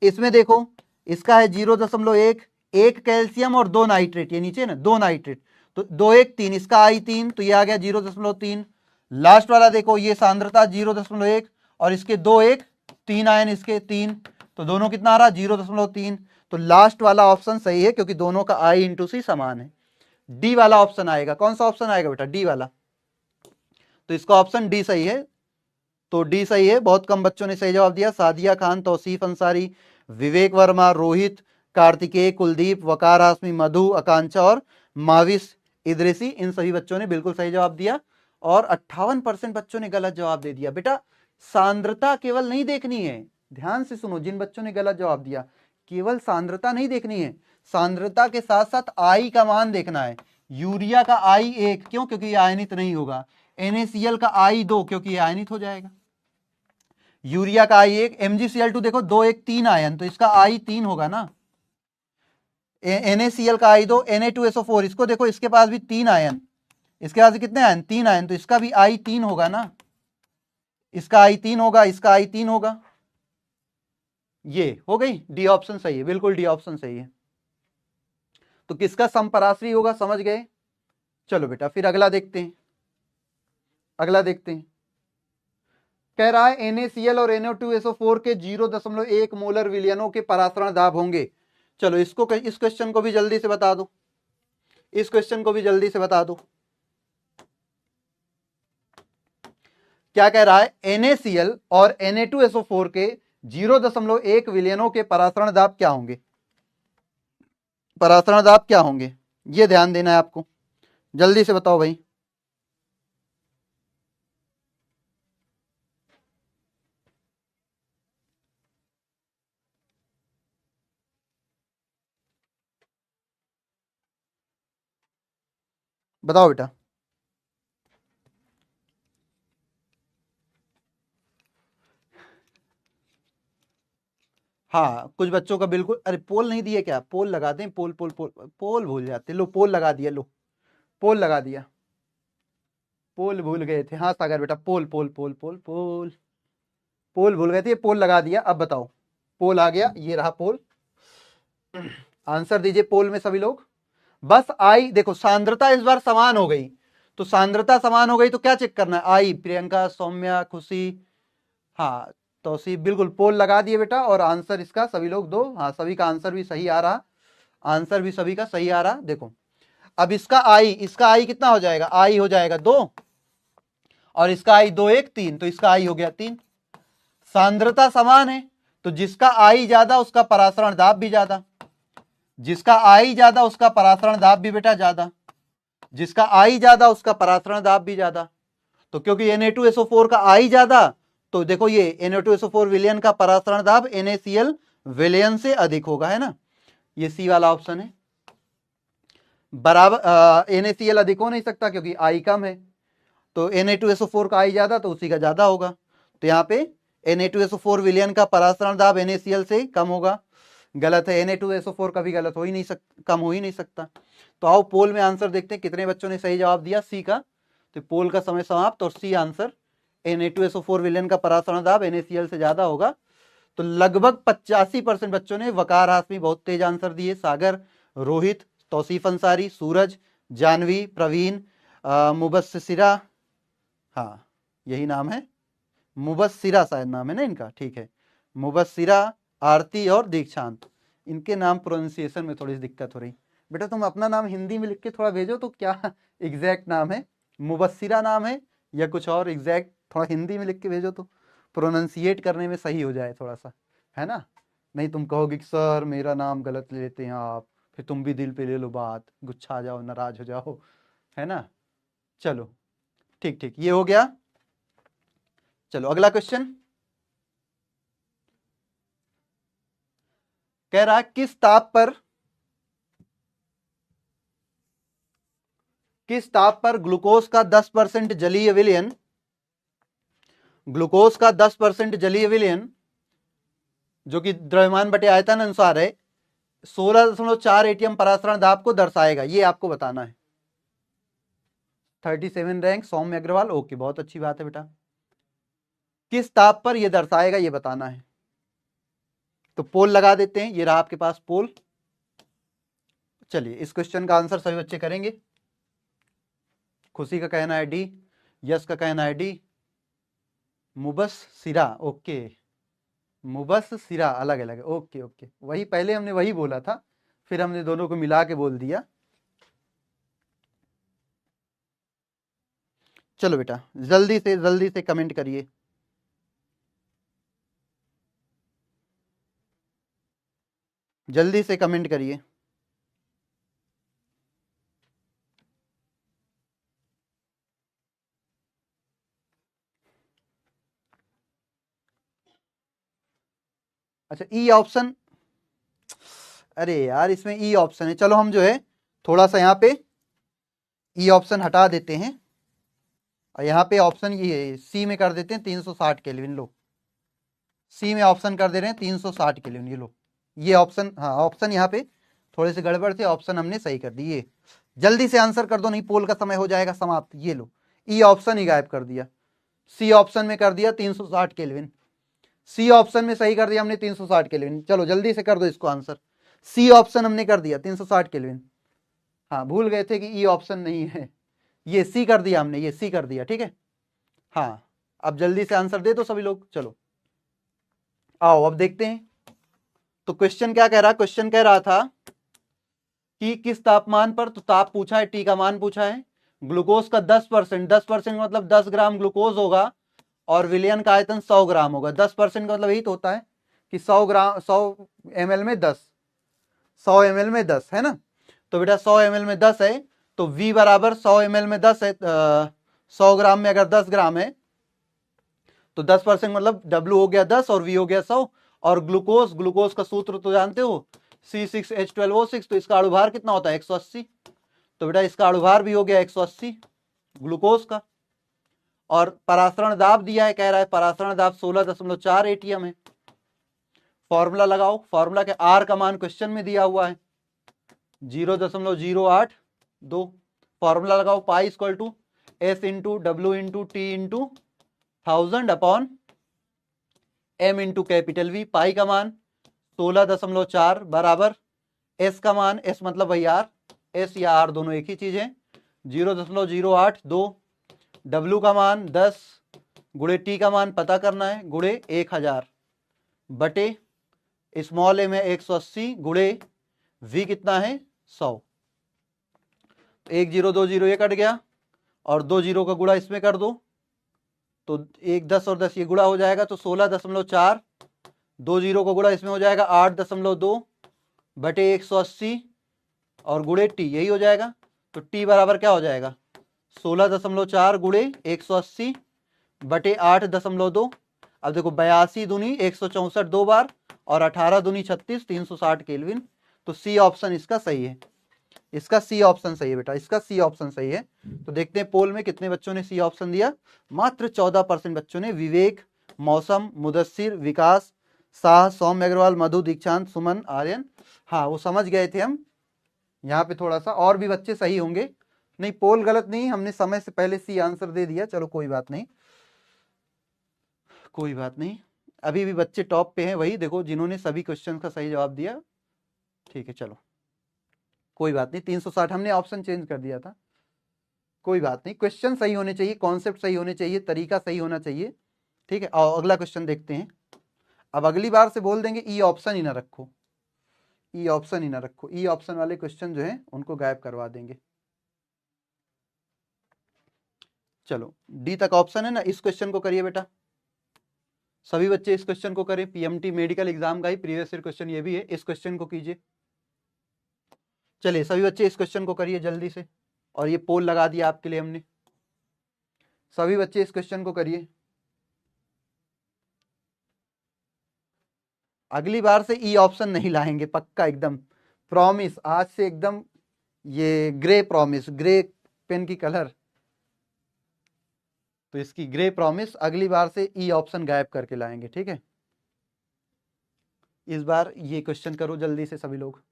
Speaker 1: इसमें देखो इसका है 0.1, एक कैल्शियम और 2 नाइट्रेट, ये नीचे ना 2 नाइट्रेट, तो 2 1 3, इसका I 3, तो ये आ गया 0.3। लास्ट वाला देखो ये सांद्रता 0.1 और इसके 2 1 3 आयन, इसके 3, तो दोनों कितना आ रहा 0.3। तो लास्ट वाला ऑप्शन सही है क्योंकि दोनों का I इंटू सी समान है। डी वाला ऑप्शन आएगा। कौन सा ऑप्शन आएगा बेटा, डी वाला। तो इसका ऑप्शन डी सही है। तो डी सही है। बहुत कम बच्चों ने सही जवाब दिया। सादिया खान, तौसीफ अंसारी, विवेक वर्मा, रोहित, कार्तिकेय, कुलदीप, वकार हाशमी, मधु, आकांक्षा और माविस इदरिसी, इन सभी बच्चों ने बिल्कुल सही जवाब दिया और 58% बच्चों ने गलत जवाब दे दिया। बेटा सांद्रता केवल नहीं देखनी है, ध्यान से सुनो, जिन बच्चों ने गलत जवाब दिया केवल सांद्रता नहीं देखनी है, सांद्रता के साथ साथ I का मान देखना है। यूरिया का I 1, क्यों, क्योंकि ये आयनित नहीं होगा। NaCl का I 2, क्योंकि ये आयनित हो जाएगा। यूरिया का I 1, MgCl2 देखो 2 1 3 आयन, तो इसका I 3 होगा ना। NaCl का I 2, Na2SO4, इसको देखो इसके पास भी 3 आयन, इसके पास कितने आयन 3 आयन, तो इसका भी I 3 होगा ना। इसका I 3 होगा, इसका I 3 होगा। ये हो गई, डी ऑप्शन सही है, बिल्कुल डी ऑप्शन सही है। तो किसका समपराश्री होगा, समझ गए। चलो बेटा फिर अगला देखते हैं। अगला देखते हैं, कह रहा है NaCl और Na2SO4 के 0.1 मोलर विलयनों के परासरण दाब होंगे। चलो इसको, इस क्वेश्चन को भी जल्दी से बता दो, इस क्वेश्चन को भी जल्दी से बता दो। क्या कह रहा है, NaCl और Na2SO4 के 0.1 विलयनों के परासरण दाब क्या होंगे। परासरण दाब क्या होंगे, ये ध्यान देना है आपको, जल्दी से बताओ भाई। बताओ बेटा। हाँ कुछ बच्चों का बिल्कुल, अरे पोल नहीं दिए क्या, पोल लगा दें, पोल पोल पोल पोल भूल जाते, लो पोल लगा दिया, लो पोल लगा दिया, पोल भूल गए थे। हाँ सागर बेटा, पोल पोल पोल पोल पोल पोल भूल गए थे, पोल लगा दिया। अब बताओ, पोल आ गया, ये रहा पोल। आंसर दीजिए पोल में सभी लोग। बस आई देखो, सांद्रता इस बार समान हो गई, तो सांद्रता समान हो गई तो क्या चेक करना है, आई, प्रियंका, सौम्या, खुशी, हाँ तौसीफ, बिल्कुल पोल लगा दिए बेटा। और आंसर इसका सभी लोग दो, हाँ सभी का आंसर भी सही आ रहा, आंसर भी सभी का सही आ रहा। देखो अब इसका आई कितना हो जाएगा, आई हो जाएगा 2 और इसका आई 2 1 3, तो इसका आई हो गया 3। सांद्रता समान है तो जिसका आई ज्यादा उसका परासरण दाब भी ज्यादा, जिसका आई ज्यादा उसका परासरण दाब भी बेटा ज्यादा, जिसका आई ज्यादा उसका परासरण दाब भी ज्यादा। तो क्योंकि Na2SO4 का आई ज्यादा, तो देखो ये Na2SO4 विलयन का परासरण दाब NaCl विलयन से अधिक होगा, है ना। ये सी वाला ऑप्शन है। बराबर NaCl अधिक हो नहीं सकता क्योंकि आई कम है, तो Na2SO4 का आई ज्यादा तो उसी का ज्यादा होगा, तो यहाँ पे Na2SO4 विलयन का परासरण दाब NaCl से कम होगा। गलत है, Na2SO4 कभी गलत हो ही नहीं कम हो ही नहीं सकता। तो आओ पोल में आंसर देखते हैं कितने बच्चों ने सही जवाब दिया सी का। तो पोल का समय समाप्त और सी आंसर Na2SO4 विलयन का परासरण दाब NaCl से ज्यादा होगा। तो लगभग 85% बच्चों ने वकार हाशमी बहुत तेज आंसर दिए। सागर, रोहित, तौसीफ अंसारी, सूरज, जानवी, प्रवीण, मुबस्सिरा, हाँ यही नाम है, मुबस्सिरा शायद नाम है ना इनका, ठीक है, मुबस्सिरा, आरती और दीक्षांत, इनके नाम प्रोनाउंसिएशन में थोड़ी दिक्कत हो रही। बेटा तुम अपना नाम हिंदी में लिख के थोड़ा भेजो तो क्या एग्जैक्ट नाम है, मुबस्सिरा नाम है या कुछ और, एग्जैक्ट थोड़ा हिंदी में लिख के भेजो तो प्रोनाउंसिएट करने में सही हो जाए थोड़ा सा, है ना। नहीं तुम कहोगे कि सर मेरा नाम गलत ले लेते हैं आप, फिर तुम भी दिल पे ले लो बात, गुस्सा आ जाओ, नाराज हो जाओ, है ना। चलो ठीक ठीक, ये हो गया। चलो अगला क्वेश्चन कह रहा है किस ताप पर ग्लूकोज का 10% जलीय विलयन, ग्लूकोज का 10% जलीय विलयन जो कि द्रव्यमान बटे आयतन अनुसार है 16.4 एटीएम परासरण दाब को दर्शाएगा, ये आपको बताना है। 37 रैंक सौम्य अग्रवाल, ओके बहुत अच्छी बात है बेटा। किस ताप पर यह दर्शाएगा ये बताना है। तो पोल लगा देते हैं, ये रहा आपके पास पोल। चलिए इस क्वेश्चन का आंसर सभी बच्चे करेंगे। खुशी का कहना है डी, यश का कहना है डी, मुबस्सिरा, ओके मुबस्सिरा अलग अलग, ओके ओके, वही पहले हमने वही बोला था, फिर हमने दोनों को मिला के बोल दिया। चलो बेटा जल्दी से कमेंट करिए। जल्दी से कमेंट करिए। अच्छा ई ऑप्शन, अरे यार इसमें ई ऑप्शन है, चलो हम जो है थोड़ा सा यहाँ पे ई ऑप्शन हटा देते हैं और यहाँ पे ऑप्शन ये सी में कर देते हैं 360 केल्विन। लो सी में ऑप्शन कर दे रहे हैं 360 केल्विन, ये लो ये ऑप्शन, हाँ ऑप्शन यहाँ पे थोड़े से गड़बड़ थे, ऑप्शन हमने सही कर दिए। जल्दी से आंसर कर दो नहीं पोल का समय हो जाएगा समाप्त। ये लो ई ऑप्शन ही गायब कर दिया, सी ऑप्शन में कर दिया 360 केल्विन, सी ऑप्शन में सही कर दिया हमने 360 केल्विन। चलो जल्दी से कर दो इसको आंसर, सी ऑप्शन हमने कर दिया 360 केल्विन। हाँ भूल गए थे कि ई ऑप्शन नहीं है, ये सी कर दिया हमने, ये सी कर दिया, ठीक है। हाँ अब जल्दी से आंसर दे दो सभी लोग। चलो आओ अब देखते हैं। तो क्वेश्चन क्या कह रहा, क्वेश्चन कह रहा था कि किस तापमान पर, तो ताप पूछा है, टी का मान पूछा है, ग्लूकोज का 10%, 10% मतलब 10 ग्राम ग्लूकोज होगा और विलयन का आयतन 100 ग्राम होगा। 10% का मतलब यही तो होता है कि 100 ग्राम 100 ml में 10, 100 ml में 10 है ना। तो बेटा 100 ml में 10 है तो V बराबर 100 ml में 10 है, 100 ग्राम में अगर 10 ग्राम है तो 10% मतलब W हो गया 10 और V हो गया 100। और ग्लूकोज, ग्लूकोज का सूत्र तो जानते हो C6H12O6, तो इसका अणुभार कितना होता है 180। तो बेटा इसका अणुभार भी हो गया 180 ग्लूकोज का। और परासरण दाब दिया है, कह रहा है परासरण दाब 16.4 एटीएम है। फॉर्मूला लगाओ, फॉर्मूला के आर का मान क्वेश्चन में दिया हुआ है 0.082। फॉर्मूला लगाओ, pi equal to S into W into T into 1000 upon M into capital V. Pi का मान 16.4 बराबर एस का मान, एस मतलब भाई आर, एस या आर दोनों एक ही चीज है, 0.082। डब्ल्यू का मान 10 गुणे टी का मान पता करना है गुणे 1000 बटे स्मॉल एम है 180 गुणे वी कितना है 100। 1 0 2 0 ये कट गया और 2 0 का गुणा इसमें कर दो तो 1 10 और 10 ये गुणा हो जाएगा तो 16.4, 2 0 का गुणा इसमें हो जाएगा 8.2 बटे 180 और गुणे टी, यही हो जाएगा। तो टी बराबर क्या हो जाएगा 16.4 गुणे 180 बटे 8.2। अब देखो 82 दूनी 164 दो बार और 18 दूनी 36, 360 केल्विन। तो सी ऑप्शन इसका सही है। इसका सी ऑप्शन सही है बेटा, इसका सी ऑप्शन सही है। तो देखते हैं पोल में कितने बच्चों ने सी ऑप्शन दिया। मात्र 14% बच्चों ने। विवेक, मौसम, मुदस्सिर, विकास, शाह, सौम्य अग्रवाल, मधु, दीक्षांत, सुमन, आर्यन। हाँ वो समझ गए थे हम, यहाँ पे थोड़ा सा और भी बच्चे सही होंगे। नहीं पोल गलत नहीं, हमने समय से पहले सी आंसर दे दिया, चलो कोई बात नहीं, कोई बात नहीं। अभी भी बच्चे टॉप पे हैं वही देखो जिन्होंने सभी क्वेश्चन का सही जवाब दिया। ठीक है चलो कोई बात नहीं, 360 हमने ऑप्शन चेंज कर दिया था, कोई बात नहीं। क्वेश्चन सही होने चाहिए, कॉन्सेप्ट सही होने चाहिए, तरीका सही होना चाहिए। ठीक है और अगला क्वेश्चन देखते हैं। अब अगली बार से बोल देंगे ई ऑप्शन ही ना रखो, ई ऑप्शन ही ना रखो, ई ऑप्शन वाले क्वेश्चन जो है उनको गायब करवा देंगे। चलो डी तक ऑप्शन है ना, इस क्वेश्चन को करिए बेटा, सभी बच्चे इस क्वेश्चन को करें। पीएमटी मेडिकल एग्जाम का ही प्रीवियस ईयर क्वेश्चन ये भी है, इस क्वेश्चन को कीजिए। चलिए सभी बच्चे इस क्वेश्चन को करिए जल्दी से, और ये पोल लगा दिया आपके लिए हमने। सभी बच्चे इस क्वेश्चन को करिए। अगली बार से ई ऑप्शन नहीं लाएंगे पक्का, एकदम प्रॉमिस, आज से एकदम ये ग्रे प्रॉमिस, ग्रे पेन की कलर, तो इसकी ग्रे प्रॉमिस, अगली बार से ई ऑप्शन गायब करके लाएंगे। ठीक है इस बार ये क्वेश्चन करो जल्दी से सभी लोग।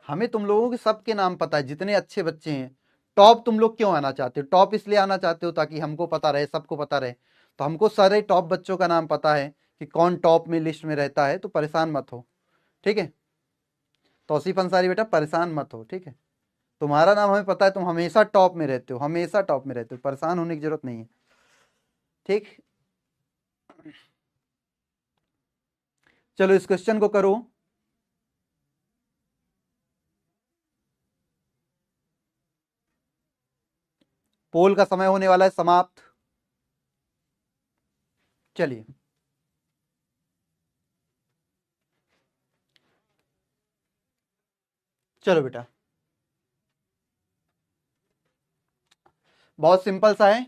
Speaker 1: हमें तुम लोगों के सबके नाम पता है, जितने अच्छे बच्चे हैं। टॉप तुम लोग क्यों आना चाहते हो? टॉप इसलिए आना चाहते हो ताकि हमको पता रहे, सबको पता रहे। तो हमको सारे टॉप बच्चों का नाम पता है कि कौन टॉप में लिस्ट में रहता है, तो परेशान मत हो। ठीक है तौसीफ अंसारी बेटा परेशान मत हो। ठीक है तुम्हारा नाम हमें पता है, तुम हमेशा टॉप में रहते हो, हमेशा टॉप में रहते हो, परेशान होने की जरूरत नहीं है। ठीक चलो इस क्वेश्चन को करो। पोल का समय होने वाला है समाप्त। चलिए चलो बेटा बहुत सिंपल सा है,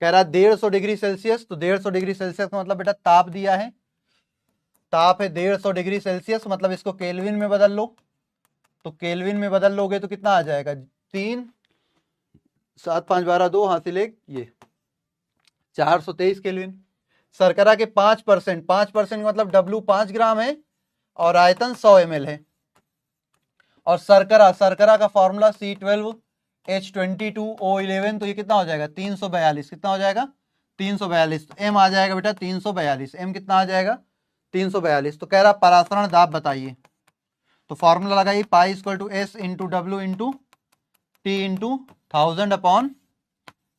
Speaker 1: कह रहा है 150 डिग्री सेल्सियस, तो 150 डिग्री सेल्सियस का मतलब बेटा ताप दिया है, ताप है 150 डिग्री सेल्सियस, मतलब इसको केल्विन में बदल लो। तो केल्विन में बदल लोगे तो कितना आ जाएगा, 3 7 5 12 2 हासिल 1, ये 423 केल्विन। शर्करा के 5%, 5% मतलब डब्लू 5 ग्राम है और आयतन 100 ml है। और शर्करा, शर्करा का फॉर्मूला C12H22O11, तो ये कितना हो जाएगा 342, कितना हो जाएगा 342। तो एम आ जाएगा बेटा 342, एम कितना आ जाएगा 342। तो कह रहा परासरण दाब बताइए, तो फॉर्मूला लगाइए, pi equal to S into W into T into 1000 upon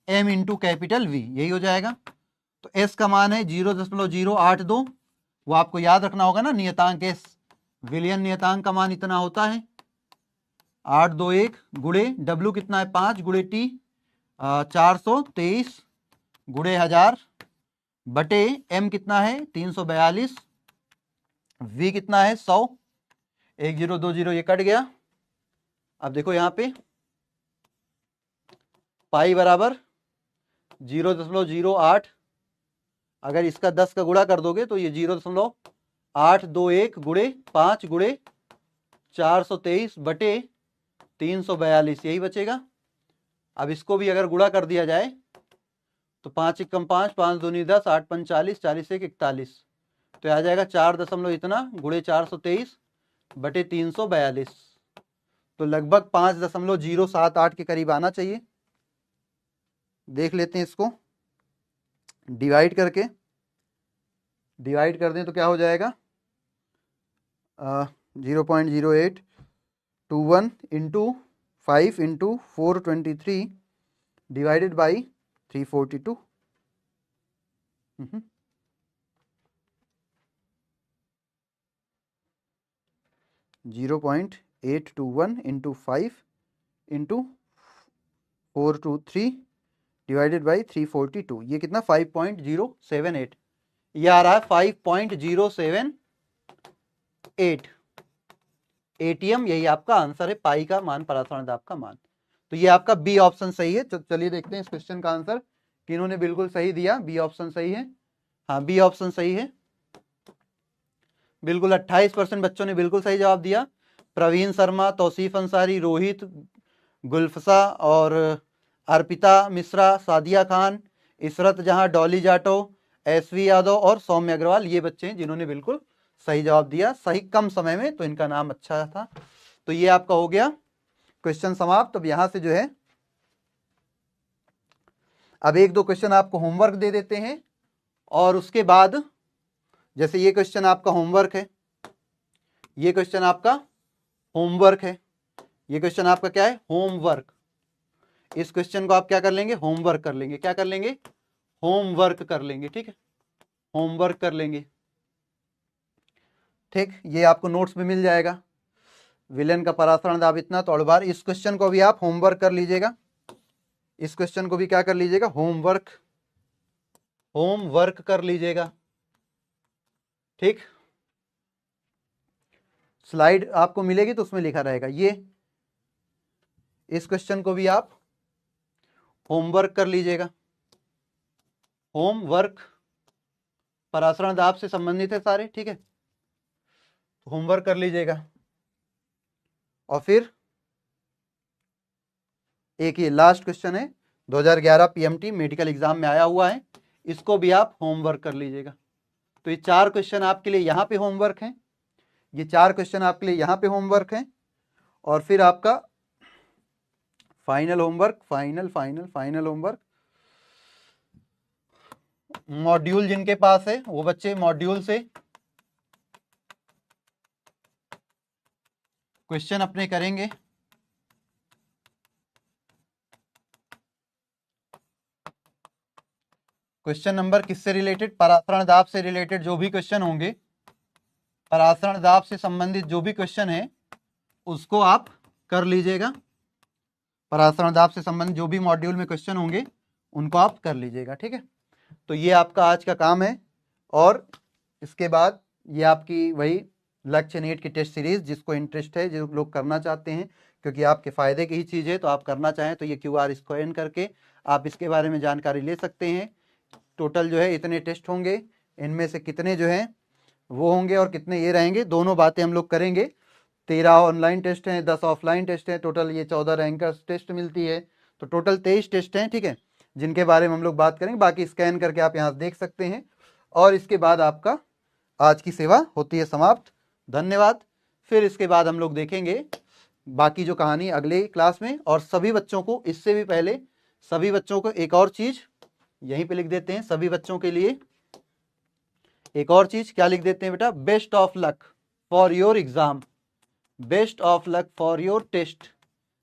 Speaker 1: M into capital V, यही हो जाएगा। तो एस का मान है 0.082, वो आपको याद रखना होगा ना, नियतांक एस, विलियन नियतांक का मान इतना होता है 821 गुड़े डब्ल्यू कितना है 5 गुड़े टी 423 गुड़े 1000 बटे एम कितना है 342, वी कितना है 100, 1020 ये कट गया। अब देखो यहाँ पे पाई बराबर 0.08, अगर इसका 10 का गुणा कर दोगे तो ये 0.821 गुड़े 5 गुड़े 423 बटे 342, यही बचेगा। अब इसको भी अगर गुणा कर दिया जाए तो 5 एकम 5, 5 दूनी 10, 8 पंच 40, 40 एक 41, तो आ जाएगा 4 दशमलव इतना गुड़े 423 बटे 342, तो लगभग 5.078 के करीब आना चाहिए। देख लेते हैं इसको डिवाइड करके, डिवाइड कर दें तो क्या हो जाएगा 0.0821 into 5 into 423 divided by 342। 0.821 into 5 into 423 divided by 342, ये कितना 5.078, ये आ रहा है 5.078 एटीएम, यही आपका आंसर है, पाई का मान, परासरण दाब का मान। तो ये आपका बी ऑप्शन सही है। चलिए देखते हैं इस क्वेश्चन का आंसर, किन्होंने बिल्कुल सही दिया, बी ऑप्शन सही है। हाँ बी ऑप्शन सही है, बिल्कुल 28% बच्चों ने बिल्कुल सही जवाब दिया, प्रवीण शर्मा, तौसीफ अंसारी, रोहित, गुल्फसा और अर्पिता मिश्रा, सादिया खान, इशरत जहां, डॉली जाटो, एसवी यादव और सौम्य अग्रवाल, ये बच्चे हैं जिन्होंने बिल्कुल सही जवाब दिया, सही कम समय में, तो इनका नाम अच्छा था। तो ये आपका हो गया क्वेश्चन समाप्त। अब यहां से जो है अब एक दो क्वेश्चन आपको होमवर्क दे देते हैं, और उसके बाद जैसे ये क्वेश्चन आपका होमवर्क है, ये क्वेश्चन आपका होमवर्क है, ये क्वेश्चन आपका क्या है, होमवर्क। इस क्वेश्चन को आप क्या कर लेंगे, होमवर्क कर लेंगे। क्या कर लेंगे, होमवर्क कर लेंगे, ठीक है, होमवर्क कर लेंगे, ठीक। ये आपको नोट्स में मिल जाएगा, विलेन का परासरण दाब इतना तोड़ बार। इस क्वेश्चन को भी आप होमवर्क कर लीजिएगा, इस क्वेश्चन को भी क्या कर लीजिएगा, होमवर्क, होमवर्क कर लीजिएगा, ठीक। स्लाइड आपको मिलेगी तो उसमें लिखा रहेगा ये, इस क्वेश्चन को भी आप होमवर्क कर लीजिएगा, होमवर्क, परासरण दाब से संबंधित है सारे, ठीक है, होमवर्क कर लीजिएगा। और फिर एक ये लास्ट क्वेश्चन है, 2011 पीएमटी मेडिकल एग्जाम में आया हुआ है, इसको भी आप होमवर्क कर लीजिएगा। तो ये 4 क्वेश्चन आपके लिए यहाँ पे होमवर्क हैं, ये 4 क्वेश्चन आपके लिए यहाँ पे होमवर्क हैं। और फिर आपका final homework, final homework, module जिनके पास है वो बच्चे मॉड्यूल से क्वेश्चन अपने करेंगे। क्वेश्चन नंबर किससे रिलेटेड, परासरण दाब से रिलेटेड जो भी क्वेश्चन होंगे, परासरण दाब से संबंधित जो भी क्वेश्चन है उसको आप कर लीजिएगा, परासरण दाब से संबंधित जो भी मॉड्यूल में क्वेश्चन होंगे उनको आप कर लीजिएगा, ठीक है। तो ये आपका आज का काम है। और इसके बाद ये आपकी वही लक्ष्य नेट की टेस्ट सीरीज, जिसको इंटरेस्ट है, जो लोग करना चाहते हैं, क्योंकि आपके फायदे की ही चीज़ है, तो आप करना चाहें तो ये QR स्कैन करके आप इसके बारे में जानकारी ले सकते हैं। टोटल जो है इतने टेस्ट होंगे, इनमें से कितने जो हैं वो होंगे और कितने ये रहेंगे, दोनों बातें हम लोग करेंगे। 13 ऑनलाइन टेस्ट हैं, 10 ऑफलाइन टेस्ट हैं, टोटल ये 14 रैंकर्स टेस्ट मिलती है, तो टोटल 23 टेस्ट हैं, ठीक है, जिनके बारे में हम लोग बात करेंगे। बाकी स्कैन करके आप यहाँ देख सकते हैं। और इसके बाद आपका आज की सेवा होती है समाप्त। धन्यवाद। फिर इसके बाद हम लोग देखेंगे बाकी जो कहानी अगले क्लास में। और सभी बच्चों को, इससे भी पहले सभी बच्चों को एक और चीज यहीं पे लिख देते हैं, सभी बच्चों के लिए एक और चीज क्या लिख देते हैं बेटा, best of luck for your exam, best of luck for your test.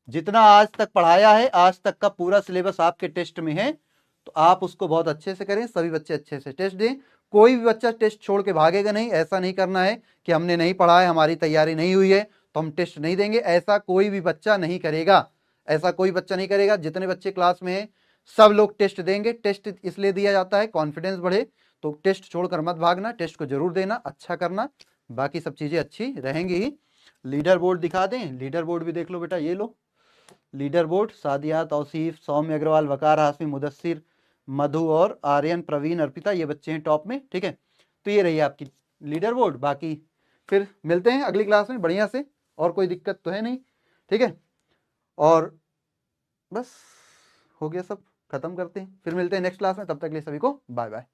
Speaker 1: जितना आज तक पढ़ाया है, आज तक का पूरा सिलेबस आपके टेस्ट में है, तो आप उसको बहुत अच्छे से करें, सभी बच्चे अच्छे से टेस्ट दें। कोई भी बच्चा टेस्ट छोड़ के भागेगा नहीं, ऐसा नहीं करना है कि हमने नहीं पढ़ा है, हमारी तैयारी नहीं हुई है तो हम टेस्ट नहीं देंगे, ऐसा कोई भी बच्चा नहीं करेगा, ऐसा कोई बच्चा नहीं करेगा। जितने बच्चे क्लास में हैं सब लोग टेस्ट देंगे। टेस्ट इसलिए दिया जाता है कॉन्फिडेंस बढ़े, तो टेस्ट छोड़कर मत भागना, टेस्ट को जरूर देना, अच्छा करना, बाकी सब चीजें अच्छी रहेंगी ही। लीडर बोर्ड दिखा दें, लीडर बोर्ड भी देख लो बेटा, ये लो लीडर बोर्ड, सादिया, तौसीफ, सौम्य अग्रवाल, वकार, हाशमी, मुदस्सिर, मधु और आर्यन, प्रवीण, अर्पिता, ये बच्चे हैं टॉप में, ठीक है। तो ये रही आपकी लीडर बोर्ड। बाकी फिर मिलते हैं अगली क्लास में बढ़िया से, और कोई दिक्कत तो है नहीं, ठीक है। और बस हो गया सब, खत्म करते हैं, फिर मिलते हैं नेक्स्ट क्लास में, तब तक के लिए सभी को बाय बाय।